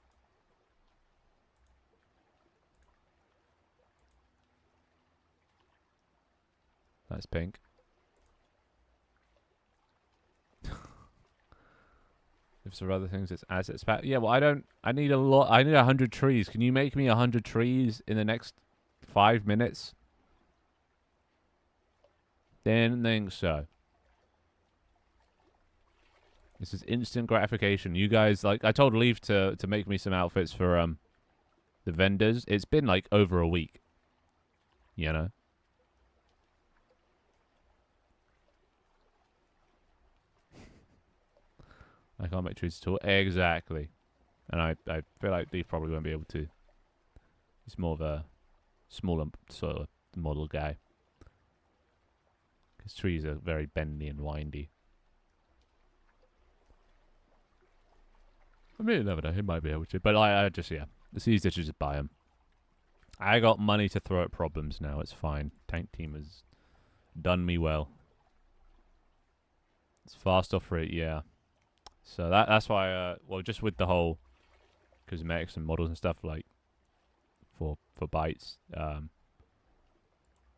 That's pink. If there are other things, it's assets pack. Yeah, well, I need a lot. I need 100 trees. Can you make me 100 trees in the next 5 minutes? Didn't think so. This is instant gratification. You guys, like, I told Leaf to make me some outfits for the vendors. It's been like over a week. You know? I can't make trees at all. Exactly. And I feel like Leaf probably won't be able to. He's more of a smaller sort of model guy. Because trees are very bendy and windy. I mean, you never know. He might be able to. But I just, yeah. It's easier to just buy them. I got money to throw at problems now. It's fine. Tank team has done me well. It's fast off rate, yeah. So that's why, well, just with the whole cosmetics and models and stuff, like, for bites, I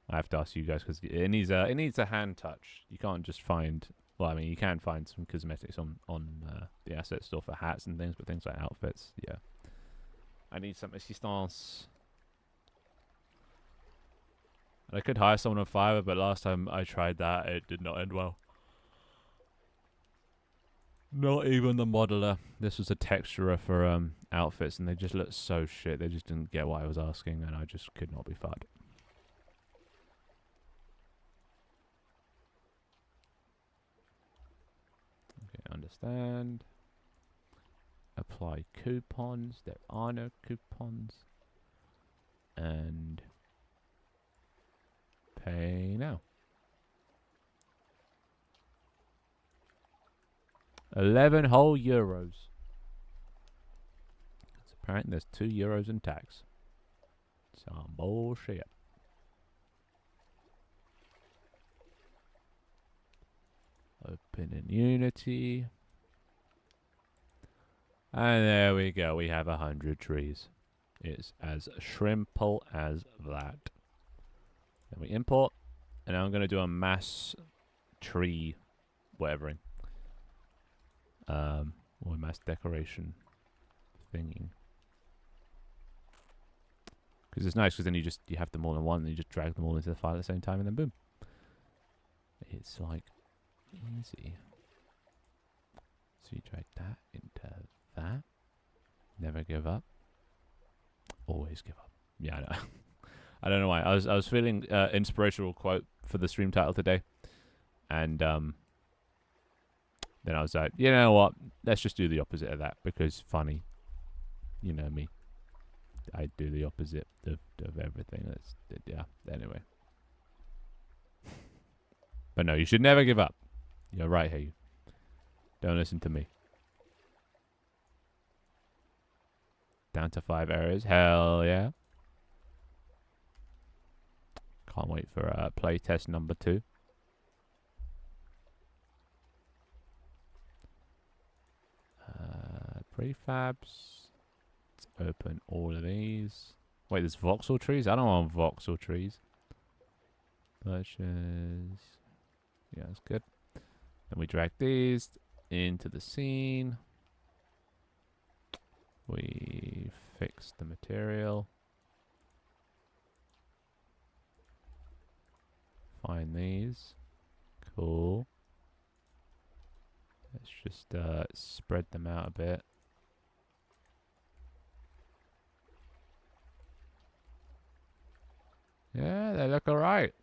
have to ask you guys, because it needs a hand touch. You can't just find, well, I mean, you can find some cosmetics on the asset store for hats and things, but things like outfits, yeah. I need some assistance. And I could hire someone on Fiverr, but last time I tried that, it did not end well. Not even the modeler. This was a texturer for outfits and they just look so shit. They just didn't get what I was asking and I just could not be fucked. Okay, understand. Apply coupons. There are no coupons. And pay now. 11 whole euros. It's apparent there's €2 in tax. Some bullshit. Open in Unity. And there we go. We have 100 trees. It's as shrimple as that. Then we import. And now I'm going to do a mass tree whatevering. Or mass decoration thingy. Because it's nice because then you have them all in one and you just drag them all into the file at the same time and then boom. It's like easy. So you drag that into that. Never give up. Always give up. Yeah, I know. I don't know why. I was feeling inspirational quote for the stream title today. And then I was like, you know what? Let's just do the opposite of that because funny. You know me. I do the opposite of everything. That's yeah. Anyway. But no, you should never give up. You're right here. You. Don't listen to me. Down to 5 areas. Hell yeah. Can't wait for play test number 2. Prefabs. Let's open all of these. Wait, there's voxel trees? I don't want voxel trees. Birches. Yeah, that's good. Then we drag these into the scene. We fix the material. Find these. Cool. Let's just spread them out a bit. Yeah, they look alright.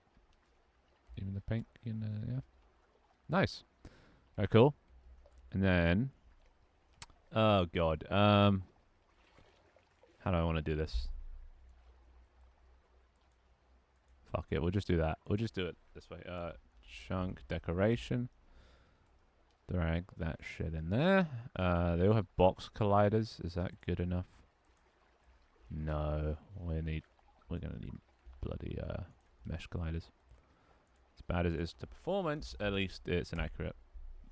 Even the pink, yeah. Nice. Alright, cool. And then... Oh, God. How do I want to do this? Fuck it, we'll just do that. We'll just do it this way. Chunk decoration. Drag that shit in there. They all have box colliders. Is that good enough? No. We're gonna need bloody mesh colliders. As bad as it is to performance, at least it's an accurate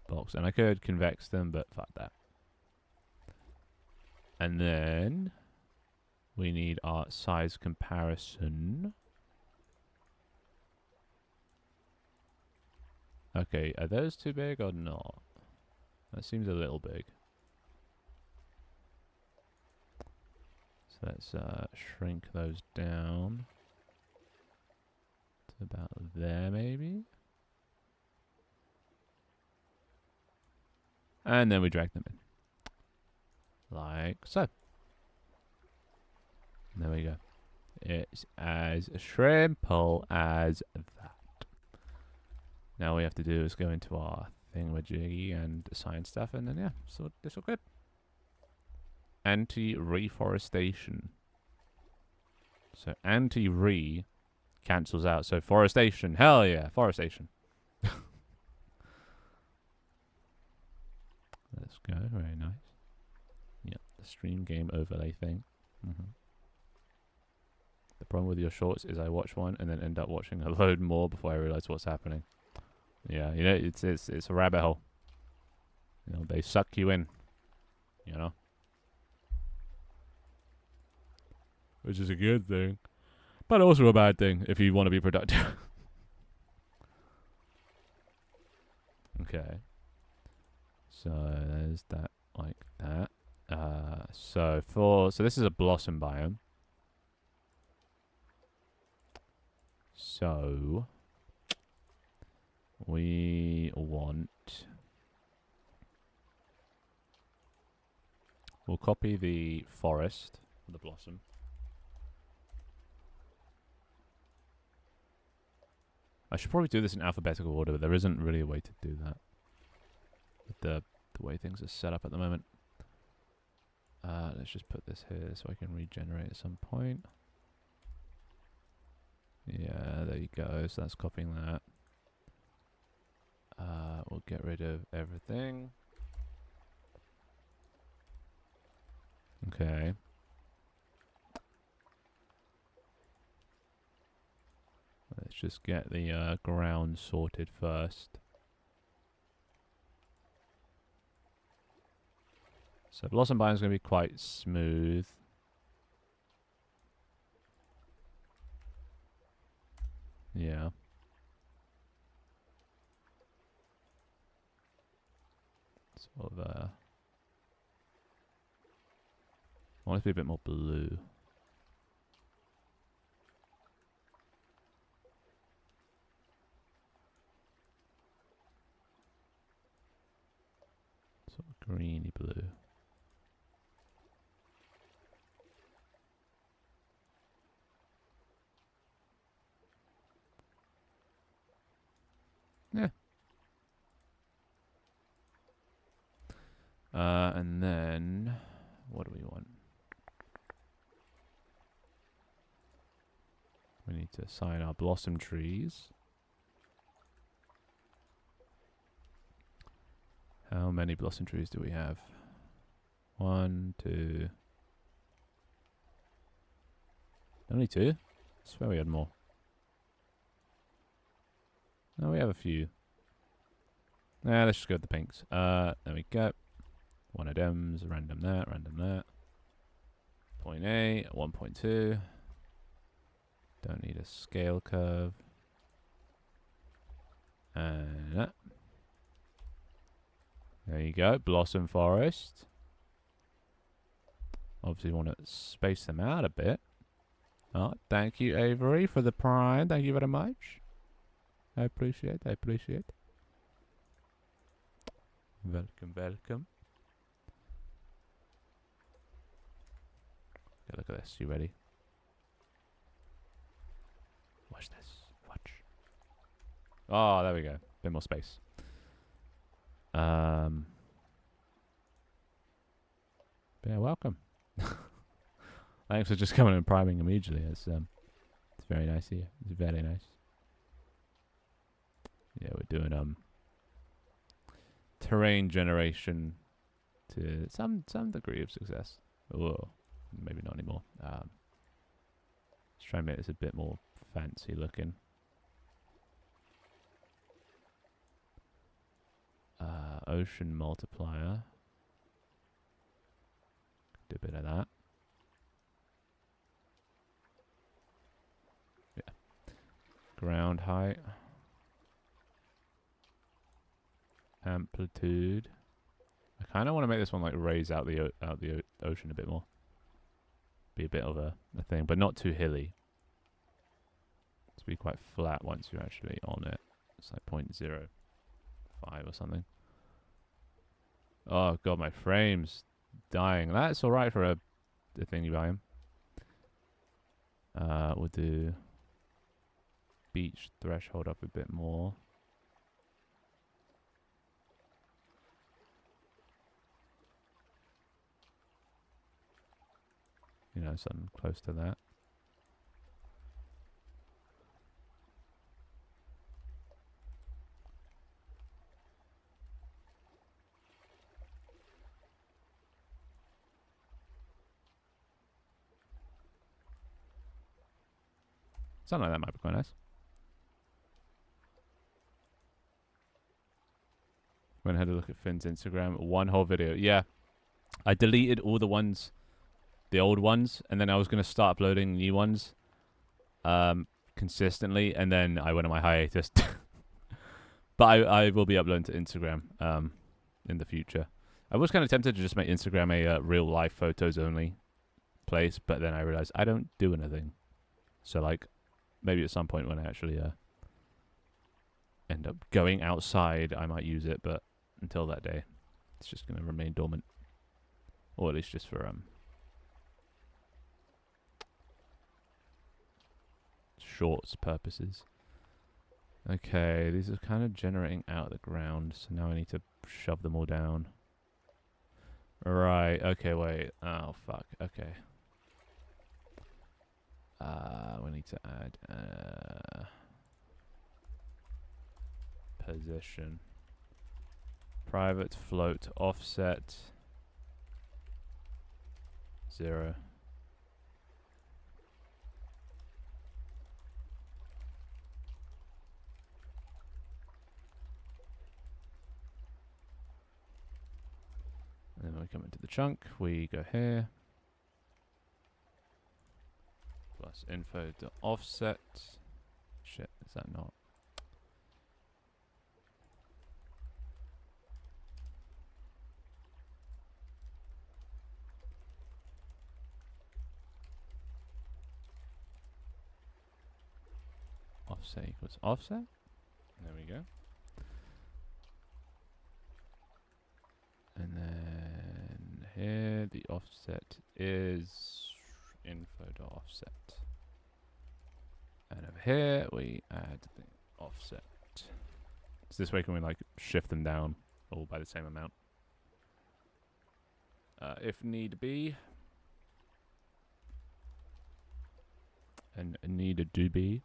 box. And I could convex them, but fuck that. And then we need our size comparison. Okay, are those too big or not? That seems a little big. So let's shrink those down to about there, maybe. And then we drag them in. Like so. There we go. It's as shrimple as that. Now all we have to do is go into our thingamajiggy and assign stuff, and then yeah, so this will good. Anti-reforestation. So anti-re cancels out. So forestation. Hell yeah, forestation. Let's go. Very nice. Yep, the stream game overlay thing. The problem with your shorts is I watch one and then end up watching a load more before I realize what's happening. Yeah, you know, it's a rabbit hole. You know, they suck you in. You know? Which is a good thing. But also a bad thing if you want to be productive. Okay. So there's that like that. So this is a blossom biome. So we want We'll copy the forest, the blossom. I should probably do this in alphabetical order, but there isn't really a way to do that with the way things are set up at the moment. Let's just put this here so I can regenerate at some point. Yeah, there you go. So that's copying that. We'll get rid of everything. Okay. Let's just get the ground sorted first. So blossom biome is going to be quite smooth. Yeah. Sort of, I want it to be a bit more blue. Sort of greeny blue. Yeah. And then, what do we want? We need to assign our blossom trees. How many blossom trees do we have? 1, 2. Only 2? I swear we had more. No, we have a few. Let's just go with the pinks. There we go. One of them's random that, random that. Point A, 1.2. Don't need a scale curve. And that. There you go, blossom forest. Obviously want to space them out a bit. Oh, thank you, Avery, for the prime. Thank you very much. I appreciate, I appreciate. Welcome, welcome. Okay, look at this. You ready? Watch this. Watch. Oh, there we go. Bit more space. Yeah, welcome. Thanks for just coming and priming immediately. It's very nice here. It's very nice. Yeah, we're doing terrain generation to some degree of success. Oh, maybe not anymore. Let's try and make this a bit more fancy looking. Ocean multiplier. Do a bit of that. Yeah. Ground height. Amplitude. I kind of want to make this one like raise out the ocean a bit more. Be a bit of a thing, but not too hilly. To be quite flat once you're actually on it. It's like 0.05 or something. Oh god, my frame's dying. That's alright for a thingy biome. We'll do beach threshold up a bit more. You know, something close to that. Something like that might be quite nice. Went and had a look at Finn's Instagram. One whole video. Yeah. I deleted all the ones, the old ones, and then I was going to start uploading new ones consistently, and then I went on my hiatus. But I will be uploading to Instagram in the future. I was kind of tempted to just make Instagram a real life photos only place, but then I realized I don't do anything. So like, maybe at some point when I actually end up going outside, I might use it, but until that day, it's just going to remain dormant. Or at least just for shorts purposes. Okay, these are kind of generating out of the ground, so now I need to shove them all down. Right, okay, wait. Oh, fuck, okay. We need to add position. Private float offset 0. And then when we come into the chunk, we go here. Plus info to offset. Shit, is that not? Offset equals offset. There we go. And then here the offset is info.offset. And over here we add the offset. So this way can we like shift them down all by the same amount. If need be. And need do be.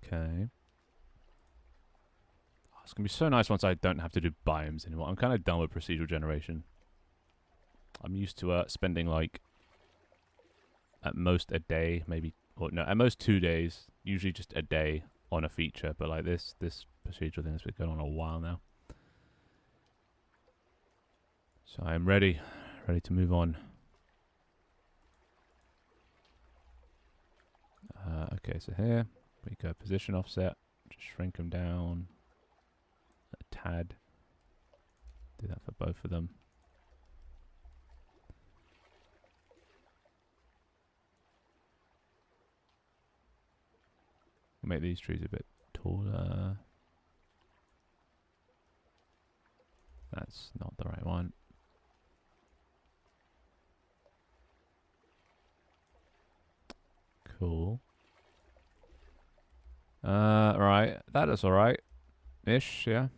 Okay. Oh, it's going to be so nice once I don't have to do biomes anymore. I'm kind of done with procedural generation. I'm used to spending like at most a day, maybe, or no, at most 2 days, usually just a day on a feature. But like this procedural thing has been going on a while now. So I'm ready to move on. Okay, so here we go position offset, just shrink them down a tad. Do that for both of them. Make these trees a bit taller. That's not the right one. Cool. Right. That is alright. Ish, yeah.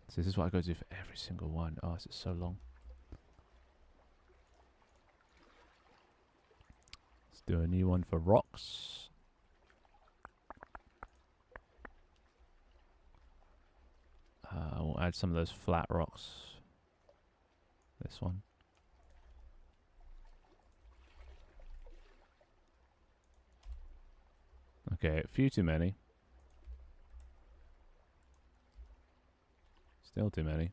So this is what I go to for every single one. Oh, this is so long. Let's do a new one for rocks. We'll add some of those flat rocks. This one. Okay, a few too many. Still too many.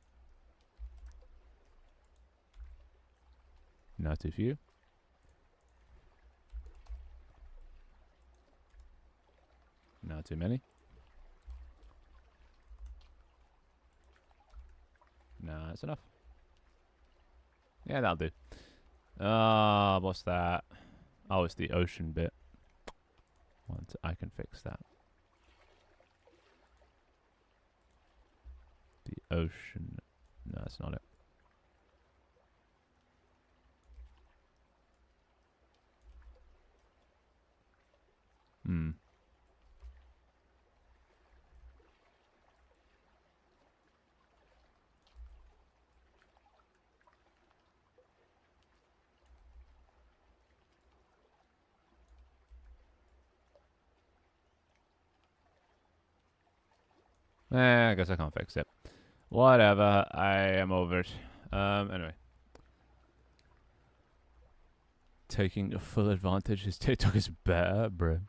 Not too few. Not too many. Nah, that's enough. Yeah, that'll do. What's that? Oh, it's the ocean bit. Once I can fix that. The ocean. No, that's not it. I guess I can't fix it. Whatever. I am over it. Anyway. Taking full advantage. His TikTok is better, bro.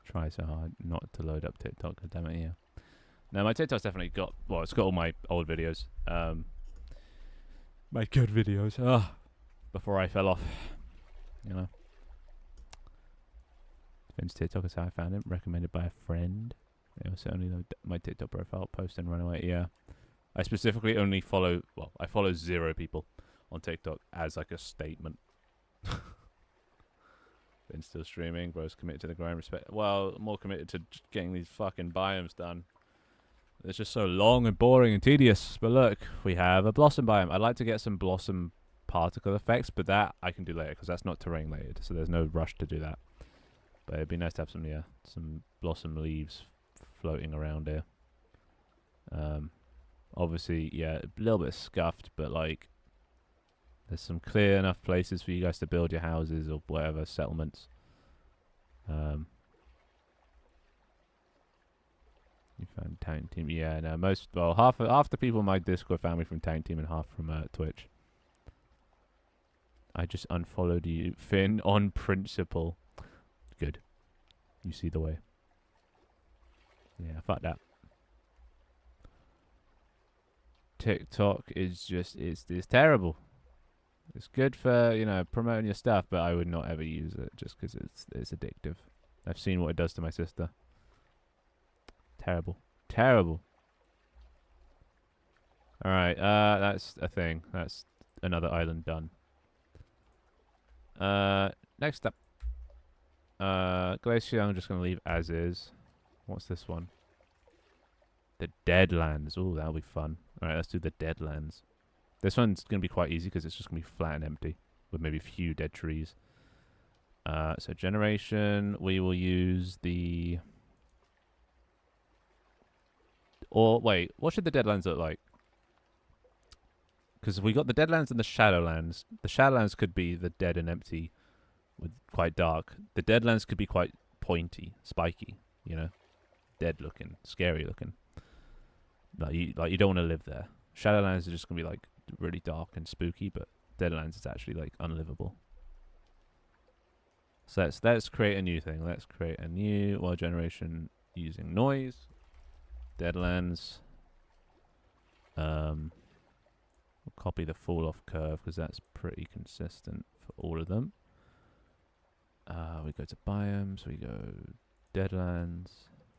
Try so hard not to load up TikTok. God damn it, yeah. No, my TikTok's definitely got... Well, it's got all my old videos. My good videos. Before I fell off. You know. Finn's TikTok is how I found him. Recommended by a friend. It was only my TikTok profile. Post and run away. Yeah. I specifically only follow, well, I follow 0 people on TikTok as like a statement. Been still streaming, bro's committed to the grind. Respect. Well, more committed to getting these fucking biomes done. It's just so long and boring and tedious. But look, we have a blossom biome. I'd like to get some blossom particle effects, but that I can do later because that's not terrain related, so there's no rush to do that. But it'd be nice to have some blossom leaves floating around here. Obviously, yeah, a little bit scuffed, but like there's some clear enough places for you guys to build your houses or whatever, settlements. You found Tank Team. Yeah, no, half the people in my Discord found me from Tank Team and half from Twitch. I just unfollowed you, Finn, on principle. Good. You see the way. Yeah, fuck that. TikTok is just, it's terrible. It's good for, you know, promoting your stuff, but I would not ever use it just because it's addictive. I've seen what it does to my sister. Terrible. Terrible. Alright, that's a thing. That's another island done. Next up. Glacier, I'm just going to leave as is. What's this one? The Deadlands. Ooh, that'll be fun. Alright, let's do the Deadlands. This one's going to be quite easy because it's just going to be flat and empty with maybe a few dead trees. So generation, we will use the... Or, wait, what should the Deadlands look like? Because we got the Deadlands and the Shadowlands. The Shadowlands could be the dead and empty with quite dark. The Deadlands could be quite pointy, spiky, you know? Dead looking, scary looking. Like you don't want to live there. Shadowlands are just going to be like really dark and spooky, but Deadlands is actually like unlivable. So let's create a new thing. Let's create a new world generation using noise. Deadlands. We'll copy the fall off curve because that's pretty consistent for all of them. We go to biomes. We go Deadlands.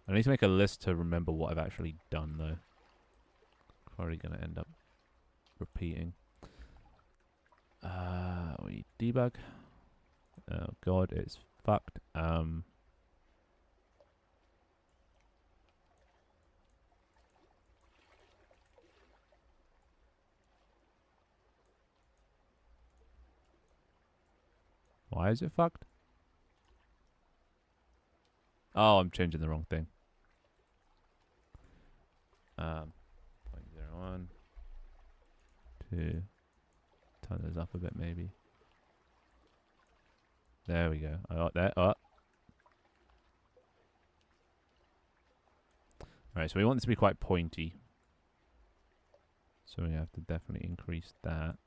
I need to make a list to remember what I've actually done though. Probably gonna end up repeating. We debug. Oh god, it's fucked. Why is it fucked? Oh, I'm changing the wrong thing. 0.01. 2. Turn those up a bit, maybe. There we go. I got that. Oh. Alright, so we want this to be quite pointy. So we have to definitely increase that.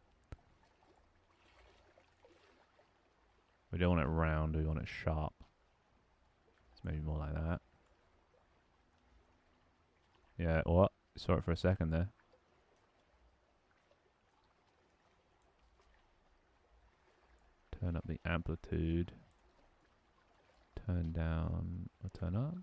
We don't want it round, we want it sharp. It's maybe more like that. Yeah, what? Saw it for a second there. Turn up the amplitude. Turn down or turn up.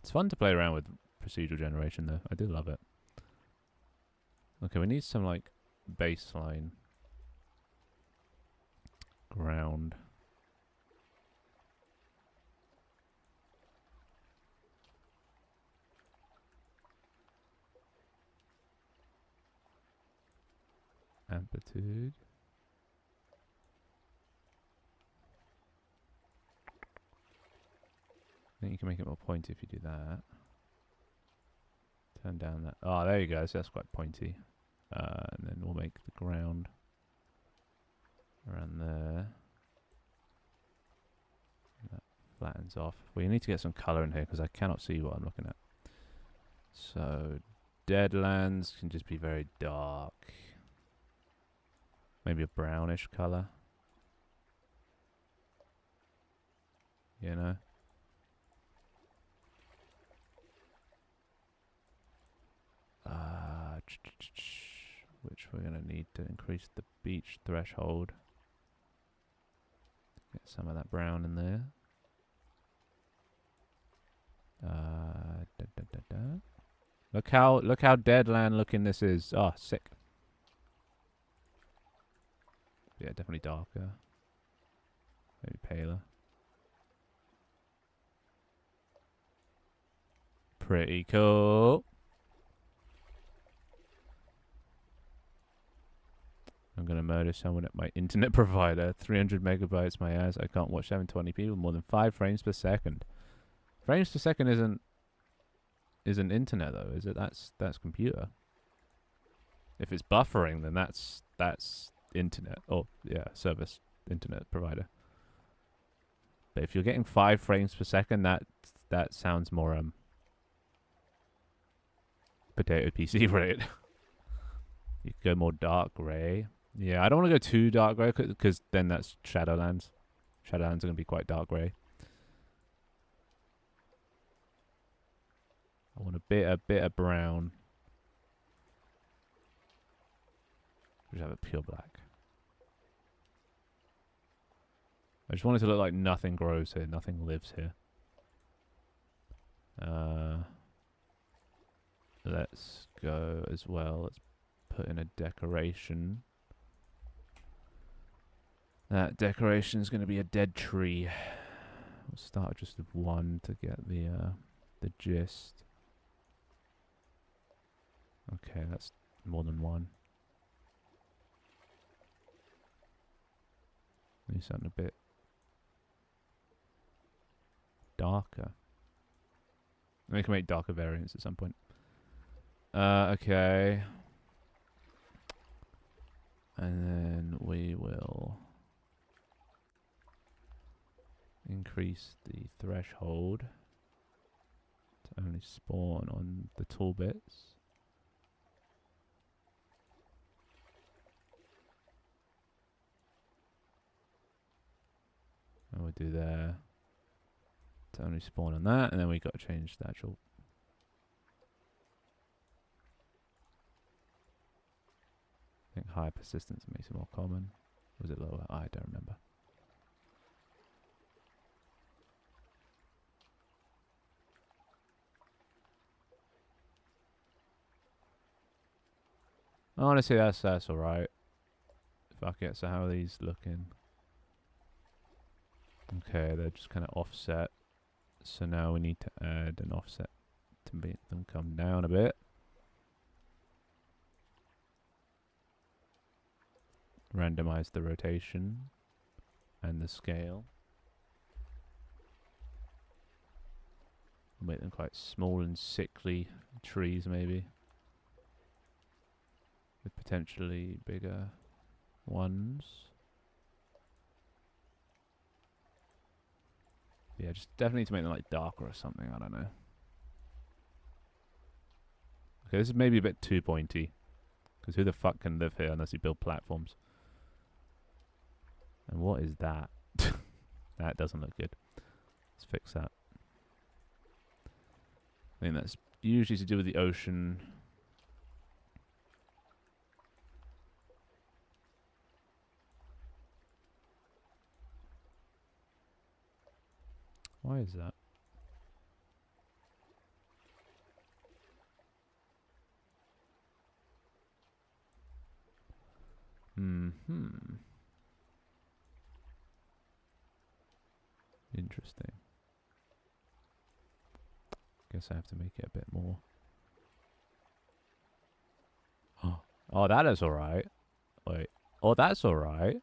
It's fun to play around with procedural generation though. I do love it. Okay, we need some like baseline ground. Amplitude. I think you can make it more pointy if you do that. Turn down that. Oh, there you go. So that's quite pointy. And then we'll make the ground around there. That flattens off. We need to get some color in here because I cannot see what I'm looking at. So Deadlands can just be very dark. Maybe a brownish color. You know? which we're going to need to increase the beach threshold. Get some of that brown in there. Look how deadland looking this is. Oh, sick. Yeah, definitely darker. Maybe paler. Pretty cool. I'm gonna murder someone at my internet provider. 300 megabytes, my ass. I can't watch 720p with more than 5 frames per second. Frames per second isn't internet though, is it? That's computer. If it's buffering, then that's internet. Oh yeah, service internet provider. But if you're getting 5 frames per second, that sounds more potato PC rated. You could go more dark gray. Yeah, I don't want to go too dark grey because then that's Shadowlands. Shadowlands are going to be quite dark grey. I want a bit of brown. Just have a pure black. I just want it to look like nothing grows here, nothing lives here. Let's go as well. Let's put in a decoration. That decoration is going to be a dead tree. We'll start just with one to get the gist. Okay, that's more than one. Need something a bit darker. We can make darker variants at some point. Okay. And then we will increase the threshold to only spawn on the tall bits. And we'll do there to only spawn on that, and then we got to change the actual. I think higher persistence makes it more common. Was it lower? I don't remember. Honestly, that's alright. Fuck it, so how are these looking? Okay, they're just kind of offset. So now we need to add an offset to make them come down a bit. Randomize the rotation and the scale. Make them quite small and sickly trees maybe. With potentially bigger ones. Yeah, just definitely to make them like darker or something, I don't know. Okay, this is maybe a bit too pointy. Because who the fuck can live here unless you build platforms? And what is that? That doesn't look good. Let's fix that. I think that's usually to do with the ocean. Why is that? Interesting. Guess I have to make it a bit more. Oh, that is alright. Wait. Oh, that's alright.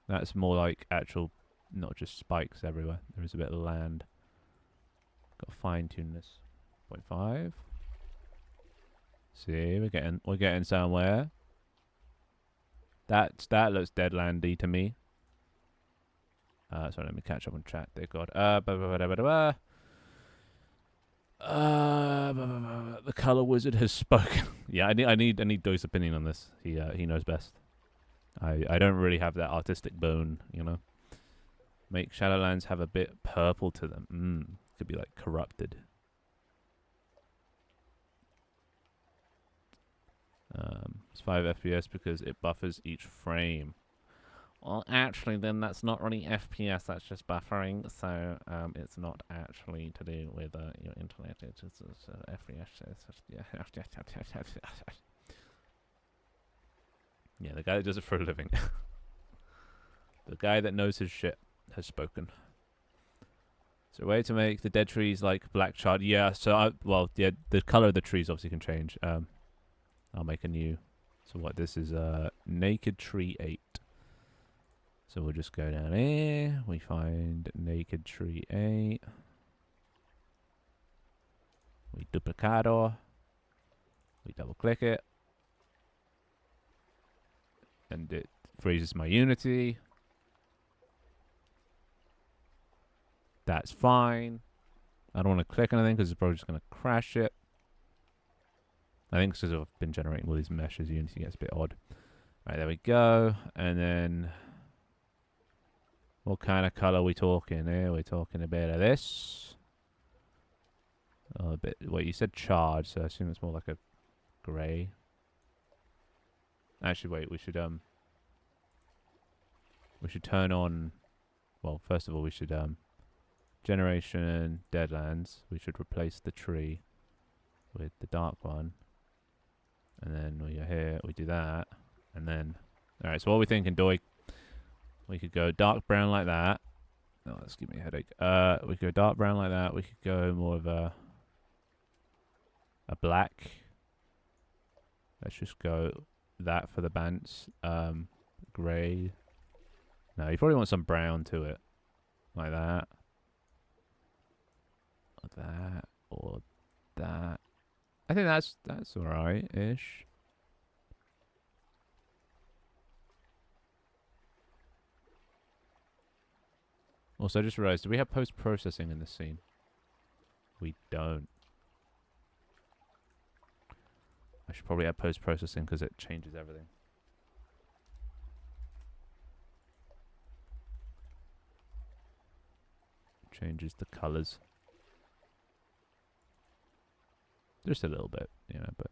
That's more like actual, not just spikes everywhere. There is a bit of land. Got to fine tune this. 0.5. See, we're getting somewhere. That looks deadlandy to me. Sorry, let me catch up on chat. Dear God. The color wizard has spoken. Yeah, I need Do's opinion on this. He knows best. I don't really have that artistic bone, you know. Make Shadowlands have a bit purple to them. Could be like corrupted. It's 5 FPS because it buffers each frame. Well, actually, then that's not really FPS. That's just buffering. So it's not actually to do with your internet. It's FPS. Yeah, the guy that does it for a living. The guy that knows his shit has spoken. So a way to make the dead trees like black chart. Yeah, so the color of the trees obviously can change. I'll make a new. So what this is naked tree 8. So we'll just go down here. We find naked tree 8. We duplicado. We double click it. And it freezes my Unity. That's fine. I don't want to click anything because it's probably just going to crash it. I think because I've been generating all these meshes, Unity gets a bit odd. Right, there we go. And then, what kind of color are we talking here? We're talking a bit of this. Oh, a bit. Wait, you said charge, so I assume it's more like a gray. Actually, wait. We should turn on. Well, first of all, we should generation deadlands. We should replace the tree with the dark one. And then we go here, we do that. And then, alright, so what are we thinking, Doy? We could go dark brown like that. Oh, that's giving me a headache. We could go dark brown like that. We could go more of a black. Let's just go that for the bants. Grey. No, you probably want some brown to it. Like that. Or that. Or that. I think that's alright-ish. Also, I just realized, do we have post-processing in this scene? We don't. I should probably add post-processing because it changes everything. Changes the colors. Just a little bit, you know, but...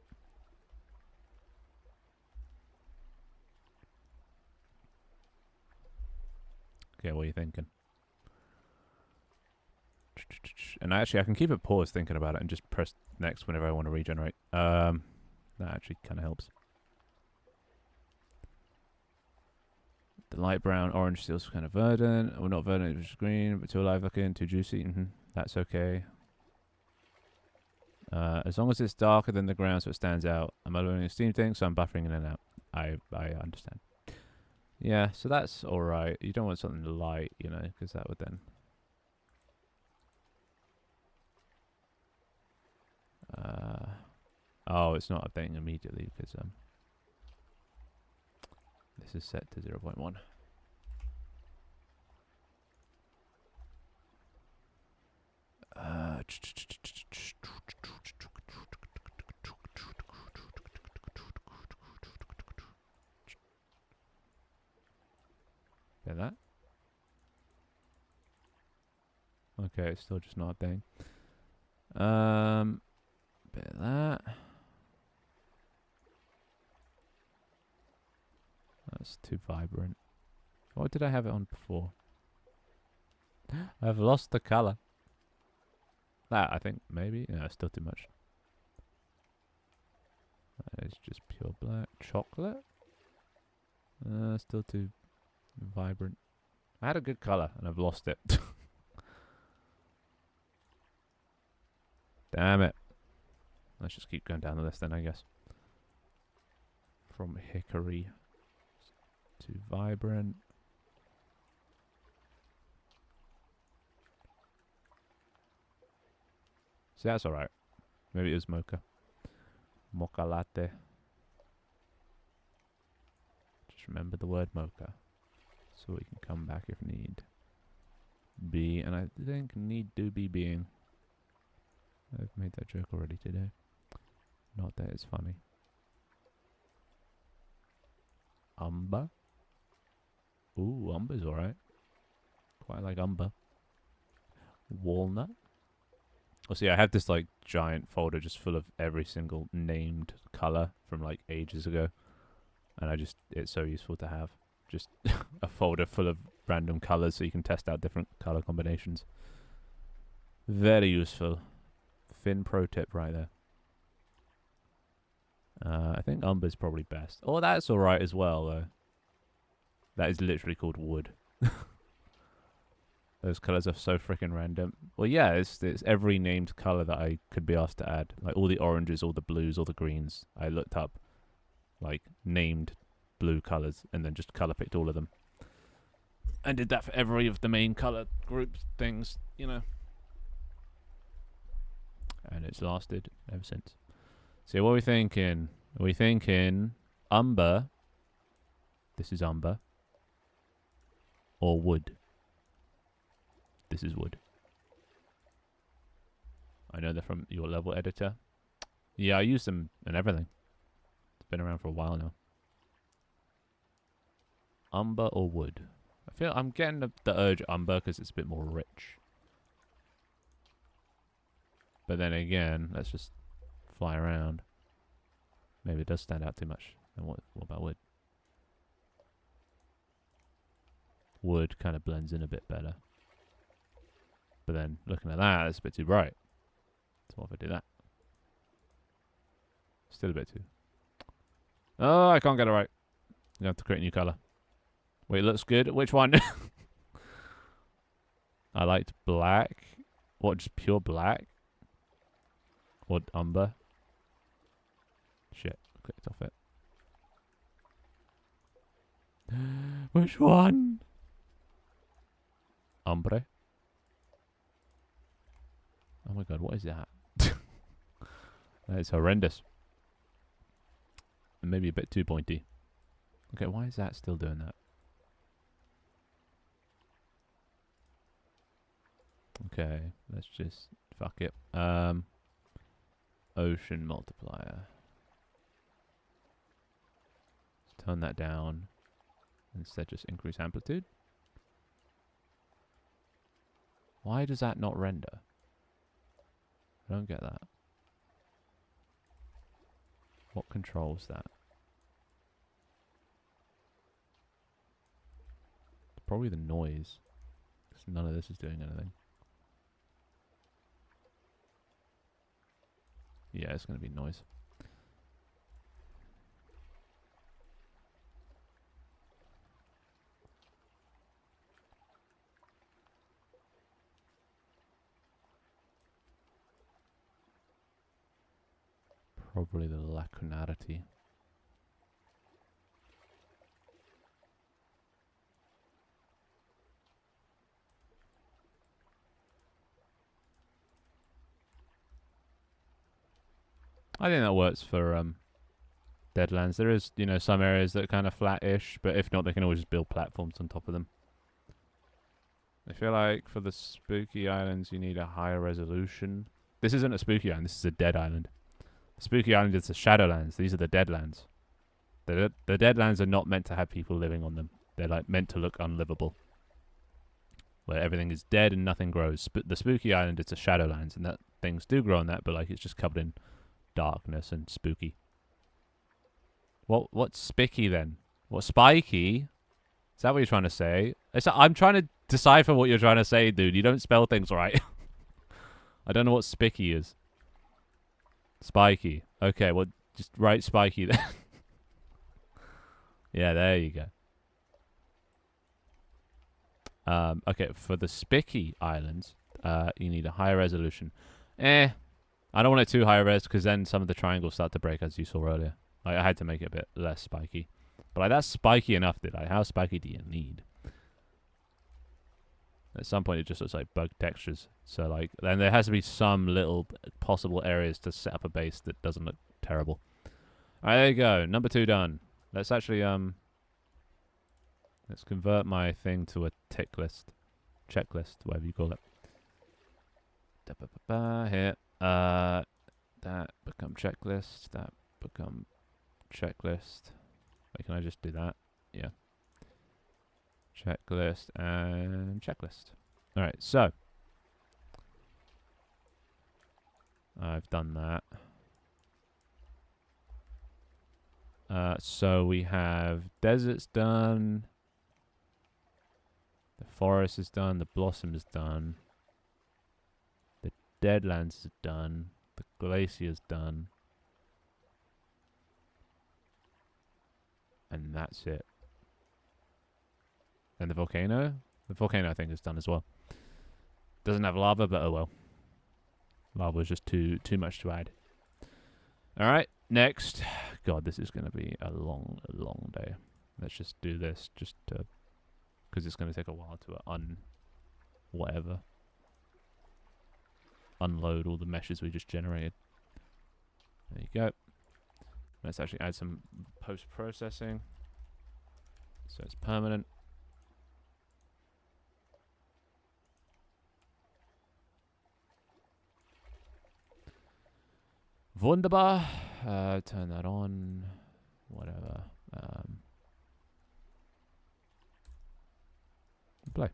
Okay, what are you thinking? And actually, I can keep it paused thinking about it and just press next whenever I want to regenerate. That actually kind of helps. The light brown, orange feels kind of verdant. Well, not verdant, it's green, but too alive looking, too juicy. That's okay. As long as it's darker than the ground so it stands out. I'm learning a steam thing, so I'm buffering in and out. I understand. Yeah, so that's alright. You don't want something light, you know, because that would then... oh, it's not updating immediately because this is set to 0.1. Bit of that. Okay, it's still just not updating. Bit of that. That's too vibrant. What did I have it on before? I've lost the color. That, I think, maybe. No, it's still too much. That is just pure black. Chocolate? Still too vibrant. I had a good color, and I've lost it. Damn it. Let's just keep going down the list then, I guess. From hickory to vibrant. See, that's alright. Maybe it was mocha. Mocha latte. Just remember the word mocha. So we can come back if need be. And I think need do be being. I've made that joke already today. Not that it's funny. Umber. Ooh, umber's alright. Quite like umber. Walnut. Well, see, I have this like giant folder just full of every single named color from like ages ago, and it's so useful to have just a folder full of random colors so you can test out different color combinations. Very useful. Fin pro tip right there. I think umber's probably best. Oh, that's alright as well, though. That is literally called wood. Those colors are so freaking random. Well, yeah, it's every named color that I could be asked to add. Like all the oranges, all the blues, all the greens. I looked up, like, named blue colors and then just color picked all of them. And did that for every of the main color group things, you know. And it's lasted ever since. So what are we thinking? Are we thinking umber? This is umber. Or wood? This is wood. I know they're from your level editor. Yeah, I use them and everything. It's been around for a while now. Umber or wood? I feel I'm getting the urge umber because it's a bit more rich. But then again, let's just fly around. Maybe it does stand out too much. And what about wood? Wood kind of blends in a bit better. But then, looking at that, it's a bit too bright. So what if I do that? Still a bit too... Oh, I can't get it right. I'm going to have to create a new colour. Wait, it looks good. Which one? I liked black. What, just pure black? Or umber? Shit, I clicked off it. Which one? Ombre? Oh my god, what is that? That is horrendous. And maybe a bit too pointy. Okay, why is that still doing that? Okay, let's just fuck it. Ocean multiplier. Let's turn that down. Instead just increase amplitude. Why does that not render? I don't get that. What controls that? It's probably the noise. Because none of this is doing anything. Yeah, it's going to be noise. Probably the lacunarity. I think that works for Deadlands. There is, you know, some areas that are kind of flat-ish, but if not, they can always just build platforms on top of them. I feel like for the spooky islands, you need a higher resolution. This isn't a spooky island. This is a dead island. Spooky Island is the Shadowlands. These are the Deadlands. The Deadlands are not meant to have people living on them. They're like meant to look unlivable, where everything is dead and nothing grows. The Spooky Island is the Shadowlands, and that things do grow on that, but like it's just covered in darkness and spooky. What's spiky then? What, spiky? Is that what you're trying to say? I'm trying to decipher what you're trying to say, dude. You don't spell things right. I don't know what spiky is. Spiky. Okay, well, just write spiky then. Yeah, there you go. Okay, for the spiky islands, you need a higher resolution. I don't want it too high res because then some of the triangles start to break, as you saw earlier. Like, I had to make it a bit less spiky. But like, that's spiky enough, did I? How spiky do you need? At some point, it just looks like bug textures. So, like, then there has to be some little possible areas to set up a base that doesn't look terrible. All right, there you go. Number 2 done. Let's actually, let's convert my thing to a tick list. Checklist, whatever you call it. Here. That become checklist. That become checklist. Wait, can I just do that? Yeah. Checklist and checklist. Alright, so I've done that. So we have deserts done. The forest is done. The blossom is done. The deadlands is done. The glacier is done. And that's it. And the volcano? The volcano I think is done as well. Doesn't have lava, but oh well. Lava was just too much to add. Alright, next. God, this is going to be a long day. Let's just do this just to... Because it's going to take a while to unload all the meshes we just generated. There you go. Let's actually add some post-processing. So it's permanent. Wunderbar. Turn that on. Whatever. Play.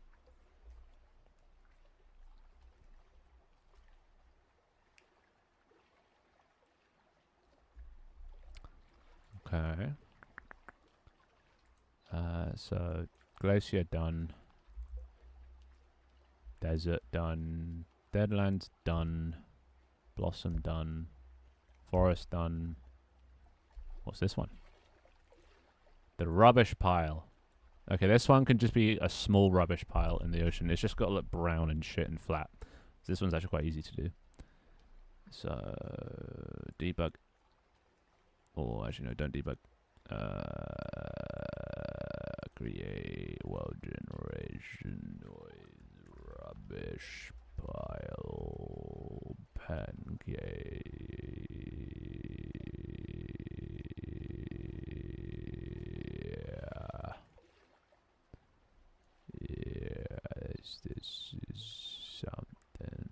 Okay. So glacier done. Desert done. Deadlands done. Blossom done. Forest done. What's this one? The rubbish pile. Okay, this one can just be a small rubbish pile in the ocean. It's just got to look brown and shit and flat. So this one's actually quite easy to do. So debug. Oh, actually no, don't debug. Create world generation noise rubbish pile pancake. This is something.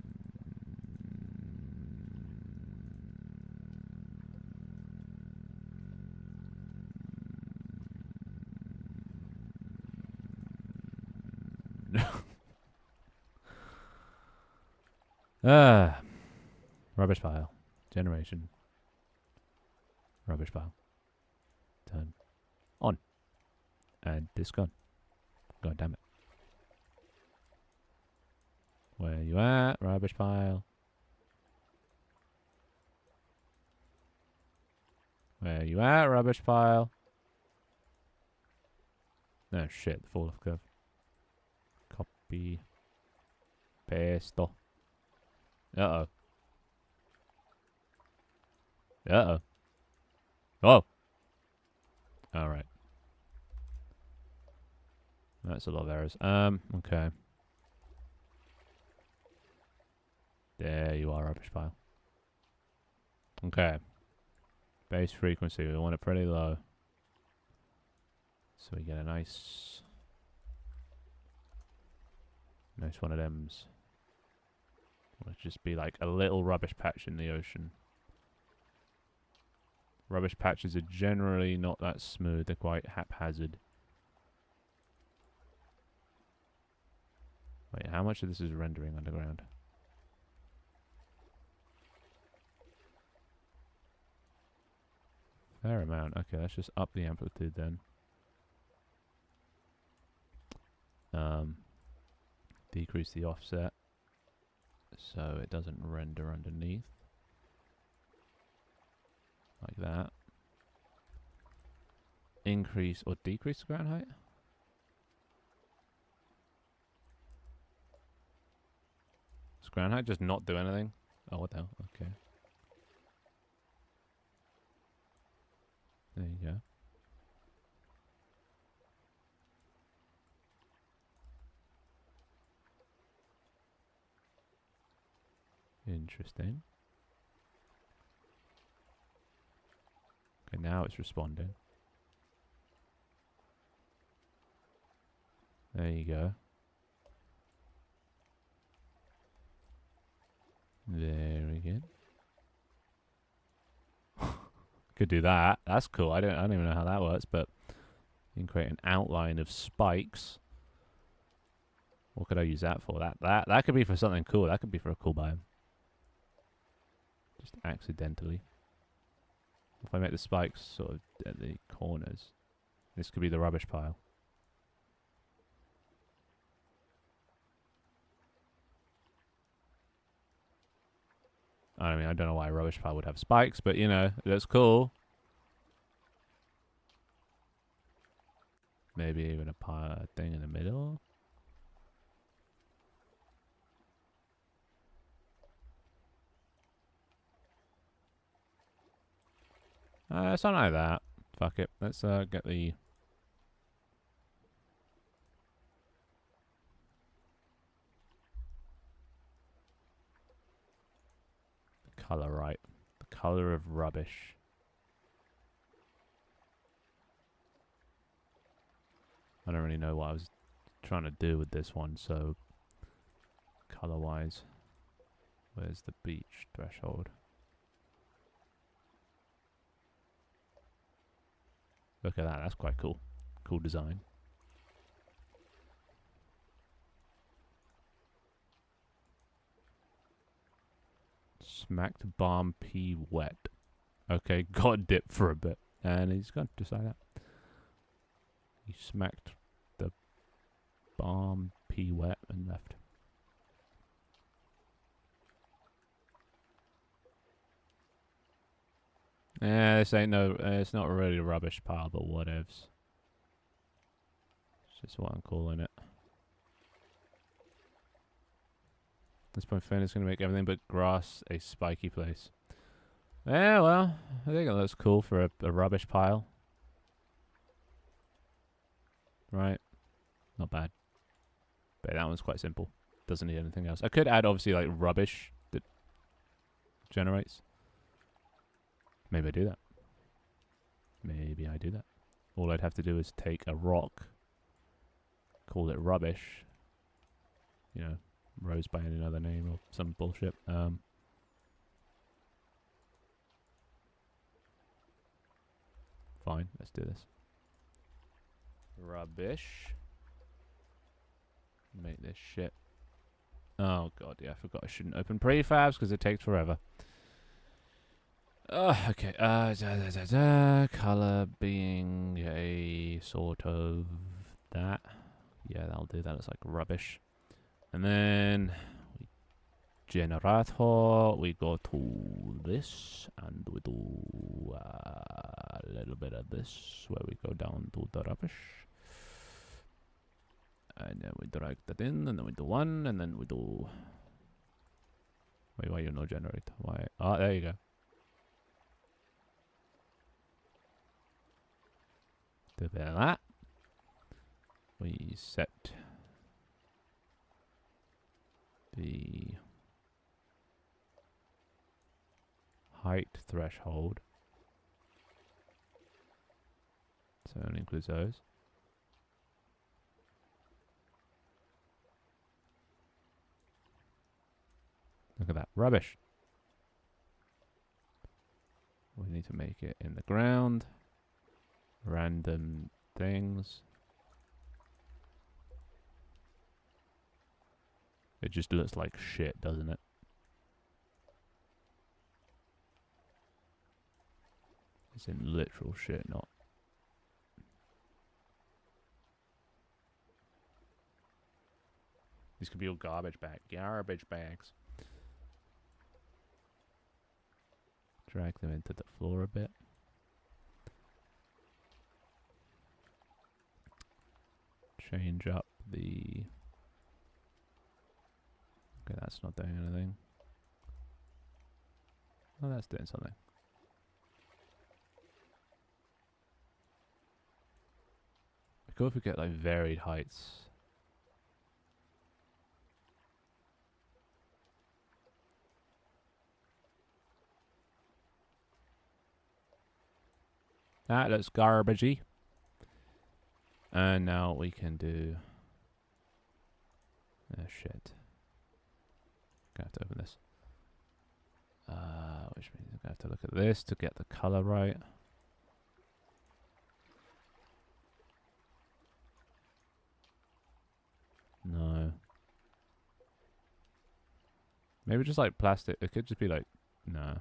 Rubbish pile. Generation. Rubbish pile. Turn on. And this gone. God damn it. Where you at? Rubbish pile. Where you at? Rubbish pile. No shit, the fall off curve. Copy. Paste. Uh-oh. Uh-oh. Oh! Alright. That's a lot of errors. Okay. There you are, rubbish pile. Okay. Base frequency, we want it pretty low. So we get a nice one of them's. Let's just be like a little rubbish patch in the ocean. Rubbish patches are generally not that smooth, they're quite haphazard. Wait, how much of this is rendering underground? Fair amount. Okay, let's just up the amplitude then. Decrease the offset so it doesn't render underneath. Like that. Increase or decrease the ground height? Does ground height just not do anything? Oh, what the hell? Okay. There you go. Interesting. Okay, now it's responding. There you go. Very good. Could do that. That's cool. I don't even know how that works, but you can create an outline of spikes. What could I use that for? That could be for something cool. That could be for a cool biome. Just accidentally. If I make the spikes sort of at the corners, this could be the rubbish pile. I mean, I don't know why a rubbish pile would have spikes, but you know, it looks cool. Maybe even a pile thing in the middle. Something like that. Fuck it. Let's get the color right. The color of rubbish. I don't really know what I was trying to do with this one, so color-wise, where's the beach threshold? Look at that, that's quite cool. Cool design. Smacked balm pea wet. Okay, got dip for a bit. And he's gone, just like that. He smacked the balm pea wet and left. Yeah, this ain't no, it's not really a rubbish pile, but whatevs. It's just what I'm calling it. This point, Finn is going to make everything but grass a spiky place. Yeah, well, I think it looks cool for a rubbish pile. Right. Not bad. But that one's quite simple. Doesn't need anything else. I could add, obviously, like, rubbish that generates. Maybe I do that. Maybe I do that. All I'd have to do is take a rock, call it rubbish, you know, rose by any other name or some bullshit. Fine, let's do this. Rubbish. Make this shit. Oh god, yeah, I forgot I shouldn't open prefabs because it takes forever. Okay. Color being a sort of that. Yeah, that'll do. That looks like rubbish. And then we generator. We go to this and we do a little bit of this where we go down to the rubbish. And then we drag that in, and then we do one, and then we do. Wait, why you no generate? Why? Oh, there you go. Do a bit of that. We set the height threshold. So it only includes those. Look at that. Rubbish. We need to make it in the ground. Random things. It just looks like shit, doesn't it? It's in literal shit, not. These could be all garbage bags. Drag them into the floor a bit. Change up the. Okay, that's not doing anything. Oh, that's doing something. Cool if we get like varied heights. That looks garbagey. And now we can do. Oh shit. Gonna have to open this. Which means I'm gonna have to look at this to get the color right. No. Maybe just like plastic. It could just be like, no.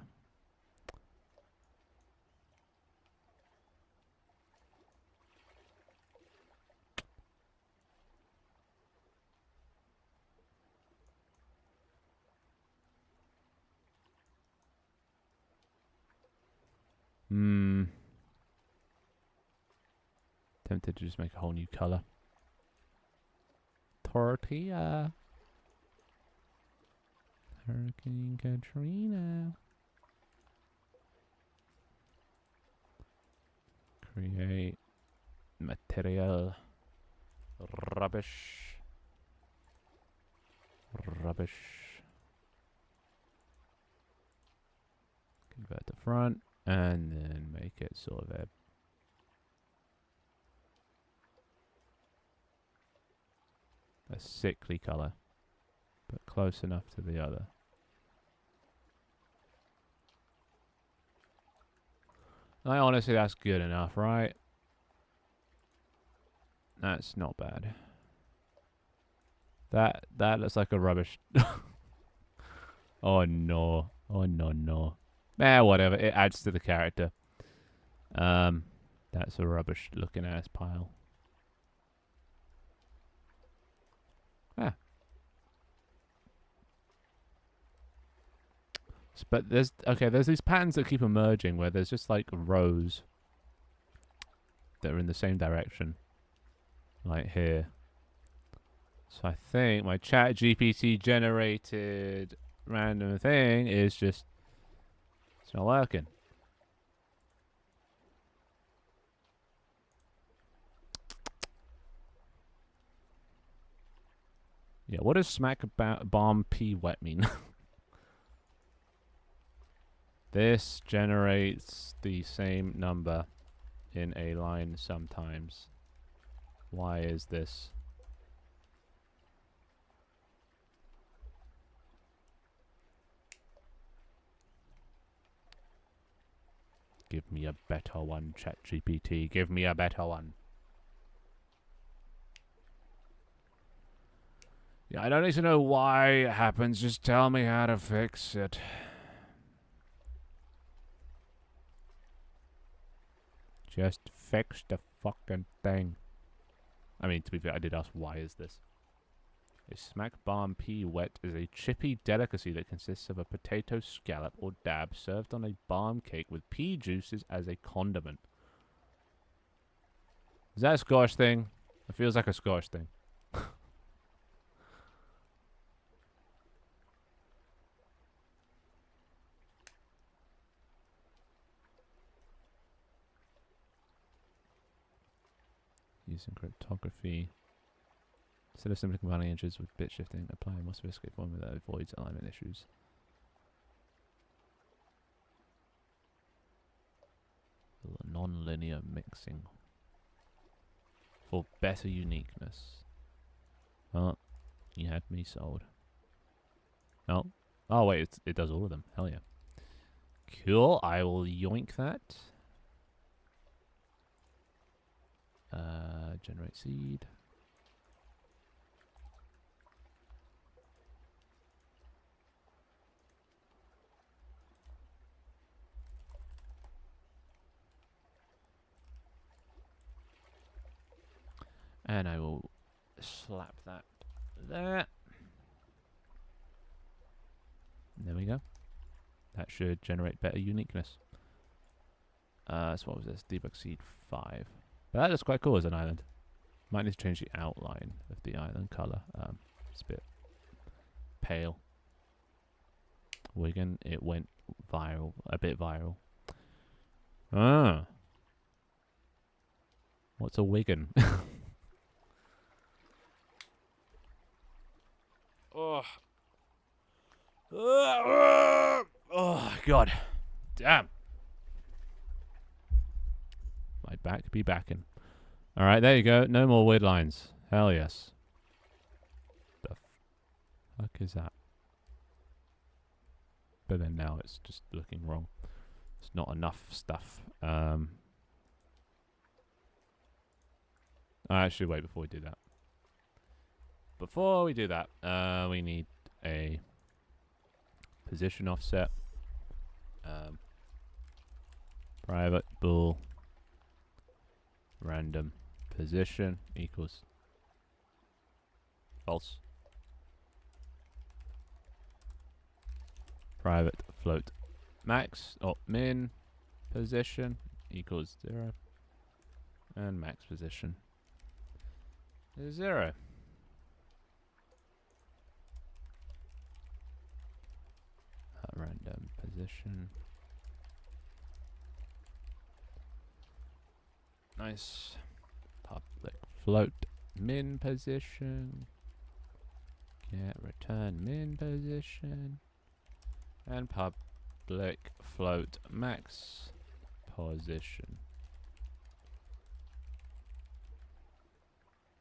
Hmm. Tempted to just make a whole new color. Tortilla. Hurricane Katrina. Create material. Rubbish. Rubbish. Convert the front. And then make it sort of a sickly color. But close enough to the other. Like, honestly, that's good enough, right? That's not bad. That looks like a rubbish. Oh no. Oh no no. Whatever. It adds to the character. That's a rubbish looking ass pile. Ah. But there's these patterns that keep emerging where there's just like rows that are in the same direction. Like here. So I think my chat GPT generated random thing is just, it's not working. Yeah, what does smack bomb p wet mean? This generates the same number in a line sometimes. Why is this? Give me a better one, ChatGPT. Give me a better one. Yeah, I don't need to know why it happens. Just tell me how to fix it. Just fix the fucking thing. I mean, to be fair, I did ask why is this. A smack bomb pea wet is a chippy delicacy that consists of a potato scallop or dab served on a balm cake with pea juices as a condiment. Is that a Scottish thing? It feels like a Scottish thing. Using cryptography. Instead of simply combining inches with bit shifting, apply a more sophisticated formula that avoids alignment issues. Non-linear mixing. For better uniqueness. Oh, you had me sold. Oh. Oh, wait, it does all of them. Hell yeah. Cool, I will yoink that. Generate seed. And I will slap that there. There we go. That should generate better uniqueness. So what was this? Debug seed 5. But that looks quite cool as an island. Might need to change the outline of the island colour. It's a bit pale. Wigan, it went viral. A bit viral. Ah. What's a Wigan? Oh. Oh, God. Damn. My back be backing. Alright, there you go. No more weird lines. Hell yes. The fuck is that? But then now it's just looking wrong. It's not enough stuff. Actually, wait, before we do that. Before we do that, we need a position offset. Private bool random position equals false. Private float max or min position equals 0. And max position is 0. Random position. Nice. Public float min position. Get return min position. And public float max position.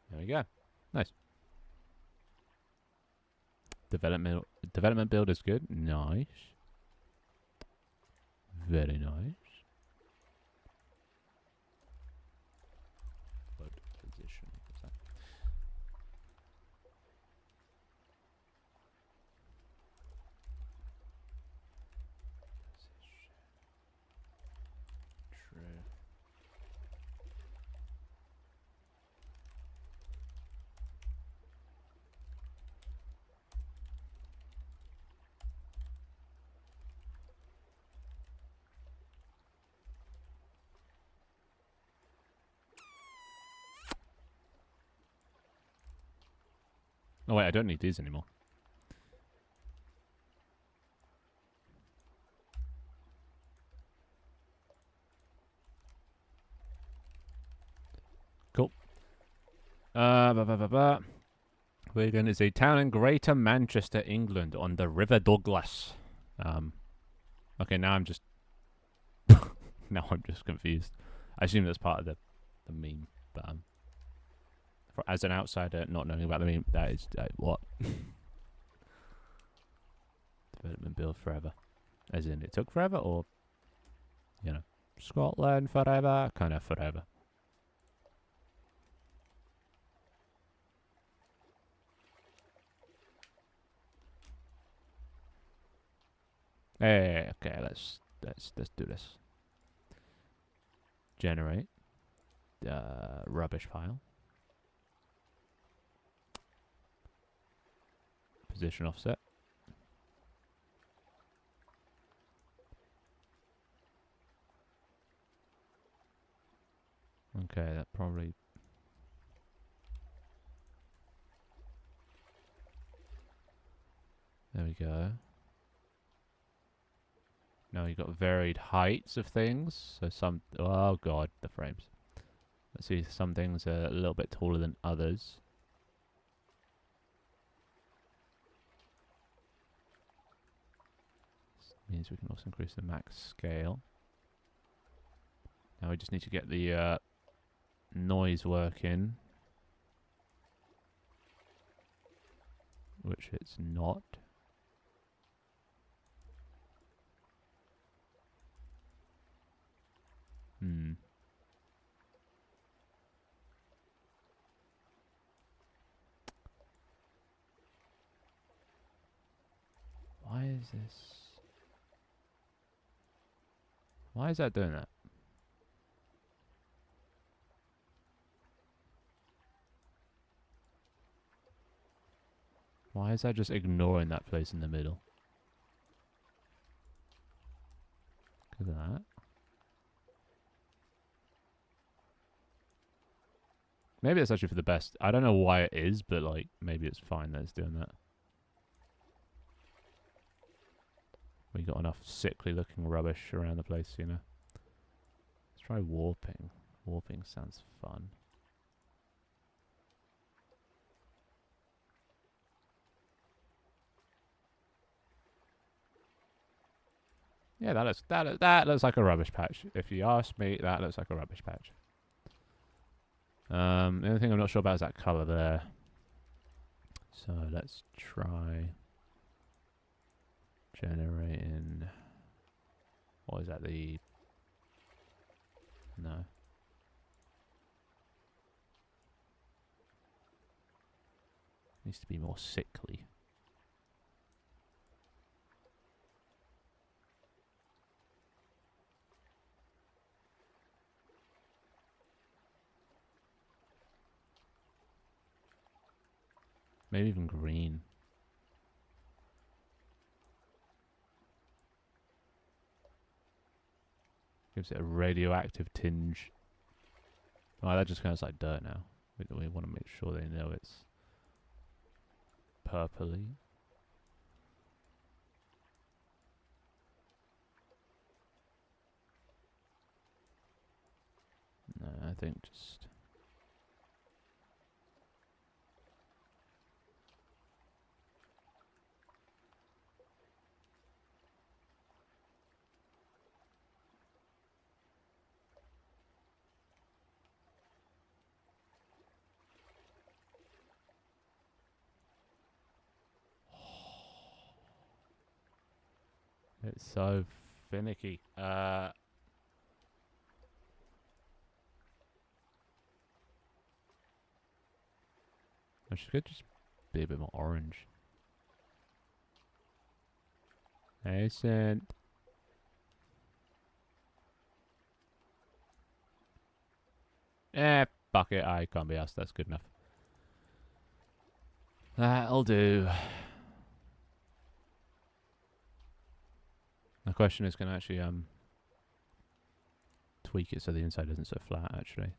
There we go. Nice. Development build is good. Nice. Very nice. Float position. What's that? Position. True. Oh wait, I don't need these anymore. Cool. Wigan is a town in Greater Manchester, England, on the River Douglas. Okay, now I'm just now I'm just confused. I assume that's part of the meme, but as an outsider not knowing about the meme, that is what? Development build forever, as in it took forever, or you know, Scotland forever, kind of forever. Hey, okay, let's do this. Generate rubbish pile. Position offset. Okay, that probably. There we go. Now you've got varied heights of things. So some, oh god, the frames. Let's see, some things are a little bit taller than others. This means we can also increase the max scale. Now we just need to get the noise working. Which it's not. Why is this? Why is that doing that? Why is that just ignoring that place in the middle? Because of that. Maybe it's actually for the best. I don't know why it is, but like maybe it's fine that it's doing that. We got enough sickly looking rubbish around the place, you know. Let's try warping. Warping sounds fun. Yeah, that looks like a rubbish patch. If you ask me, that looks like a rubbish patch. The only thing I'm not sure about is that colour there. So let's try generating. What is that? The no. Needs to be more sickly. Maybe even green. Gives it a radioactive tinge. Oh, that just kind of like dirt now. We want to make sure they know it's purpley. No, I think just... It's so finicky. I should just be a bit more orange. Decent. Fuck it. I can't be asked. That's good enough. That'll do. The question is, can I actually tweak it so the inside isn't so flat? Actually,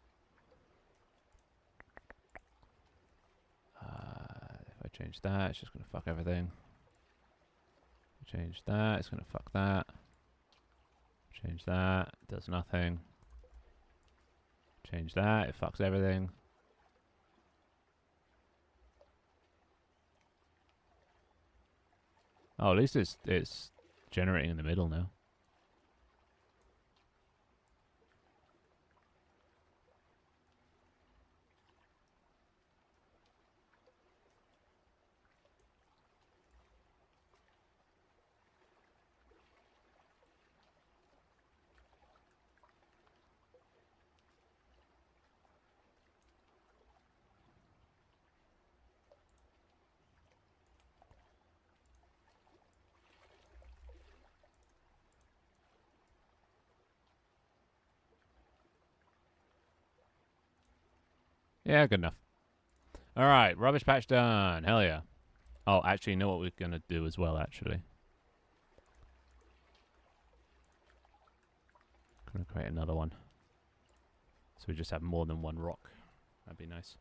if I change that, it's just gonna fuck everything. Change that, it's gonna fuck that. Change that, it does nothing. Change that, it fucks everything. Oh, at least it's generating in the middle now. Yeah, good enough. Alright, rubbish patch done. Hell yeah. Oh, actually, you know what we're going to do as well, actually? Going to create another one. So we just have more than one rock. That'd be nice.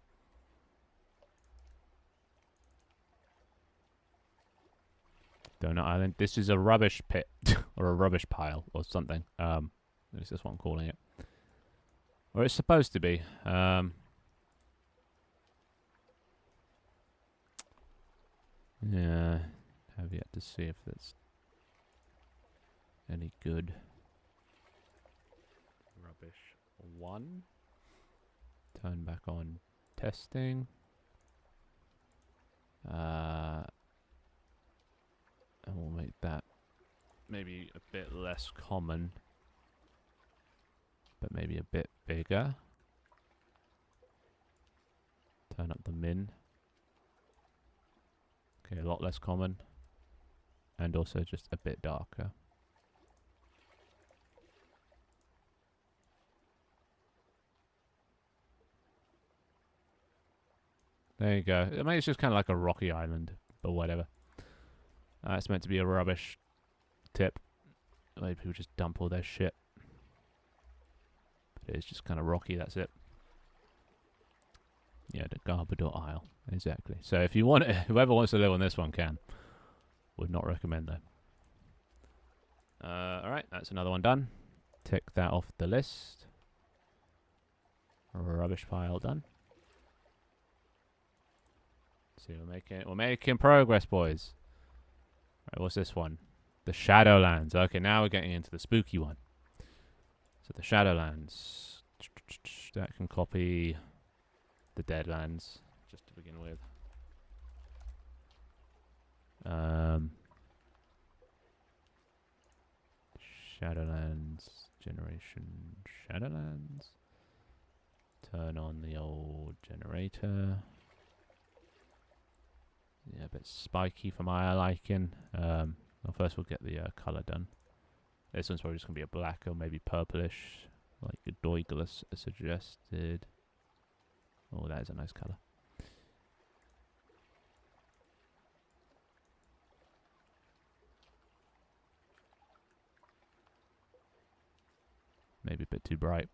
Donut Island. This is a rubbish pit. Or a rubbish pile or something. At least that's what I'm calling it. Or it's supposed to be. Yeah, have yet to see if that's any good. Rubbish 1. Turn back on testing. And we'll make that maybe a bit less common, but maybe a bit bigger. Turn up the min. Okay, a lot less common. And also just a bit darker. There you go. I mean, it's just kind of like a rocky island, but whatever. It's meant to be a rubbish tip. Maybe people just dump all their shit. But it's just kind of rocky, that's it. Yeah, the Garbodor Isle. Exactly. So if you want it, whoever wants to live on this one can. Would not recommend though. Alright, that's another one done. Tick that off the list. Rubbish pile done. See, we're making progress, boys. Alright, what's this one? The Shadowlands. Okay, now we're getting into the spooky one. So the Shadowlands. That can copy the Deadlands, just to begin with. Shadowlands generation. Shadowlands. Turn on the old generator. Yeah, a bit spiky for my liking. Well, first we'll get the colour done. This one's probably just going to be a black or maybe purplish, like a Douglas suggested. Oh, that is a nice colour. maybe a bit too bright.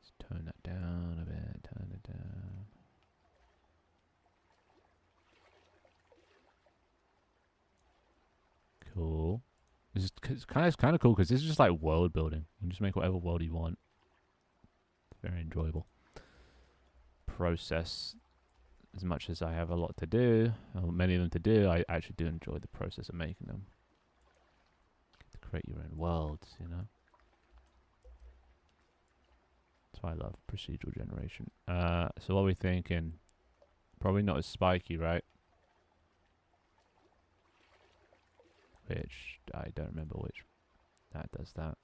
Let's turn that down a bit. Turn it down. Cool. This is kind of cool because this is just like world building. You can just make whatever world you want. Very enjoyable. Process. As much as I have a lot to do, or many of them to do, I actually do enjoy the process of making them. Get to create your own worlds, you know. That's why I love procedural generation. So what are we thinking? Probably not as spiky, right? Which I don't remember which. That does that.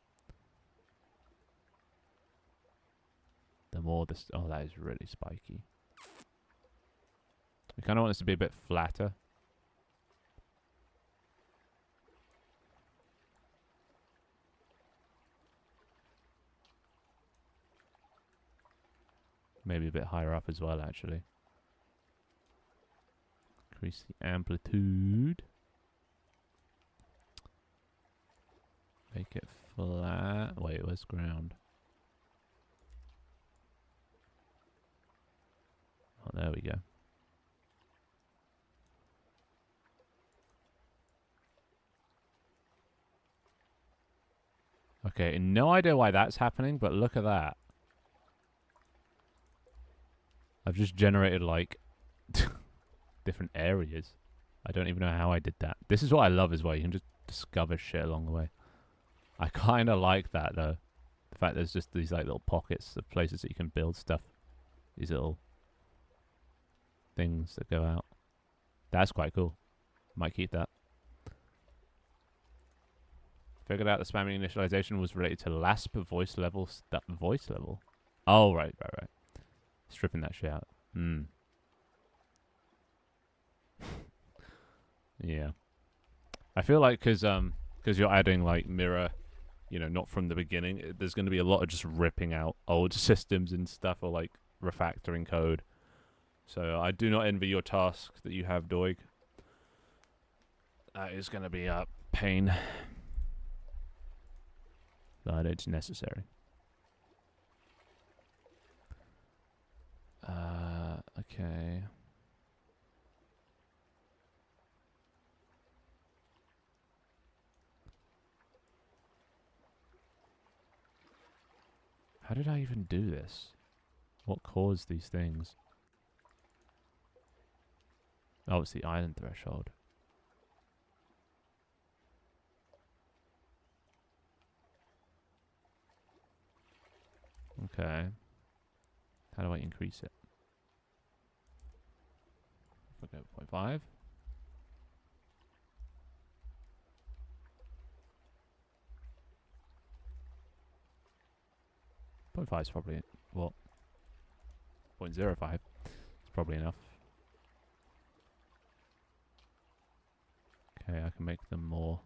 The more this, oh, that is really spiky. We kind of want this to be a bit flatter. Maybe a bit higher up as well, actually. Increase the amplitude. Make it flat. Wait, where's ground? Oh, there we go. Okay, no idea why that's happening, but look at that. I've just generated, like, different areas. I don't even know how I did that. This is what I love as well. You can just discover shit along the way. I kind of like that, though. The fact there's just these, like, little pockets of places that you can build stuff. These little things that go out. That's quite cool. Might keep that. Figured out the spamming initialization was related to LASP voice level. That voice level? Oh, right. Stripping that shit out. Yeah. I feel like because you're adding, like, mirror, you know, not from the beginning, there's going to be a lot of just ripping out old systems and stuff, or, like, refactoring code. So I do not envy your task that you have, Doig. That is going to be a pain. But it's necessary. Okay. How did I even do this? What caused these things? Oh, it's the island threshold. Okay. How do I increase it? Okay, 0.5. 0.5 is probably, what? 0.05 is probably enough. Okay, I can make them more.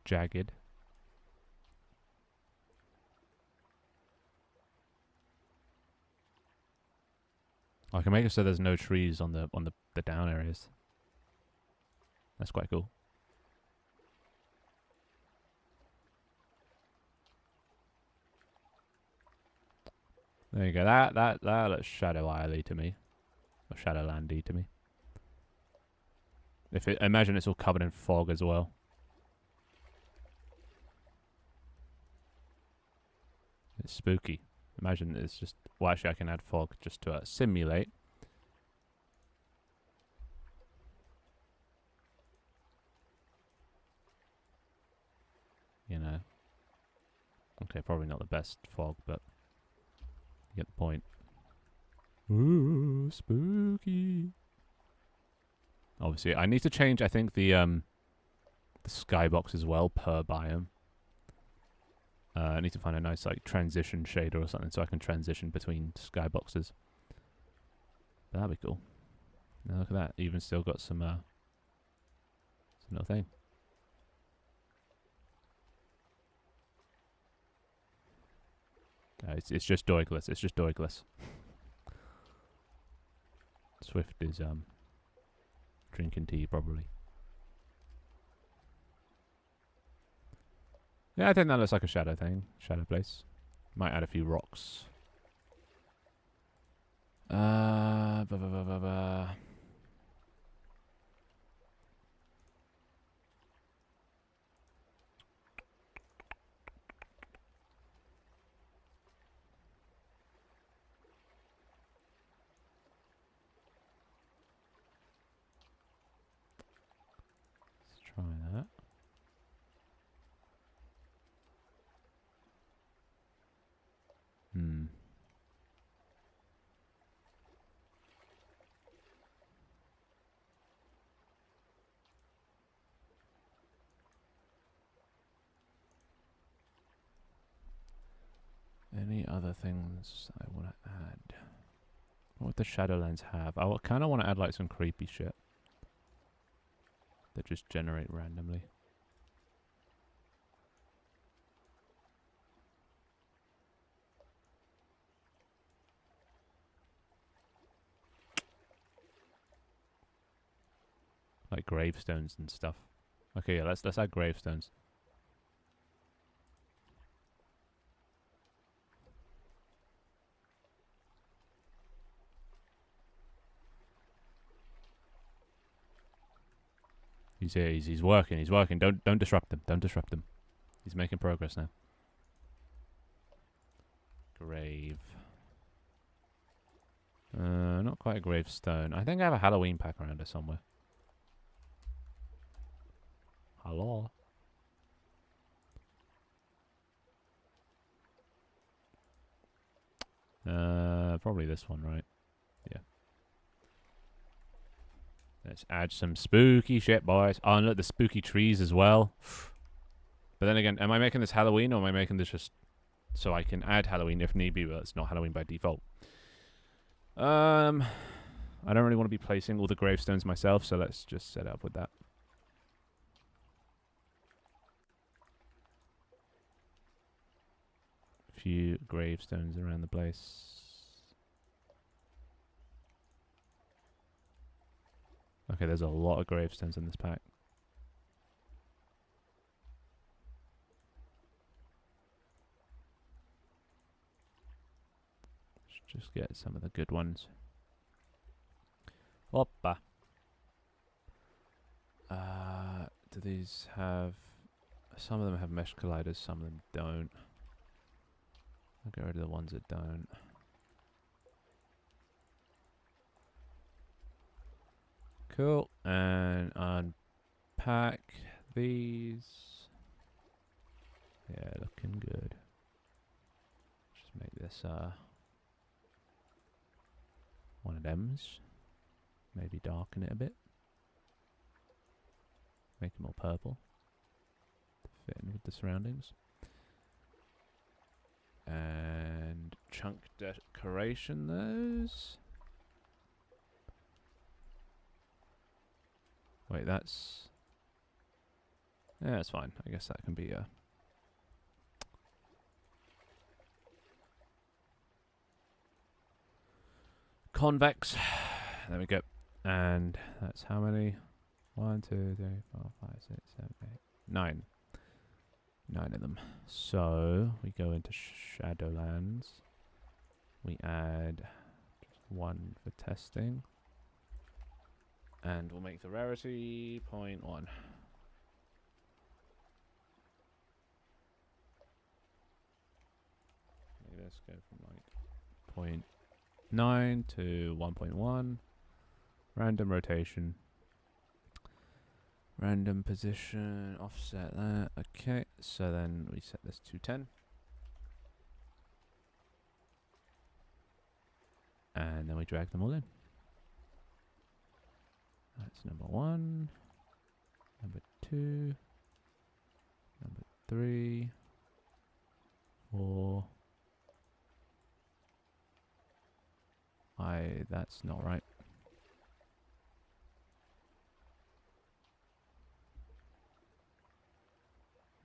Jagged. I can make it so there's no trees on the down areas. That's quite cool. There you go. That looks Shadow Isle to me, or Shadowlandy to me. Imagine it's all covered in fog as well. It's spooky. Imagine it's just... Well, actually, I can add fog just to simulate. You know. Okay, probably not the best fog, but... You get the point. Ooh, spooky. Obviously, I need to change, I think, the skybox as well, per biome. I need to find a nice, like, transition shader or something so I can transition between skyboxes. But that'd be cool. Now look at that. Even still got some little thing. It's just Douglas. It's just Douglas. Swift is drinking tea probably. Yeah, I think that looks like a shadow thing. Shadow place. Might add a few rocks. Ba ba ba ba ba. Let's try that. Any other things I want to add? What would the Shadowlands have? I kind of want to add like some creepy shit that just generate randomly. Like gravestones and stuff. Okay, yeah, let's add gravestones. He's here. He's working. He's working. Don't disrupt him. Don't disrupt him. He's making progress now. Grave. Not quite a gravestone. I think I have a Halloween pack around here somewhere. Hello. Probably this one, right? Yeah. Let's add some spooky shit, boys. Oh, and look, the spooky trees as well. But then again, am I making this Halloween or am I making this just so I can add Halloween if need be, but it's not Halloween by default? I don't really want to be placing all the gravestones myself, so let's just set up with that. A few gravestones around the place. Okay, there's a lot of gravestones in this pack. Let's just get some of the good ones. Hoppa. Do these have... Some of them have mesh colliders, some of them don't. I'll get rid of the ones that don't. Cool. And unpack these. Yeah, looking good. Just make this one of them's. Maybe darken it a bit. Make it more purple to fit in with the surroundings. And chunk decoration those. Wait, that's... Yeah, that's fine. I guess that can be convex. There we go. And that's how many? 1, 2, 3, 4, 5, 6, 7, 8, 9. 9 of them. So we go into Shadowlands. We add just 1 for testing. And we'll make the rarity 0.1. Let's go from like 0.9 to 1.1. Random rotation. Random position, offset that. Okay, so then we set this to 10. And then we drag them all in. That's number 1. Number 2. Number 3. 4. That's not right.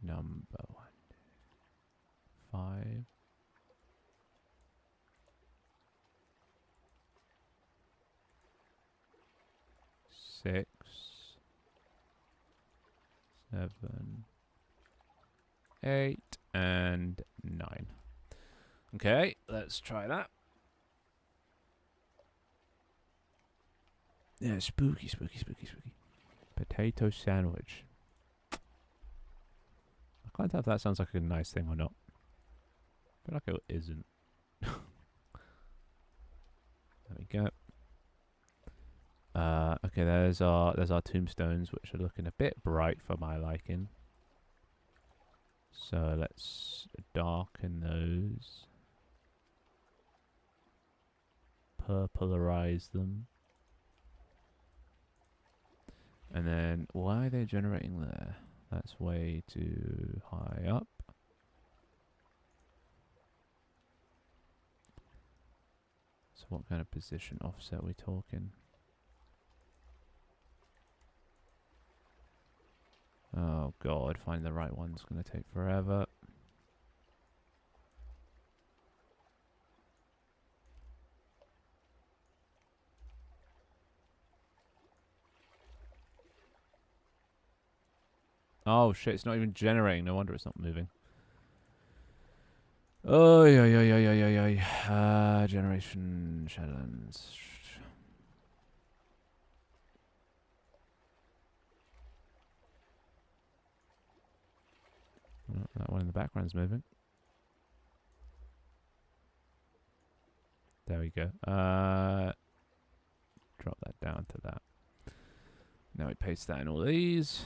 Number 1, 5. 6, 7, 8, and 9. Okay, let's try that. Yeah, spooky, spooky, spooky, spooky. Potato sandwich. I can't tell if that sounds like a nice thing or not. I feel like it isn't. There we go. Okay, there's our tombstones, which are looking a bit bright for my liking. So let's darken those. Purplerize them. And then, why are they generating there? That's way too high up. So what kind of position offset are we talking? Oh god, finding the right one's going to take forever. Oh shit, it's not even generating. No wonder it's not moving. Oh, yeah. Generation Shadowlands. Oh, that one in the background's moving. There we go. Drop that down to that. Now we paste that in all these.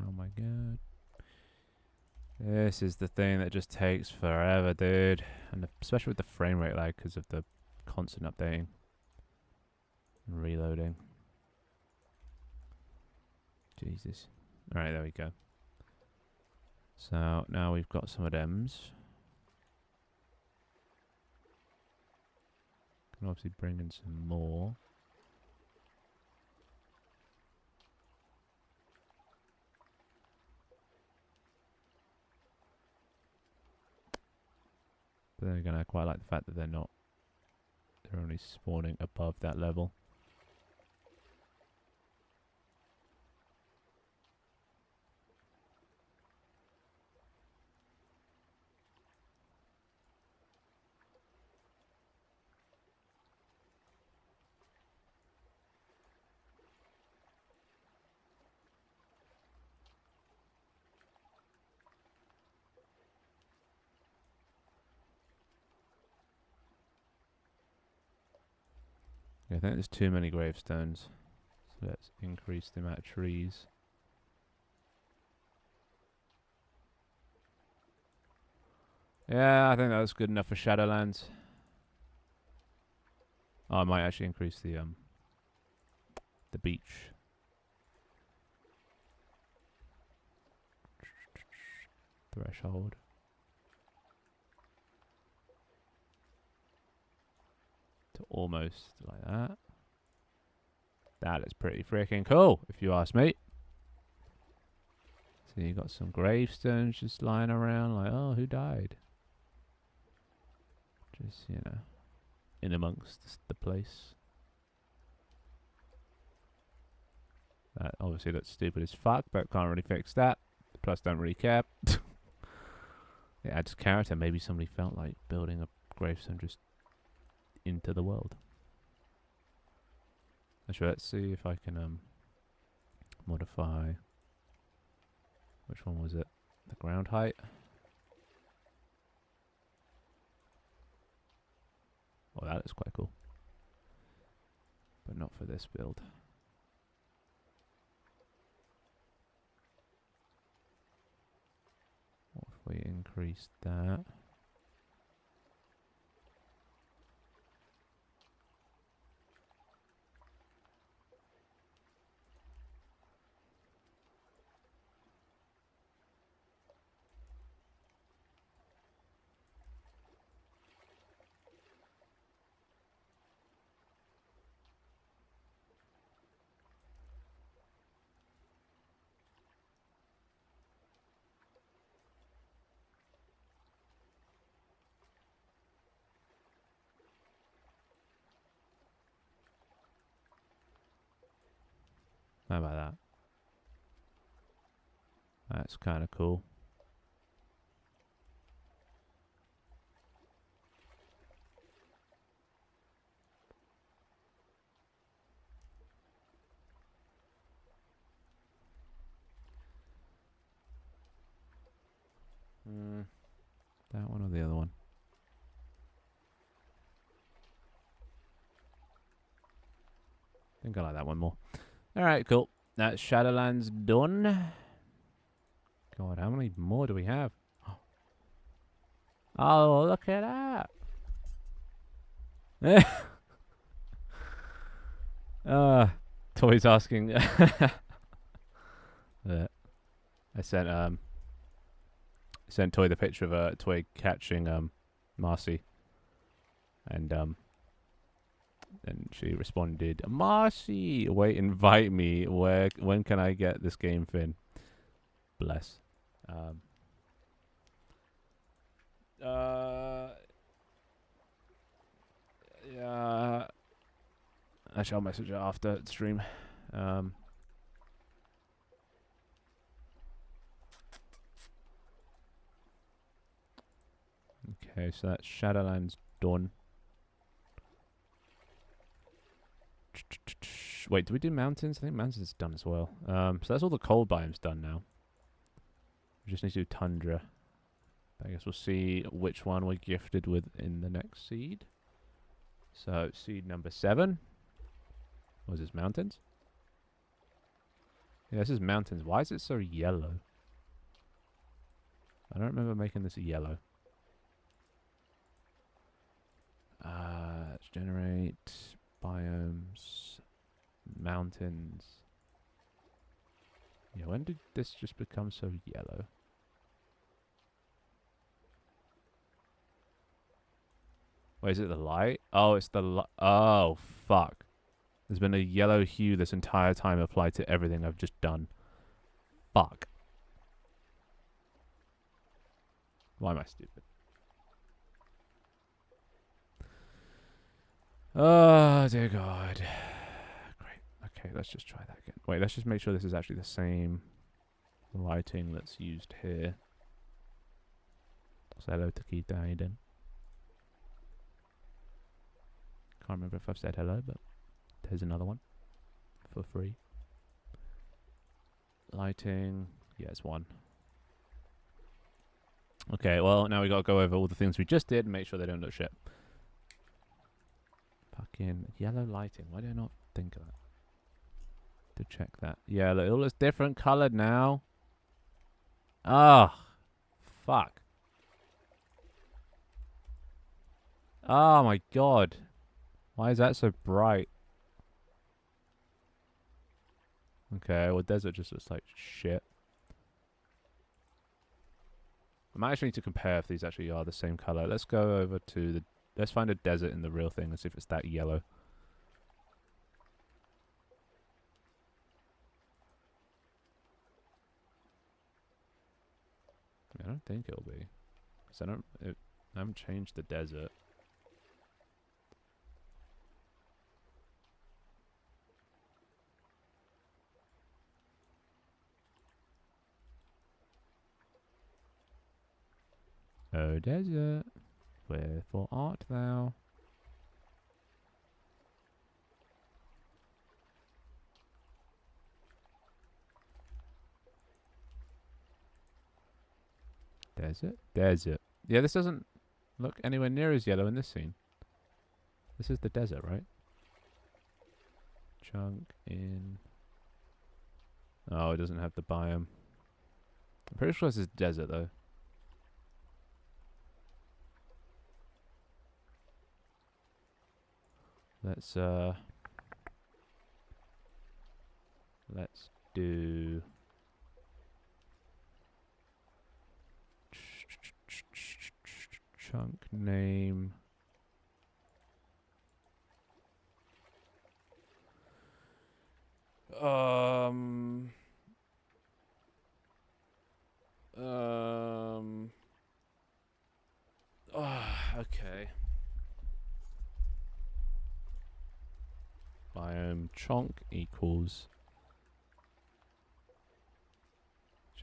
Oh my god. This is the thing that just takes forever, dude. And especially with the frame rate lag because of the constant updating and reloading. Jesus. Alright, there we go. So now we've got some of them's. Can obviously bring in some more. But then again, I quite like the fact that they're only spawning above that level. I think there's too many gravestones. So let's increase the amount of trees. Yeah, I think that was good enough for Shadowlands. Oh, I might actually increase the beach. Threshold. To almost like that. That is pretty freaking cool, if you ask me. So you got some gravestones just lying around, like, oh, who died? Just, you know, in amongst the place. That obviously looks stupid as fuck, but can't really fix that. Plus, don't really care. It adds character. Maybe somebody felt like building a gravestone just into the world. Actually, let's see if I can modify. Which one was it? The ground height. Oh, that is quite cool. But not for this build. What if we increased that? How about that? That's kind of cool. That one or the other one? I think I like that one more. Alright, cool. That Shadowlands done. God, how many more do we have? Oh, look at that. Toy's asking. I sent Toy the picture of Toy catching Marcy, and she responded, "Marcy, wait, invite me. When can I get this game, Finn? Bless." Yeah. I shall message her after the stream. Okay, so that's Shadowlands done. Wait, do we do mountains? I think mountains is done as well. So that's all the cold biomes done now. We just need to do tundra. I guess we'll see which one we're gifted with in the next seed. So seed number 7. Was this mountains? Yeah, this is mountains. Why is it so yellow? I don't remember making this yellow. Let's generate biomes, mountains. Yeah, when did this just become so yellow? Wait, is it the light? Oh, it's the light. Oh, fuck. There's been a yellow hue this entire time applied to everything I've just done. Fuck. Why am I stupid? Oh, dear God. Great. Okay, let's just try that again. Wait, let's just make sure this is actually the same lighting that's used here. Say hello to Keith Hayden. Can't remember if I've said hello, but there's another one for free. Lighting. Yeah, it's 1. Okay, well, now we got to go over all the things we just did and make sure they don't look shit. Fucking yellow lighting. Why did I not think of that? To check that. Yeah, look, it all looks different colored now. Ah, fuck. Oh my god. Why is that so bright? Okay, well, desert just looks like shit. I might actually need to compare if these actually are the same color. Let's go over to the... Let's find a desert in the real thing and see if it's that yellow. I don't think it'll be. Because I haven't changed the desert. Oh, desert, wherefore art thou? Desert? Desert. Yeah, this doesn't look anywhere near as yellow in this scene. This is the desert, right? Chunk in... Oh, it doesn't have the biome. I'm pretty sure this is desert, though. Let's do... Chunk name... okay. Biome chonk equals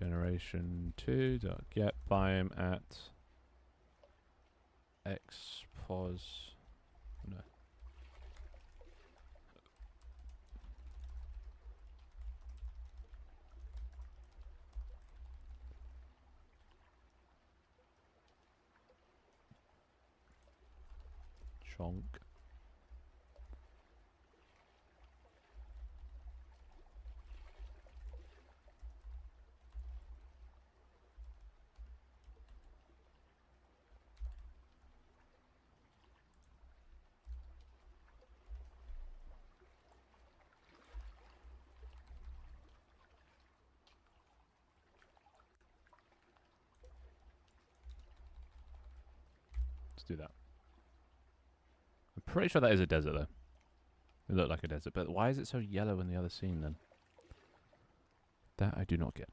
Generation 2 dot get biome at expos. No. Chonk. Let's do that. I'm pretty sure that is a desert though. It looked like a desert, but why is it so yellow in the other scene then? That I do not get.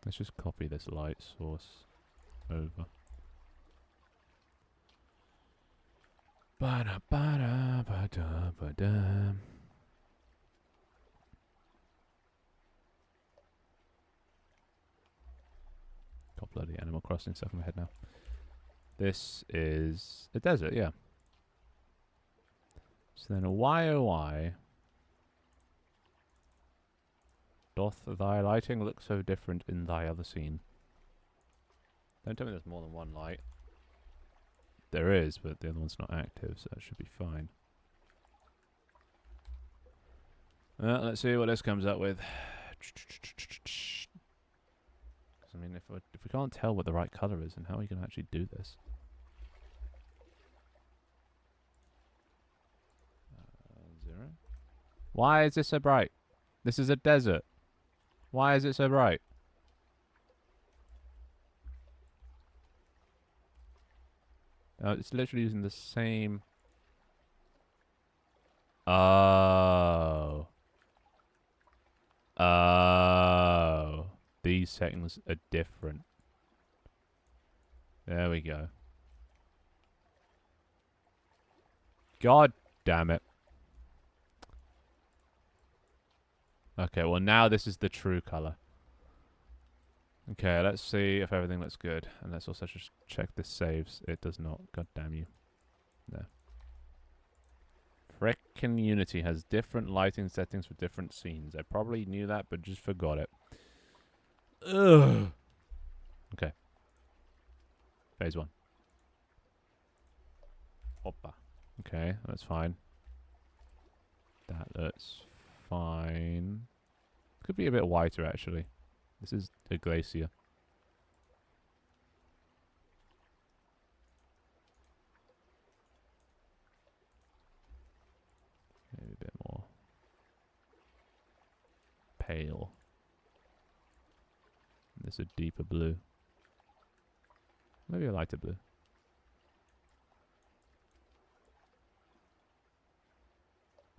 Let's just copy this light source over. Ba-da-ba-da-ba-da-ba-da. Got bloody Animal Crossing stuff in my head now. This is a desert, yeah. So then why oh why doth thy lighting look so different in thy other scene? Don't tell me there's more than one light. There is, but the other one's not active, so that should be fine. Let's see what this comes up with. I mean, if we can't tell what the right color is, then how are we going to actually do this? 0. Why is this so bright? This is a desert. Why is it so bright? It's literally using the same... Oh. Oh. These settings are different. There we go. God damn it. Okay, well now this is the true color. Okay, let's see if everything looks good. And let's also just check this saves. It does not. God damn you. No. Frickin' Unity has different lighting settings for different scenes. I probably knew that, but just forgot it. Ugh. Okay. Phase 1. Hoppa. Okay, that's fine. That looks fine. Could be a bit whiter, actually. This is a glacier. Maybe a bit more pale. This is a deeper blue. Maybe a lighter blue.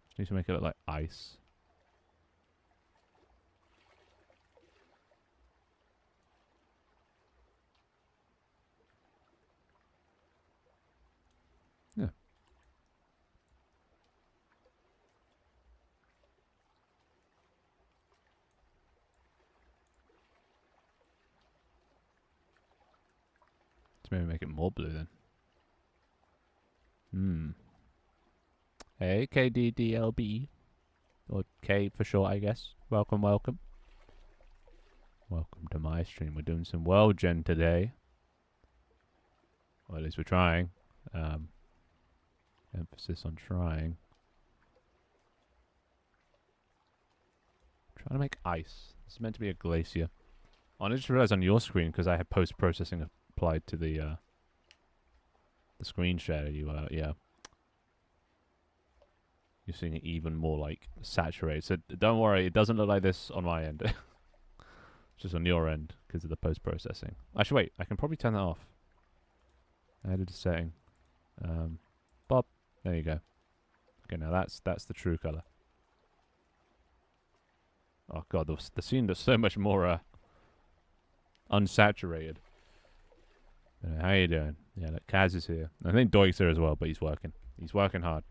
Just need to make it look like ice. Yeah. Let's maybe make it more blue then. Hey, KDDLB. Or K for short, I guess. Welcome, welcome. Welcome to my stream. We're doing some world gen today. Or at least we're trying. Emphasis on trying. Trying to make ice. This is meant to be a glacier. Oh, I just realized on your screen, because I had post-processing applied to the screen share, yeah. You're seeing it even more, like, saturated. So don't worry, it doesn't look like this on my end. It's just on your end, because of the post-processing. Actually, wait, I can probably turn that off. I added a setting. Bob, there you go. Okay, now that's the true color. Oh god, the scene looks so much more Unsaturated. How you doing? Yeah, look, Kaz is here. I think Doig's here as well, but he's working. He's working hard.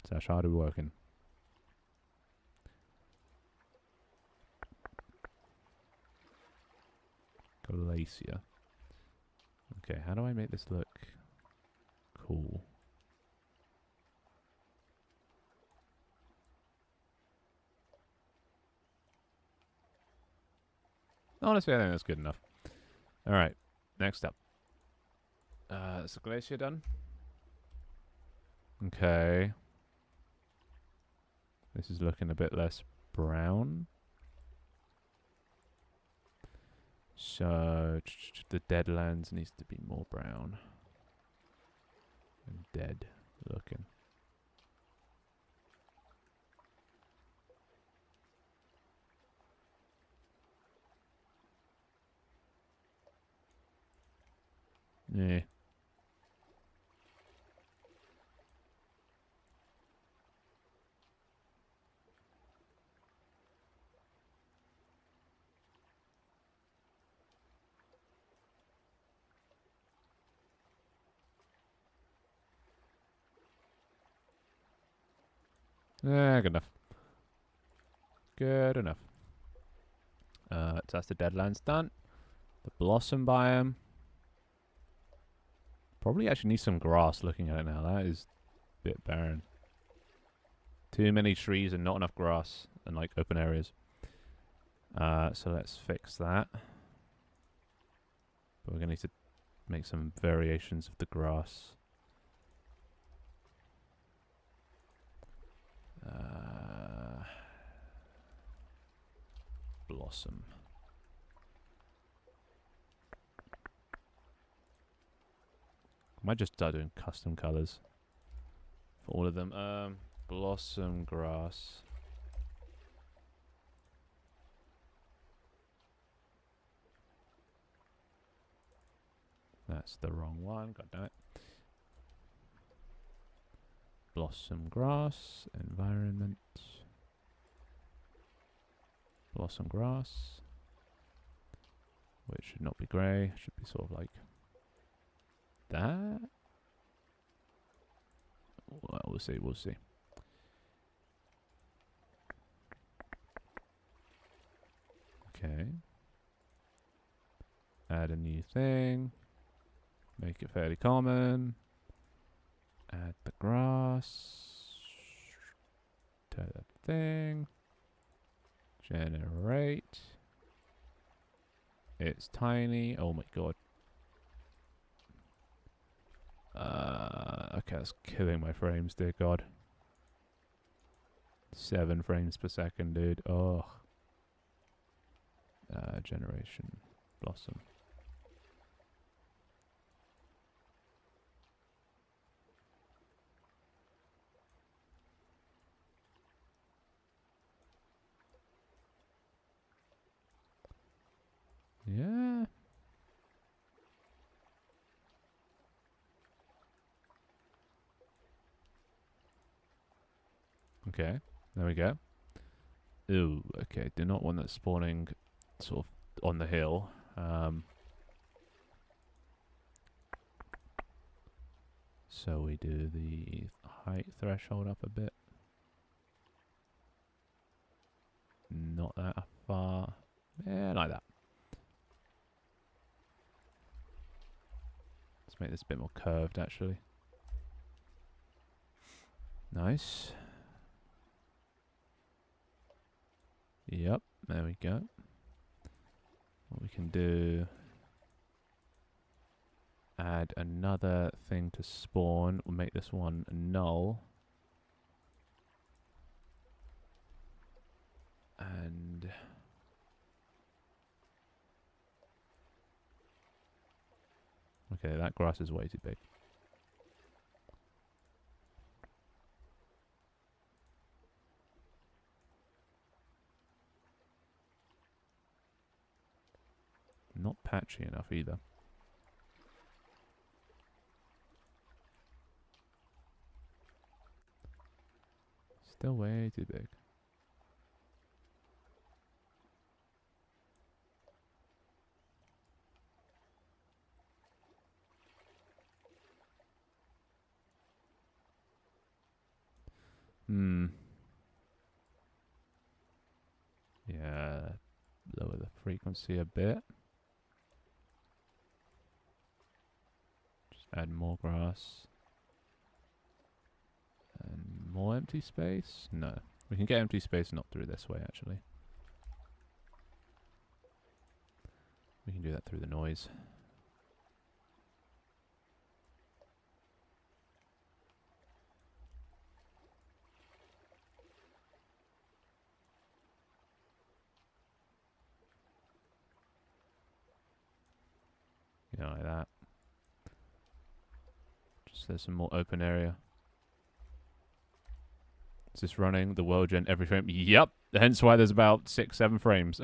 Sash hard are we working? Glacier. Okay, how do I make this look cool? Honestly, I think that's good enough. Alright, next up. Is the glacier done? Okay. This is looking a bit less brown. So, the Deadlands needs to be more brown. And dead looking. Yeah. Good enough. Good enough. So that's the Deadlands done. The Blossom biome. Probably actually needs some grass looking at it now. That is a bit barren. Too many trees and not enough grass and like open areas. So let's fix that. But we're going to need to make some variations of the grass. Blossom. I might just start doing custom colors for all of them. Blossom grass. That's the wrong one. God damn it. Blossom grass. Environment. Blossom grass. Which should not be grey. Should be sort of like that. Well, we'll see. We'll see. Okay. Add a new thing. Make it fairly common. Add the grass. To that thing. Generate. It's tiny. Oh my god. Okay, that's killing my frames, dear god. 7 frames per second, dude. Oh. Generation. Blossom. Yeah. Okay, there we go. Ooh, okay, do not want that spawning sort of on the hill. So we do the height threshold up a bit. Not that far. Yeah, like that. Let's make this a bit more curved, actually. Nice. Yep, there we go. What we can do... add another thing to spawn. We'll make this one null. And... okay, that grass is way too big. Not patchy enough either. Still way too big. Yeah, lower the frequency a bit. Just add more grass. And more empty space? No. We can get empty space not through this way, actually. We can do that through the noise. You know, like that. Just there's some more open area. Is this running the world gen every frame? Yep. Hence why there's about 6, 7 frames.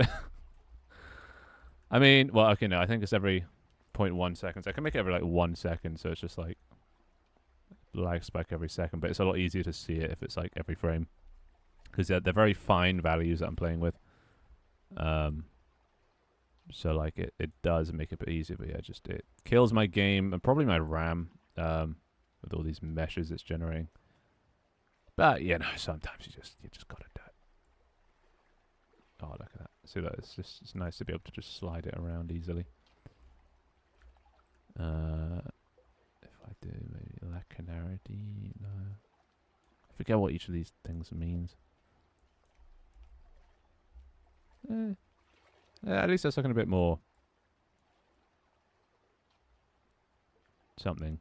I mean, well, okay, no, I think it's every 0.1 seconds. I can make it every like 1 second, so it's just like lag spike every second, but it's a lot easier to see it if it's like every frame. Because they're very fine values that I'm playing with. So like it does make it a bit easier, but yeah, just it kills my game and probably my RAM with all these meshes it's generating. But you know, sometimes you just gotta do it. Oh, look at that! See that? It's nice to be able to just slide it around easily. If I do maybe lacanarity, no. I forget what each of these things means. Yeah, at least that's looking a bit more something.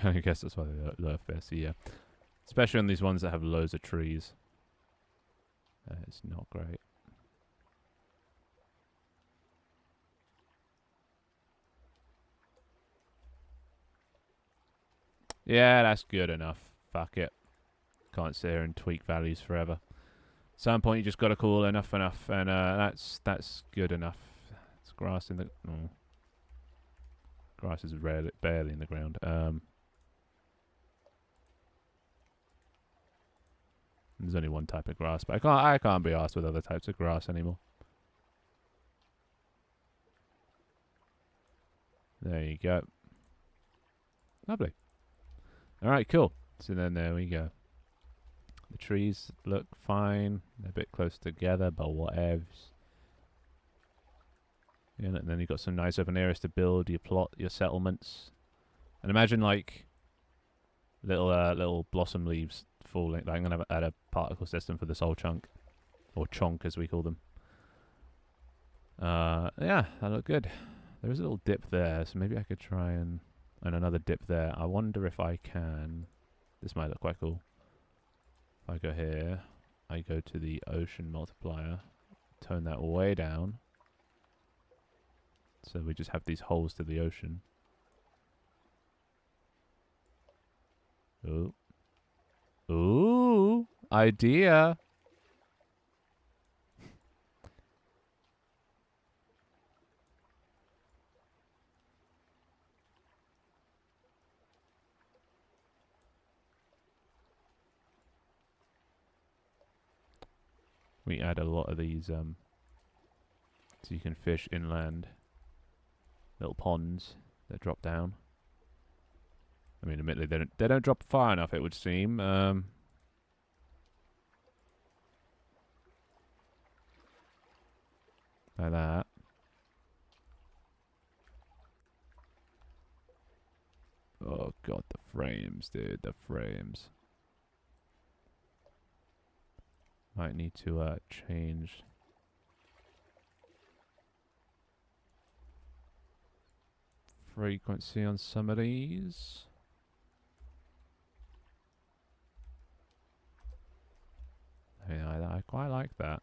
I guess that's why they low FPS, yeah. Especially on these ones that have loads of trees. It's not great. Yeah, that's good enough. Fuck it. Can't sit here and tweak values forever. At some point you just gotta call enough, and that's good enough. It's grass in the grass is barely in the ground. There's only one type of grass, but I can't be asked with other types of grass anymore. There you go. Lovely. Alright, cool. So then there we go. The trees look fine. They're a bit close together, but whatevs. Yeah, and then you've got some nice open areas to build your plot, your settlements. And imagine like little blossom leaves falling. Like I'm gonna add a particle system for this whole chunk, or chonk as we call them. Yeah, that looked good. There is a little dip there, so maybe I could try and another dip there. I wonder if I can. This might look quite cool. If I go here, I go to the ocean multiplier, tone that way down. So we just have these holes to the ocean. Ooh. Ooh, idea. We add a lot of these, so you can fish inland. Little ponds that drop down. I mean, admittedly, they don't drop far enough, it would seem. Like that. Oh god, the frames, dude, the frames. Might need to change frequency on some of these. Yeah, I quite like that.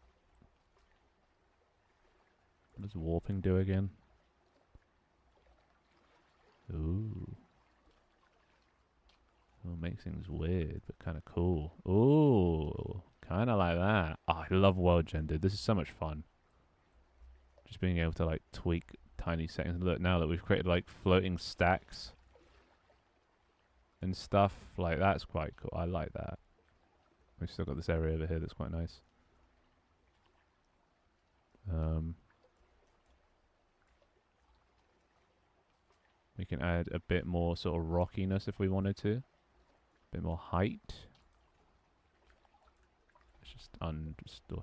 What does warping do again? Ooh. Oh, makes things weird, but kind of cool. Ooh, kind of like that. Oh, I love world gen, dude. This is so much fun. Just being able to like tweak tiny settings. Look, now that we've created like floating stacks and stuff, like that's quite cool. I like that. We've still got this area over here that's quite nice. We can add a bit more sort of rockiness if we wanted to. A bit more height. Let's just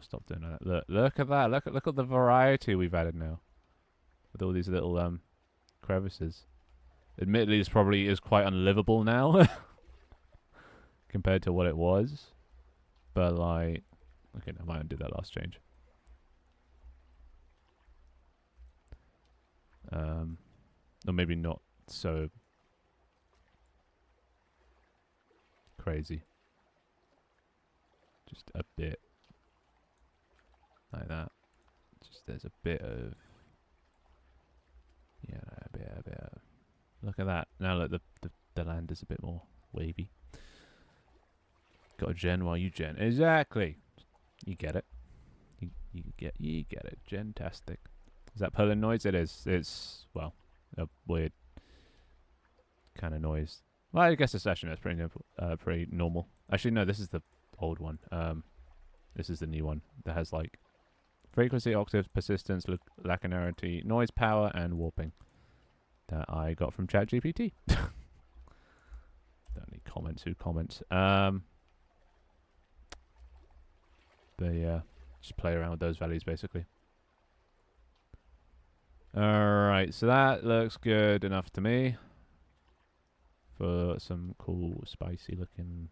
stop doing that. Look at that. Look at the variety we've added now. With all these little crevices. Admittedly, this probably is quite unlivable now compared to what it was. But like, okay, I might undo that last change. Or maybe not so crazy. Just a bit like that. Just there's a bit of a bit of. Look at that. Now look, the land is a bit more wavy. Got a gen while you gen. Exactly. You get it. You get it. Gentastic. Is that Poland noise? It is. It's, well, a weird kind of noise. Well, I guess it's actually pretty normal. Actually, no, this is the old one. This is the new one that has like frequency, octaves, persistence, lacunarity, noise, power, and warping that I got from ChatGPT. Don't need comments. Who comments? But yeah, just play around with those values basically. Alright, so that looks good enough to me for some cool, spicy looking.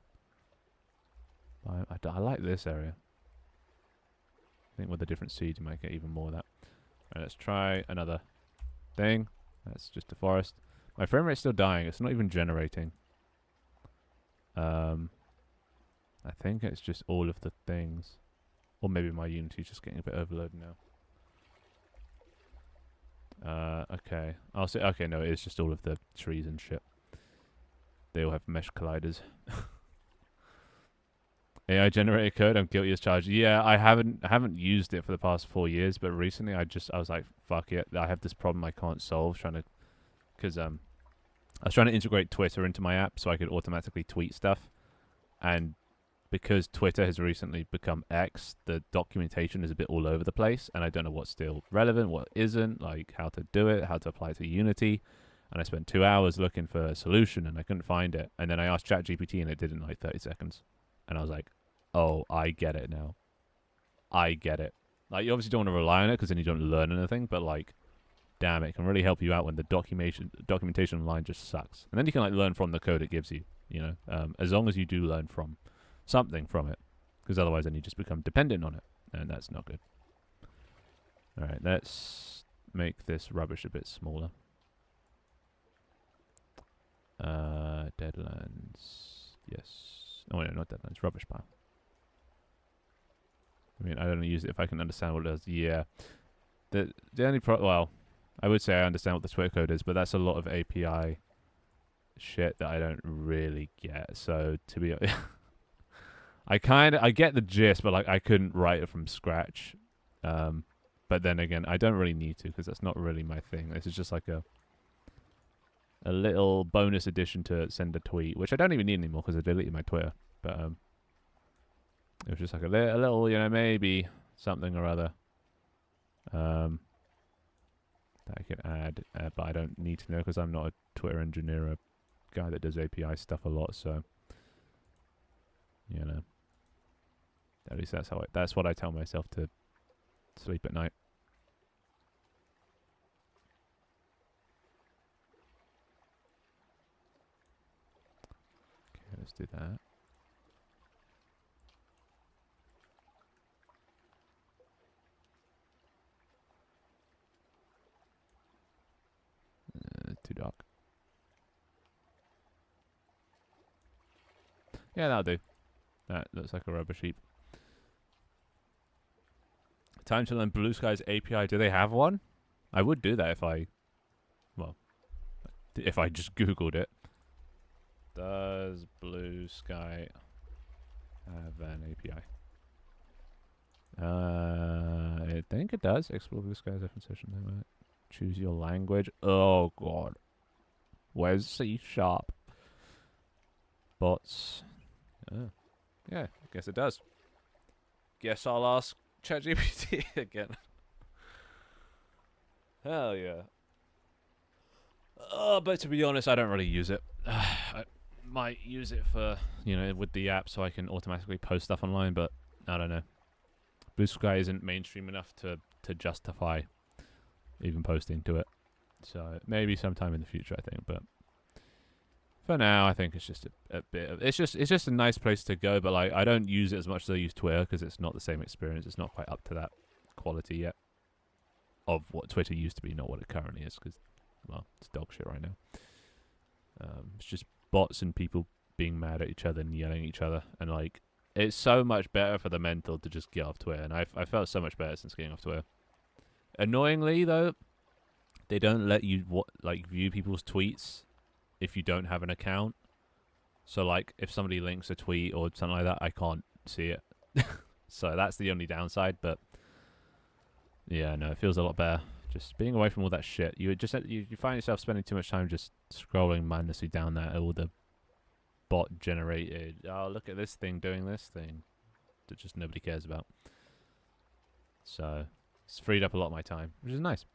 I like this area. I think with the different seeds you might get even more of that. Alright, let's try another thing. That's just a forest. My frame rate's still dying. It's not even generating. I think it's just all of the things. Or maybe my Unity's just getting a bit overloaded now. Okay. I'll say, okay, no, it's just all of the trees and shit. They all have mesh colliders. AI generated code, I'm guilty as charged. Yeah, I haven't used it for the past 4 years, but recently I was like, fuck it. I have this problem I can't solve because I was trying to integrate Twitter into my app so I could automatically tweet stuff. And because Twitter has recently become X, the documentation is a bit all over the place, and I don't know what's still relevant, what isn't, like how to do it, how to apply it to Unity. And I spent 2 hours looking for a solution, and I couldn't find it. And then I asked ChatGPT, and it did it in like 30 seconds. And I was like, oh, I get it now. I get it. Like, you obviously don't want to rely on it, because then you don't learn anything, but like, damn, it can really help you out when the documentation online just sucks. And then you can like learn from the code it gives you, you know, as long as you do learn from something from it, because otherwise then you just become dependent on it, and that's not good. Alright, let's make this rubbish a bit smaller. Deadlands, yes. Oh no, not Deadlands, rubbish pile. I mean, I don't use it if I can understand what it does. Yeah. The only well, I would say I understand what the Twitter code is, but that's a lot of API shit that I don't really get. So to be I get the gist, but like I couldn't write it from scratch. But then again, I don't really need to, because that's not really my thing. This is just like a little bonus addition to send a tweet, which I don't even need anymore because I deleted my Twitter. But it was just like a little, you know, maybe something or other that I could add, but I don't need to know because I'm not a Twitter engineer, a guy that does API stuff a lot. So, you know, at least that's what I tell myself to sleep at night. Okay, let's do that. Too dark. Yeah, that'll do. That looks like a rubber sheep. Time to learn Blue Sky's API. Do they have one? I would do that if I just Googled it. Does Blue Sky have an API? I think it does. Explore blue skies, open session. Choose your language. Oh, God. Where's C#? Bots. Oh. Yeah, I guess it does. Guess I'll ask ChatGPT again. Hell yeah. But to be honest, I don't really use it. I might use it for, with the app so I can automatically post stuff online, but I don't know. Blue Sky isn't mainstream enough to justify even posting to it. So maybe sometime in the future, I think, but for now, I think it's just a bit of... It's just a nice place to go, but like I don't use it as much as I use Twitter because it's not the same experience. It's not quite up to that quality yet of what Twitter used to be, not what it currently is, because, well, it's dog shit right now. It's just bots and people being mad at each other and yelling at each other, and like it's so much better for the mental to just get off Twitter, and I felt so much better since getting off Twitter. Annoyingly though, they don't let you view people's tweets if you don't have an account. So like if somebody links a tweet or something like that, I can't see it. So that's the only downside, but yeah, no, it feels a lot better just being away from all that shit. You find yourself spending too much time just scrolling mindlessly down there, all the bot generated, oh look at this thing doing this thing that just nobody cares about. So it's freed up a lot of my time, which is nice.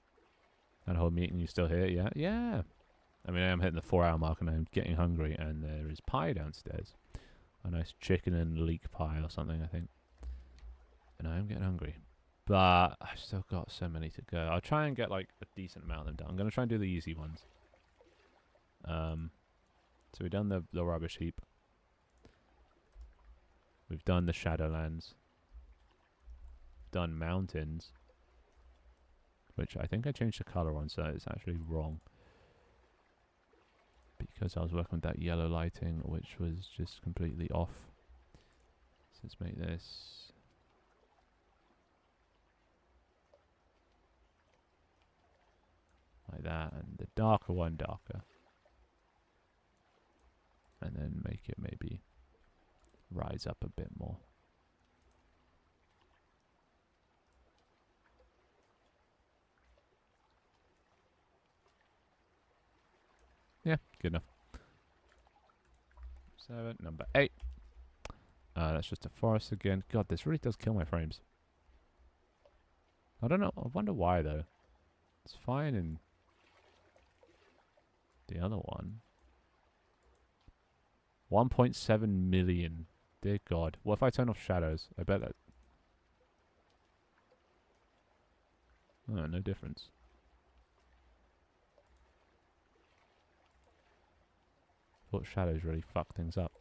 That whole meeting, you still here? Yeah. I mean, I am hitting the 4-hour mark and I'm getting hungry, and there is pie downstairs. A nice chicken and leek pie or something, I think. And I am getting hungry. But I've still got so many to go. I'll try and get like a decent amount of them done. I'm going to try and do the easy ones. So we've done the rubbish heap. We've done the Shadowlands. We've done mountains. Which I think I changed the colour on, so it's actually wrong. Because I was working with that yellow lighting, which was just completely off. So let's make this... like that, and the darker one darker. And then make it maybe rise up a bit more. Yeah, good enough. 7, number 8. That's just a forest again. God, this really does kill my frames. I don't know. I wonder why, though. It's fine in the other one. 1.7 million. Dear God. What if I turn off shadows? I bet that... oh, no difference. Thought shadows really fuck things up.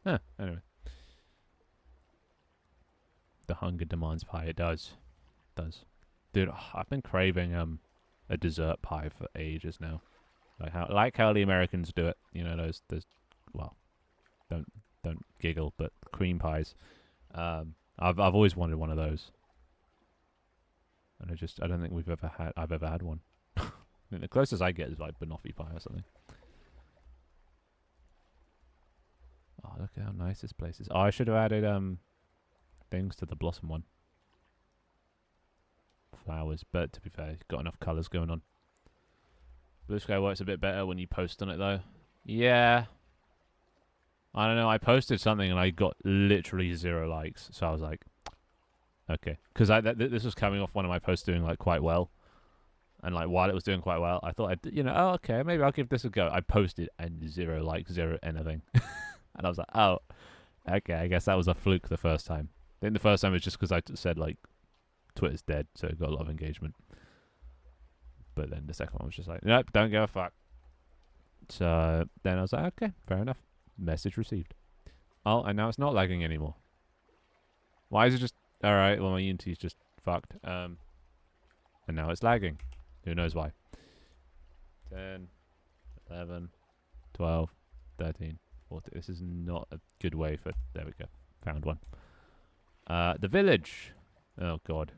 Anyway. The hunger demands pie. It does. It does. Dude, I've been craving a dessert pie for ages now. Like how the Americans do it. You know, those well, don't giggle, but cream pies. I've always wanted one of those. And I don't think I've ever had one. I think the closest I get is like banoffee pie or something. Oh, look at how nice this place is. Oh, I should have added things to the blossom one. Flowers, but to be fair, you've got enough colours going on. Blue Sky works a bit better when you post on it though. Yeah. I don't know, I posted something and I got literally 0 likes, so I was like, okay. Because this was coming off one of my posts doing like quite well. And like while it was doing quite well, I thought oh okay, maybe I'll give this a go. I posted and 0 likes, 0 anything. And I was like, oh, okay, I guess that was a fluke the first time. I think the first time was just because I said like Twitter's dead, so it got a lot of engagement. But then the second one was just like, nope, don't give a fuck. So then I was like, okay, fair enough. Message received. Oh, and now it's not lagging anymore. Why is it just... alright, well my Unity's just fucked. And now it's lagging. Who knows why. 10, 11, 12, 13, 14. This is not a good way for... there we go. Found one. The village. Oh god.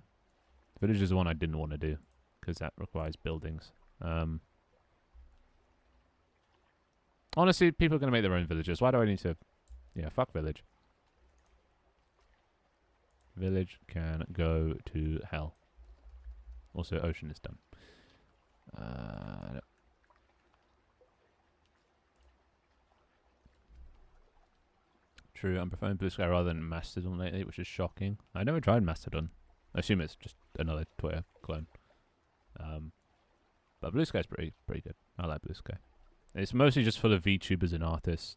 The village is the one I didn't want to do. Because that requires buildings. Honestly, people are going to make their own villages. Why do I need to... yeah, fuck village. Village can go to hell. Also, ocean is done. No. True, I'm preferring Blue Sky rather than Mastodon lately, which is shocking. I never tried Mastodon. I assume it's just another Twitter clone. But Blue Sky's pretty good. I like Blue Sky. It's mostly just full of VTubers and artists.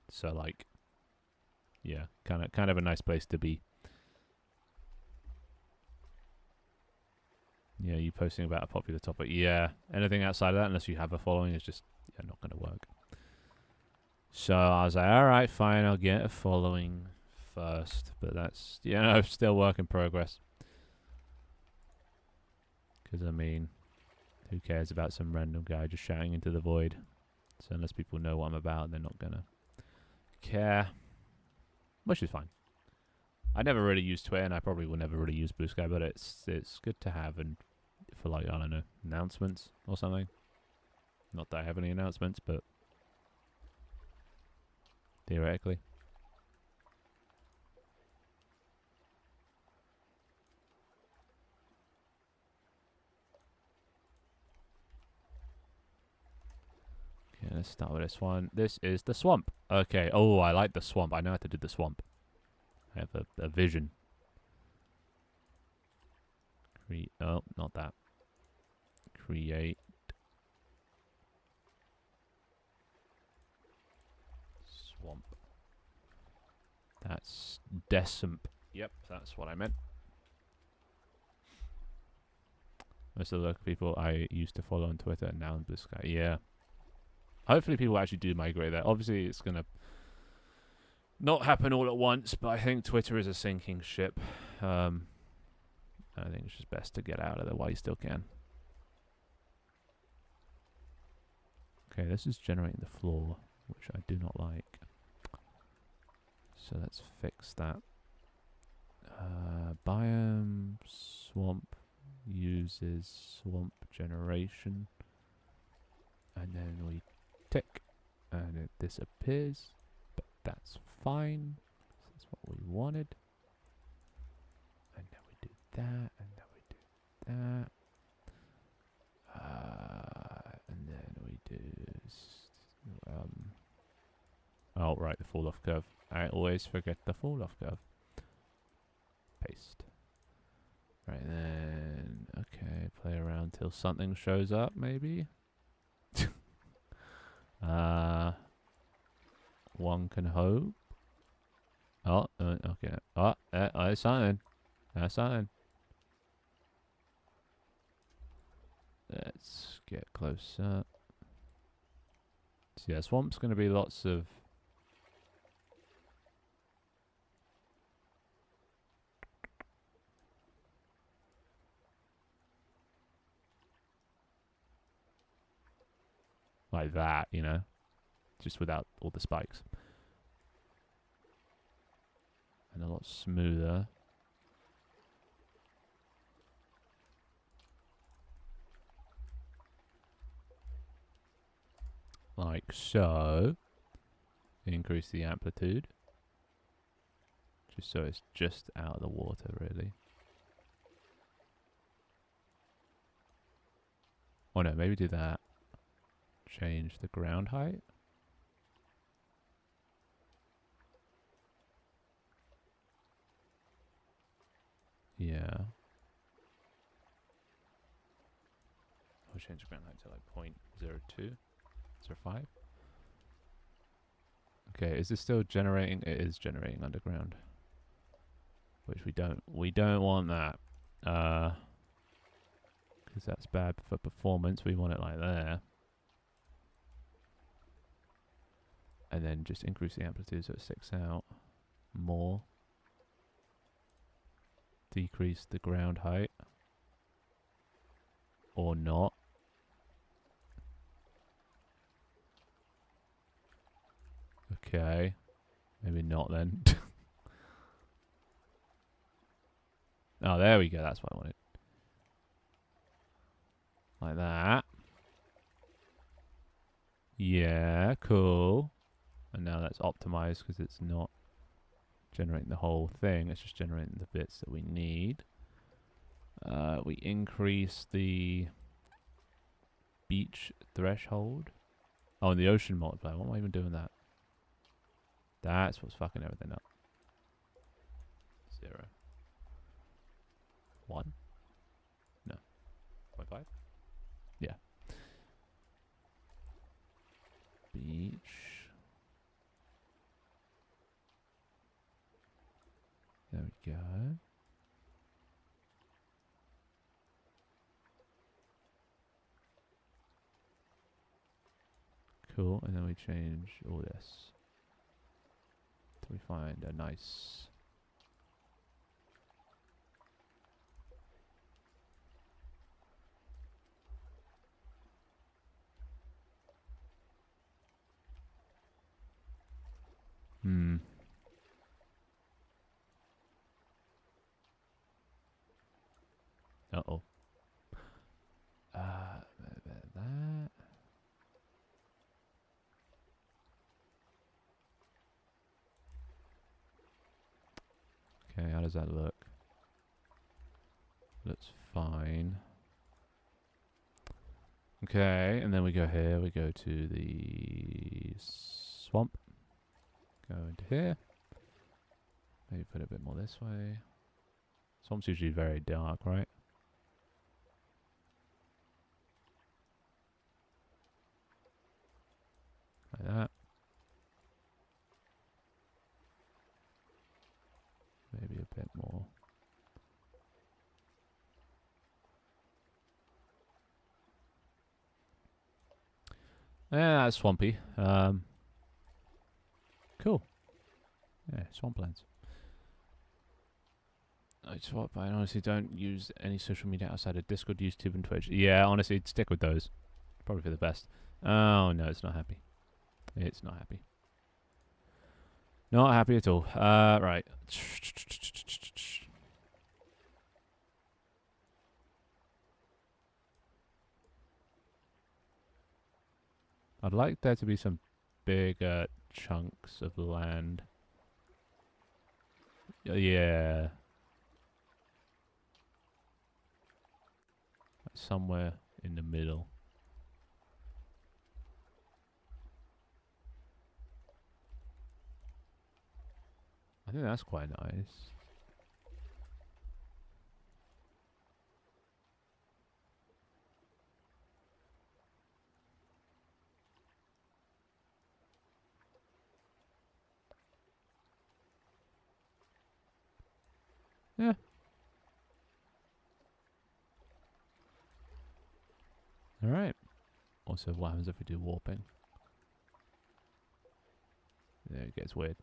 So like, yeah, kind of a nice place to be. Yeah, you posting about a popular topic. Yeah, anything outside of that, unless you have a following, is just not going to work. So I was like, alright, fine, I'll get a following first. But that's, still work in progress. Because, I mean, who cares about some random guy just shouting into the void? So unless people know what I'm about, they're not going to care. Which is fine. I never really use Twitter, and I probably will never really use Blue Sky, but it's good to have, and for like, I don't know, announcements or something. Not that I have any announcements, but theoretically. Okay, let's start with this one. This is the swamp. Okay, oh, I like the swamp. I know how to do the swamp. I have a vision. Oh, not that. Create. Swamp. That's Decimp. Yep, that's what I meant. Most of the local people I used to follow on Twitter and now on Blue Sky. Yeah. Hopefully people actually do migrate there. Obviously, it's going to not happen all at once, but I think Twitter is a sinking ship. I think it's just best to get out of there while you still can. Okay, this is generating the floor, which I do not like. So let's fix that. Biome swamp uses swamp generation. And then we tick, and it disappears. But that's fine. That's what we wanted. And then we do that, and then we do that. And then we do... oh, right, the fall-off curve. I always forget the fall-off curve. Paste. Right, then... okay, play around till something shows up, maybe? One can hope. Oh, okay. Oh, there's something. There's something. Let's get closer. So yeah, swamp's going to be lots of... like that, just without all the spikes. And a lot smoother. Like so. Increase the amplitude. Just so it's just out of the water, really. Oh no, maybe do that. Change the ground height. Yeah. I'll change the ground height to like 0.02. 0.5. Okay, is this still generating? It is generating underground. Which we don't want that. Because that's bad for performance. We want it like there. And then just increase the amplitude so it sticks out more. Decrease the ground height. Or not. Okay. Maybe not then. Oh, there we go. That's what I wanted. Like that. Yeah, cool. And now that's optimized because it's not generating the whole thing. It's just generating the bits that we need. We increase the beach threshold. Oh, and the ocean multiplier. What am I even doing that? That's what's fucking everything up. 0. 1? No. 0.5? Yeah. Beach. There we go. Cool, and then we change all this. Till we find a nice... Uh-oh. That. Okay, how does that look? Looks fine. Okay, and then we go here, we go to the swamp. Go into here. Maybe put it a bit more this way. Swamp's usually very dark, right? Like that. Maybe a bit more. Yeah, that's swampy. Cool. Yeah, swamplands. I honestly don't use any social media outside of Discord, YouTube, and Twitch. Yeah, honestly, stick with those. Probably for the best. Oh, no, it's not happy. It's not happy. Not happy at all. Right. I'd like there to be some bigger chunks of land. Yeah. Somewhere in the middle. I think that's quite nice. Yeah. Alright. Also, what happens if we do warping? Yeah, it gets weird.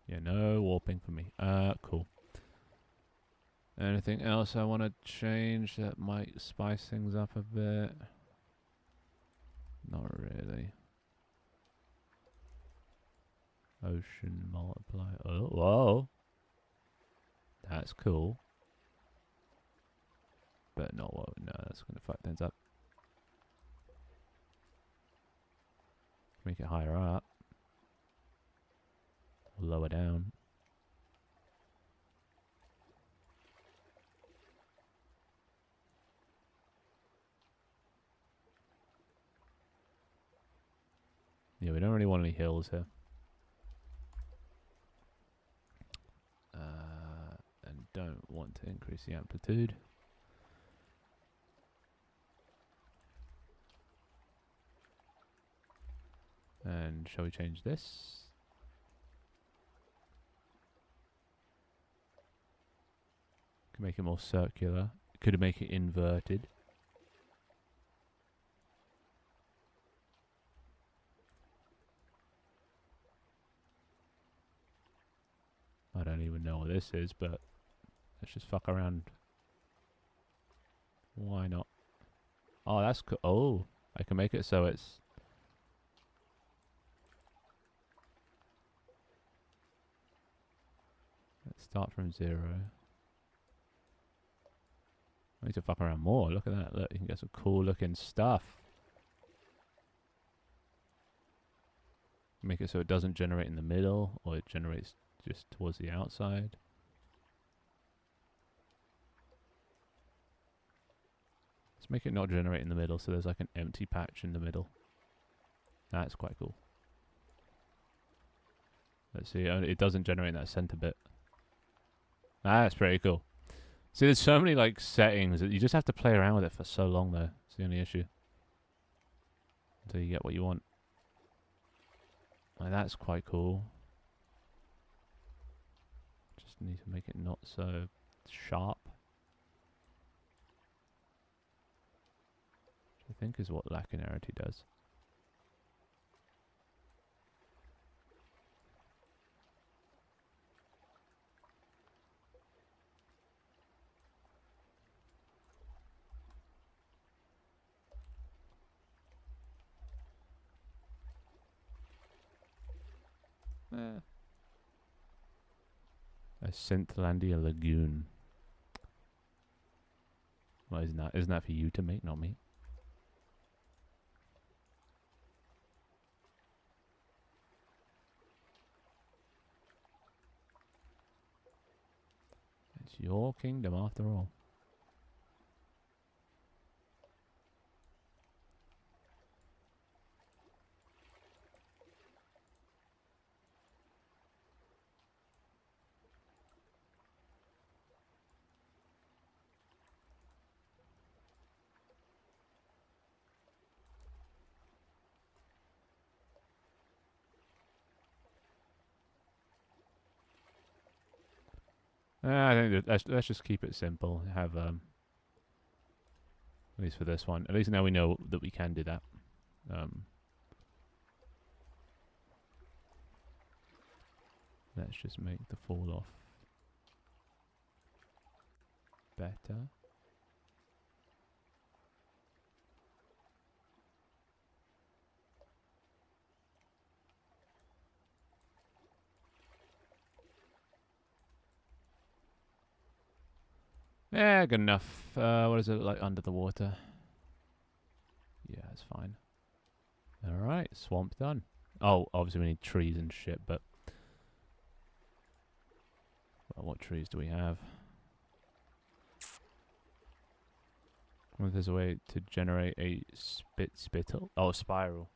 Yeah, no warping for me. Cool. Anything else I want to change that might spice things up a bit? Not really. Ocean multiplier. Oh, whoa. That's cool. But not what. No, that's going to fuck things up. Make it higher up. Or lower down. Yeah, we don't really want any hills here. And don't want to increase the amplitude. And shall we change this? Could make it more circular. Could make it inverted. I don't even know what this is, but let's just fuck around. Why not? Oh, that's cool. Oh, I can make it so it's... Let's start from 0. I need to fuck around more. Look at that. Look, you can get some cool looking stuff. Make it so it doesn't generate in the middle, or it generates just towards the outside. Let's make it not generate in the middle, so there's like an empty patch in the middle. That's quite cool. Let's see, it doesn't generate in that center bit. That's pretty cool. See, there's so many like settings that you just have to play around with it for so long though. It's the only issue. Until you get what you want. Like, that's quite cool. Just need to make it not so sharp. Which I think is what lacunarity does. A Synthlandia Lagoon. Well, isn't that for you to make, not me? It's your kingdom after all. I think let's just keep it simple. Have at least for this one. At least now we know that we can do that. Let's just make the fall off better. Yeah, good enough. What does it look like under the water? Yeah, it's fine. Alright, swamp done. Oh, obviously we need trees and shit, but... Well, what trees do we have? I wonder if there's a way to generate a spittle? Oh, a spiral.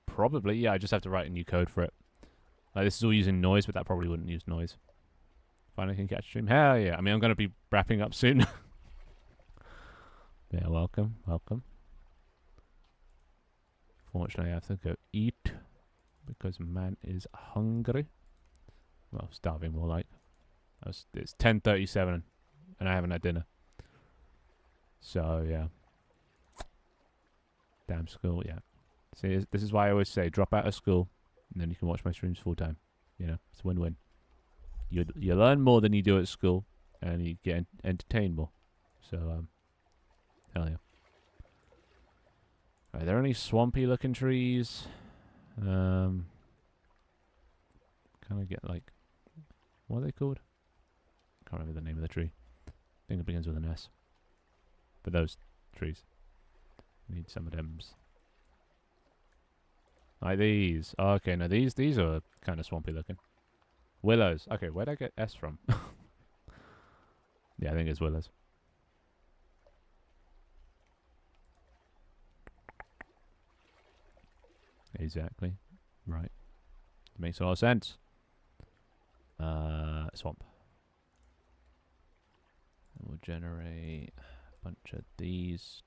Probably, yeah, I just have to write a new code for it. Like, this is all using noise, but that probably wouldn't use noise. Finally can catch a stream. Hell yeah. I mean, I'm going to be wrapping up soon. Yeah, welcome, welcome. Fortunately, I have to go eat because man is hungry. Well, starving more like. It's 10:37 and I haven't had dinner. So, yeah. Damn school, yeah. See, this is why I always say drop out of school and then you can watch my streams full time. You know, it's a win-win. You learn more than you do at school, and you get entertained more. So, hell yeah. Are there any swampy-looking trees? Kind of get like, what are they called? Can't remember the name of the tree. I think it begins with an S. But those trees, need some of them's. Like these. Oh, okay, no, these are kind of swampy-looking. Willows. Okay, where'd I get S from? Yeah, I think it's willows. Exactly. Right. Makes a lot of sense. Swamp. We'll generate a bunch of these.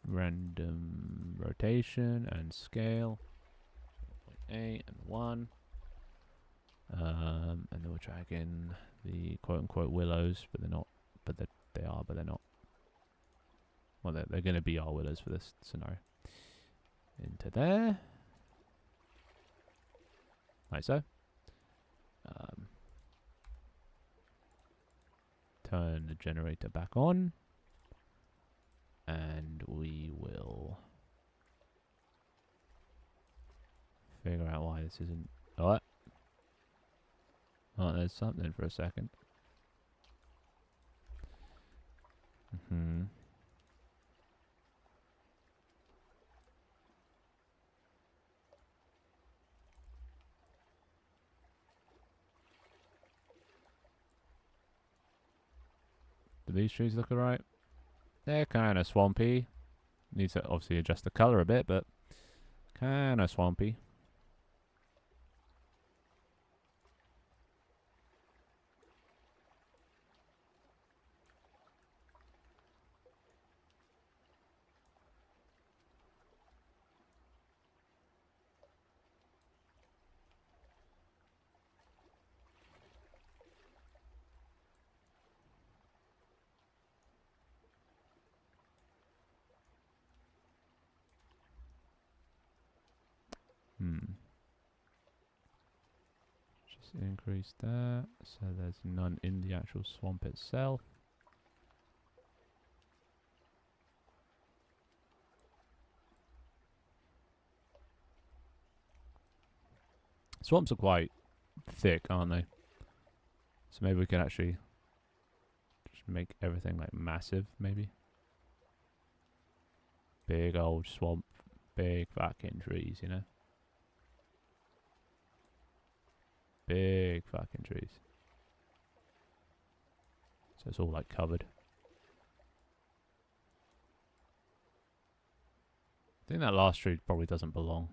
Random rotation and scale. 0.8 and 1. And then we'll drag in the quote-unquote willows, but they're not. But they are, but they're not. Well, they're going to be our willows for this scenario. Into there. Like so. Turn the generator back on. And we will figure out why this isn't... Oh, there's something for a second. Do these trees look alright? They're kind of swampy. Need to obviously adjust the color a bit, but kind of swampy. Just increase that so there's none in the actual swamp itself. Swamps are quite thick, aren't they? So maybe we can actually just make everything like massive, maybe. Big old swamp, big fucking trees, you know? Big fucking trees. So it's all like covered. I think that last tree probably doesn't belong.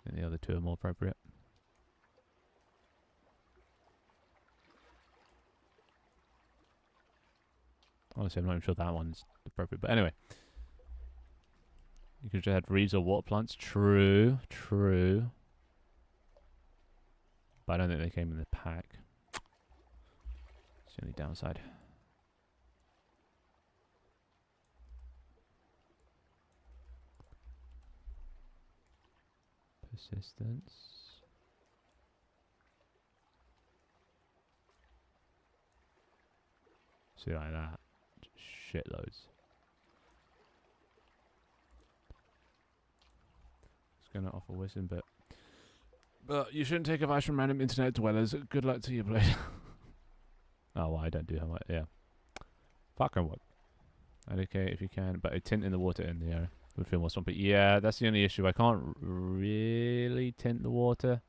I think the other two are more appropriate. Honestly, I'm not even sure that one's appropriate. But anyway. You could just add reeds or water plants. True. True. But I don't think they came in the pack. It's the only downside. Persistence. See, like that. Shitloads. It's going to offer wisdom, but you shouldn't take advice from random internet dwellers. Good luck to you, please. Oh, well, I don't do how much. Yeah. Fucking what? Okay, if you can, but a tint in the water in the area would feel more swampy. Yeah, that's the only issue. I can't really tint the water.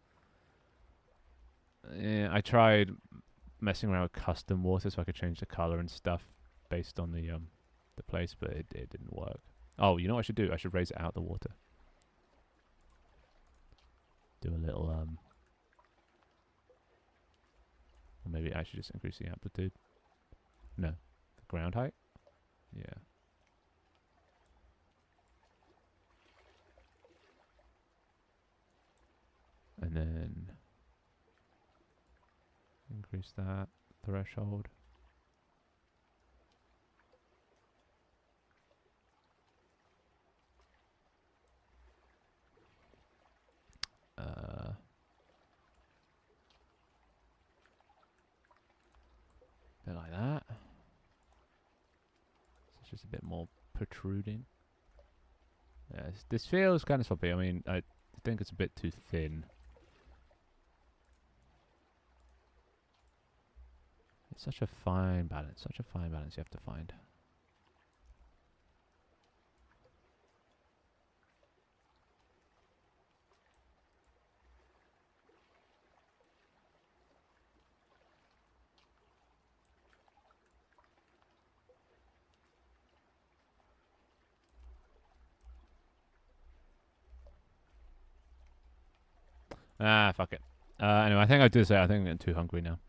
Yeah, I tried messing around with custom water so I could change the color and stuff based on the place, but it didn't work. Oh, you know what I should do? I should raise it out the water. Do a little or maybe I should just increase the amplitude. No, the ground height. Yeah. And then increase that threshold. Bit like that. So it's just a bit more protruding. Yeah, this feels kind of sloppy. I mean, I think it's a bit too thin. It's such a fine balance. Such a fine balance you have to find. Ah, fuck it. Anyway, I think I did say I think I'm getting too hungry now.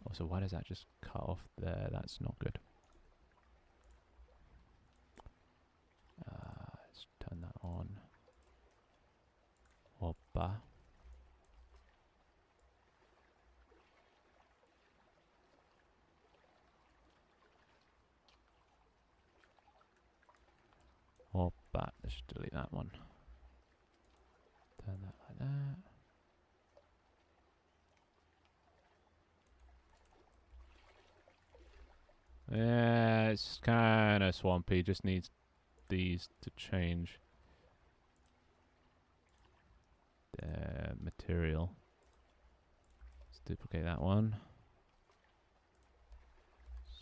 Also, why does that just cut off there? That's not good. Let's turn that on. Hoppa. Hoppa. Let's just delete that one. Turn that like that. Yeah, it's kind of swampy. Just needs these to change the material. Let's duplicate that one.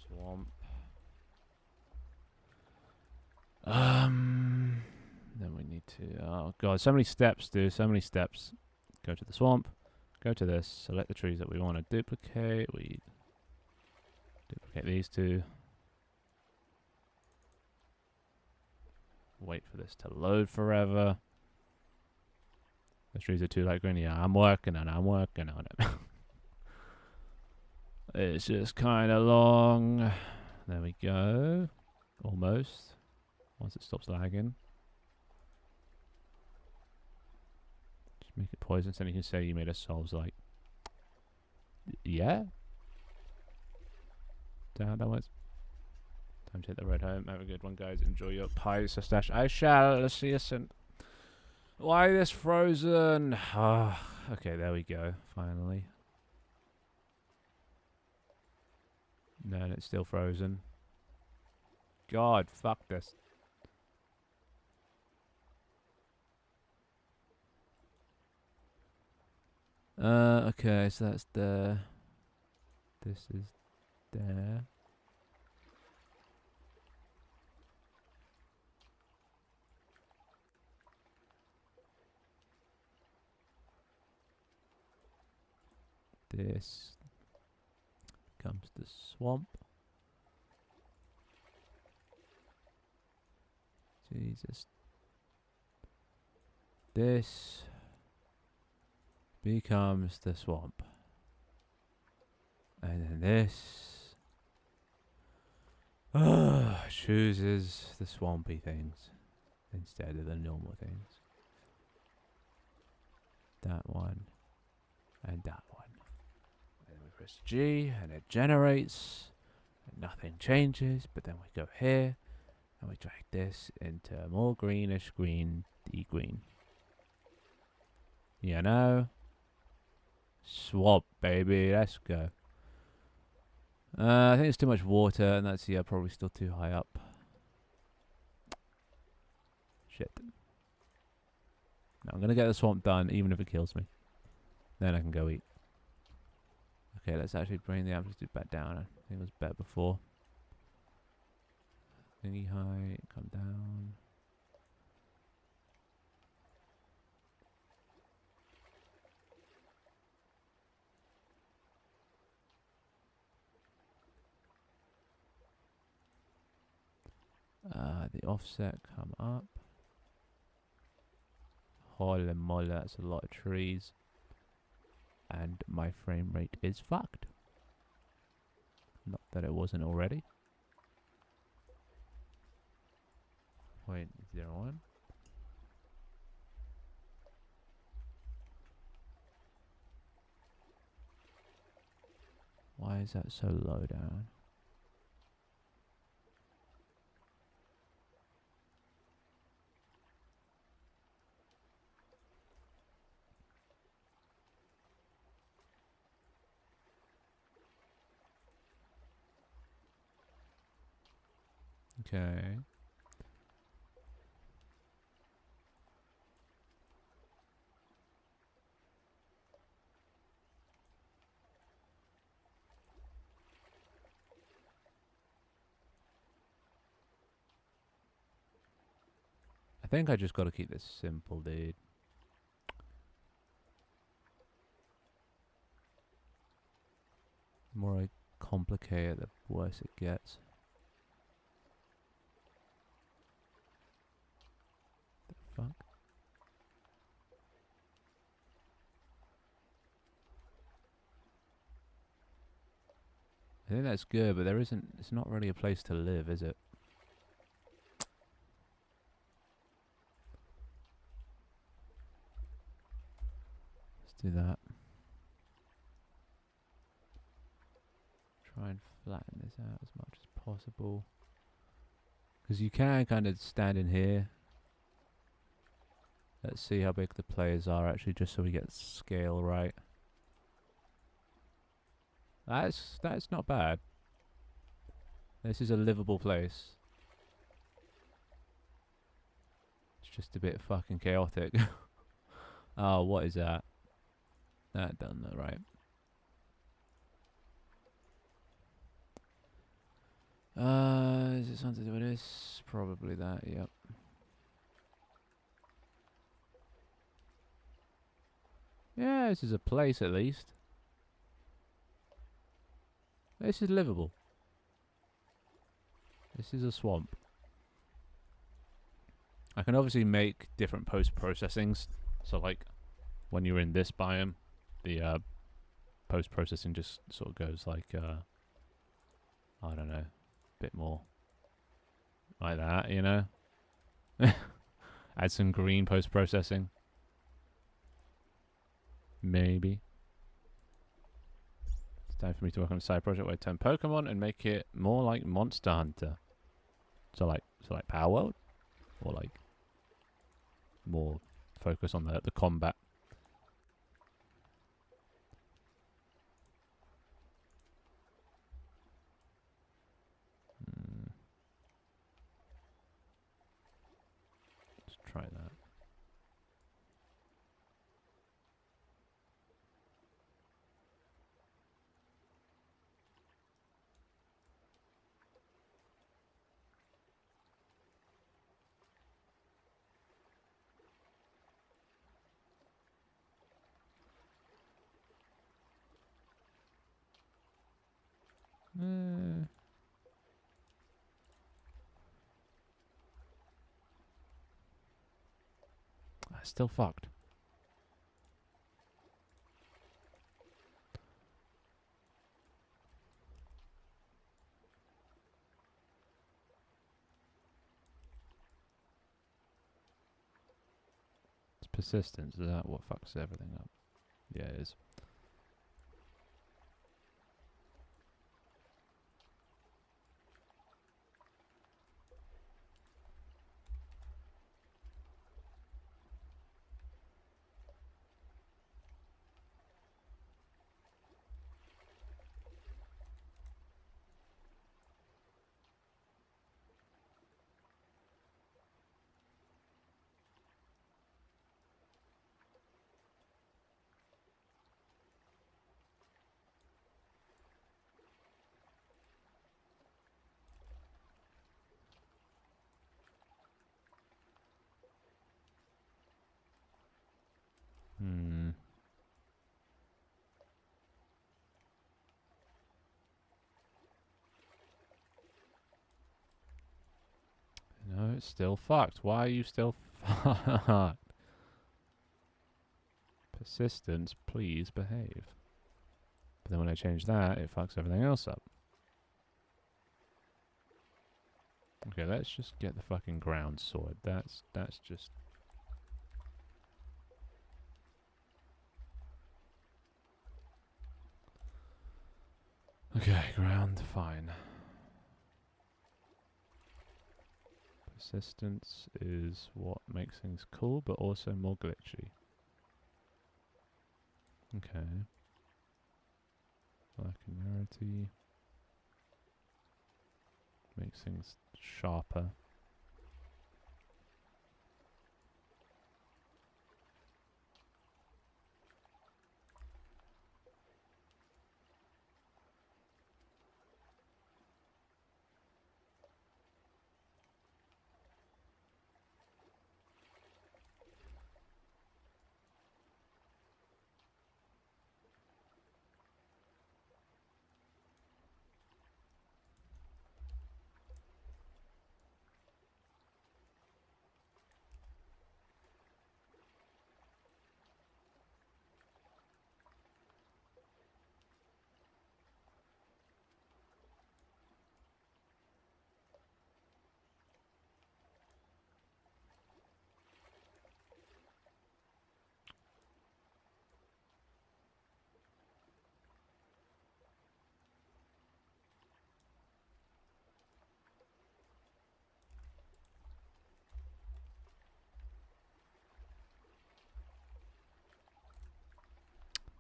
Swamp. Then we need to. Oh god, so many steps, dude. So many steps. Go to the swamp. Go to this. Select the trees that we want to duplicate. We Duplicate these two. Wait for this to load forever. The trees are too light green. Yeah, I'm working on it. It's just kind of long. There we go. Almost. Once it stops lagging. Just make it poisonous, and you can say you made a solves like... Yeah? Down, that was. Time to hit the road home. Have a good one, guys. Enjoy your pie, Stash. I shall. See you soon. Why this frozen? Ah, okay, there we go. Finally. No, it's still frozen. God, fuck this. Okay, so that's there. This is there. This comes the swamp. Jesus. This becomes the swamp. And then this chooses the swampy things instead of the normal things. That one and that one. And then we press G and it generates and nothing changes, but then we go here and we drag this into more greenish green, green. You know? Swamp, baby, let's go. I think it's too much water, and that's, yeah, probably still too high up. Shit. No, I'm gonna get the swamp done, even if it kills me. Then I can go eat. Okay, let's actually bring the amplitude back down. I think it was better before. Thingy height, come down. The offset come up. Holy moly, that's a lot of trees. And my frame rate is fucked. Not that it wasn't already. 0.01. Why is that so low down? Okay. I think I just got to keep this simple, dude. The more I complicate it, the worse it gets. The fuck? I think that's good, but it's not really a place to live, is it? Let's do that. Try and flatten this out as much as possible. Because you can kind of stand in here. Let's see how big the players are actually, just so we get scale right. That's not bad. This is a livable place. It's just a bit fucking chaotic. Oh, what is that? That doesn't look right. Is it something to do with this? Probably that, yep. Yeah, this is a place at least. This is livable. This is a swamp. I can obviously make different post-processings. So, like, when you're in this biome, the post-processing just sort of goes like, I don't know, a bit more like that, you know? Add some green post-processing. Maybe. It's time for me to work on a side project where I turn Pokemon and make it more like Monster Hunter. So like Power World? Or like more focus on the combat. Let's try that. Still fucked. It's persistence. Is that what fucks everything up? Yeah, it is. No, it's still fucked. Why are you still fucked? Persistence, please behave. But then when I change that, it fucks everything else up. Okay, let's just get the fucking ground sorted. That's just... Okay, ground, fine. Persistence is what makes things cool, but also more glitchy. Okay. Biome Variety makes things sharper.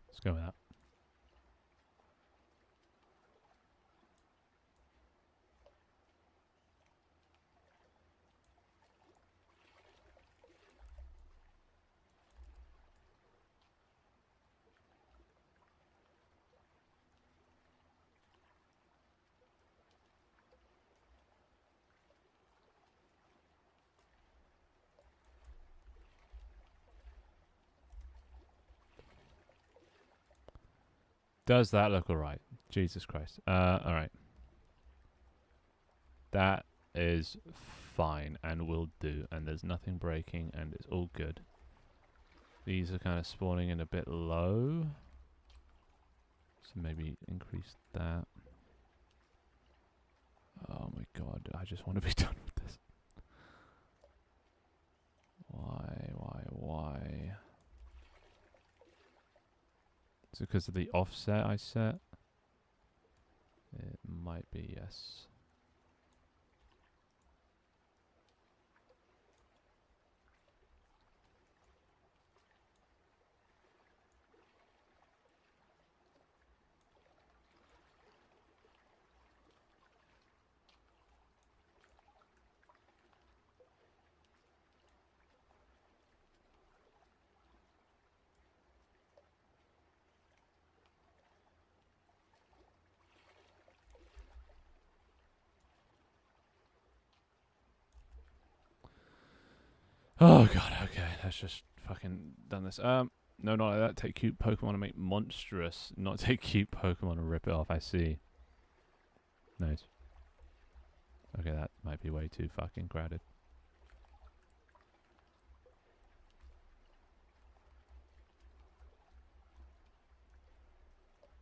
Let's go with that. Does that look alright? Jesus Christ. Alright. That is fine and will do, and there's nothing breaking, and it's all good. These are kind of spawning in a bit low, so maybe increase that. Oh my god, I just want to be done with this. Why? Is it because of the offset I set? It might be, yes. Oh god, okay, let's just fucking done this. No, not like that. Take cute Pokemon and make monstrous. Not take cute Pokemon and rip it off, I see. Nice. Okay, that might be way too fucking crowded.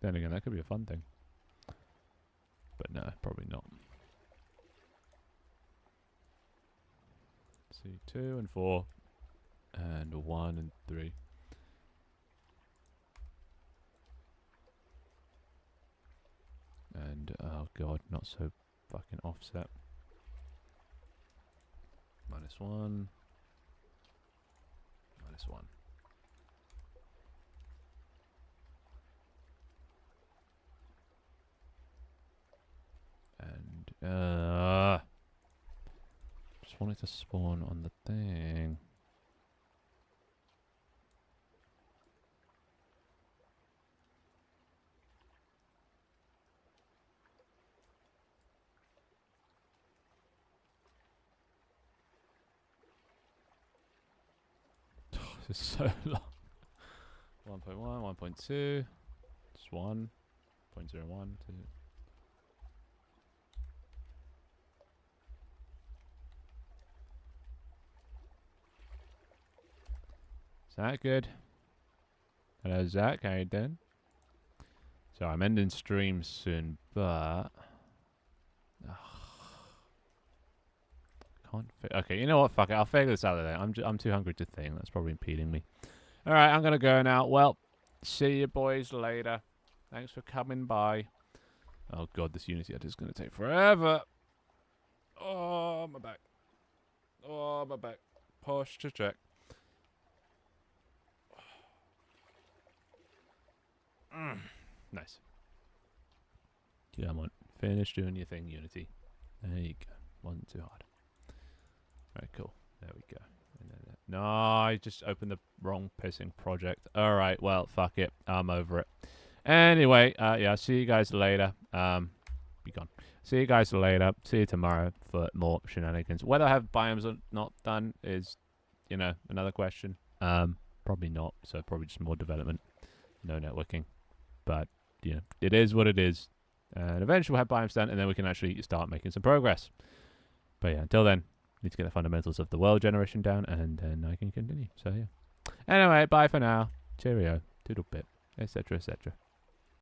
Then again, that could be a fun thing. But no, probably not. Let's see, 2 and 4. And 1 and 3. And, oh god, not so fucking offset. -1. -1. And, just wanted to spawn on the thing. This is so long. 1.1, 1.2. Just 1. 0.01, 2. Is that good? Hello, Zach. How you doing? So I'm ending stream soon, but can't. Okay, you know what? Fuck it. I'll figure this out later. I'm too hungry to think. That's probably impeding me. All right, I'm gonna go now. Well, see you boys later. Thanks for coming by. Oh god, this Unity edit is gonna take forever. Oh my back. Oh my back. Posture check. Nice. Come on. Finish doing your thing, Unity. There you go. Wasn't too hard. Alright, cool. There we go. No, I just opened the wrong pissing project. Alright, well, fuck it. I'm over it. Anyway, yeah, see you guys later. Be gone. See you guys later. See you tomorrow for more shenanigans. Whether I have biomes or not done is, you know, another question. Probably not. So probably just more development. No networking. But, you know, it is what it is. And eventually we'll have biomes done, and then we can actually start making some progress. But yeah, until then, need to get the fundamentals of the world generation down, and then I can continue. So yeah. Anyway, bye for now. Cheerio. Doodle bit. Etc. etc.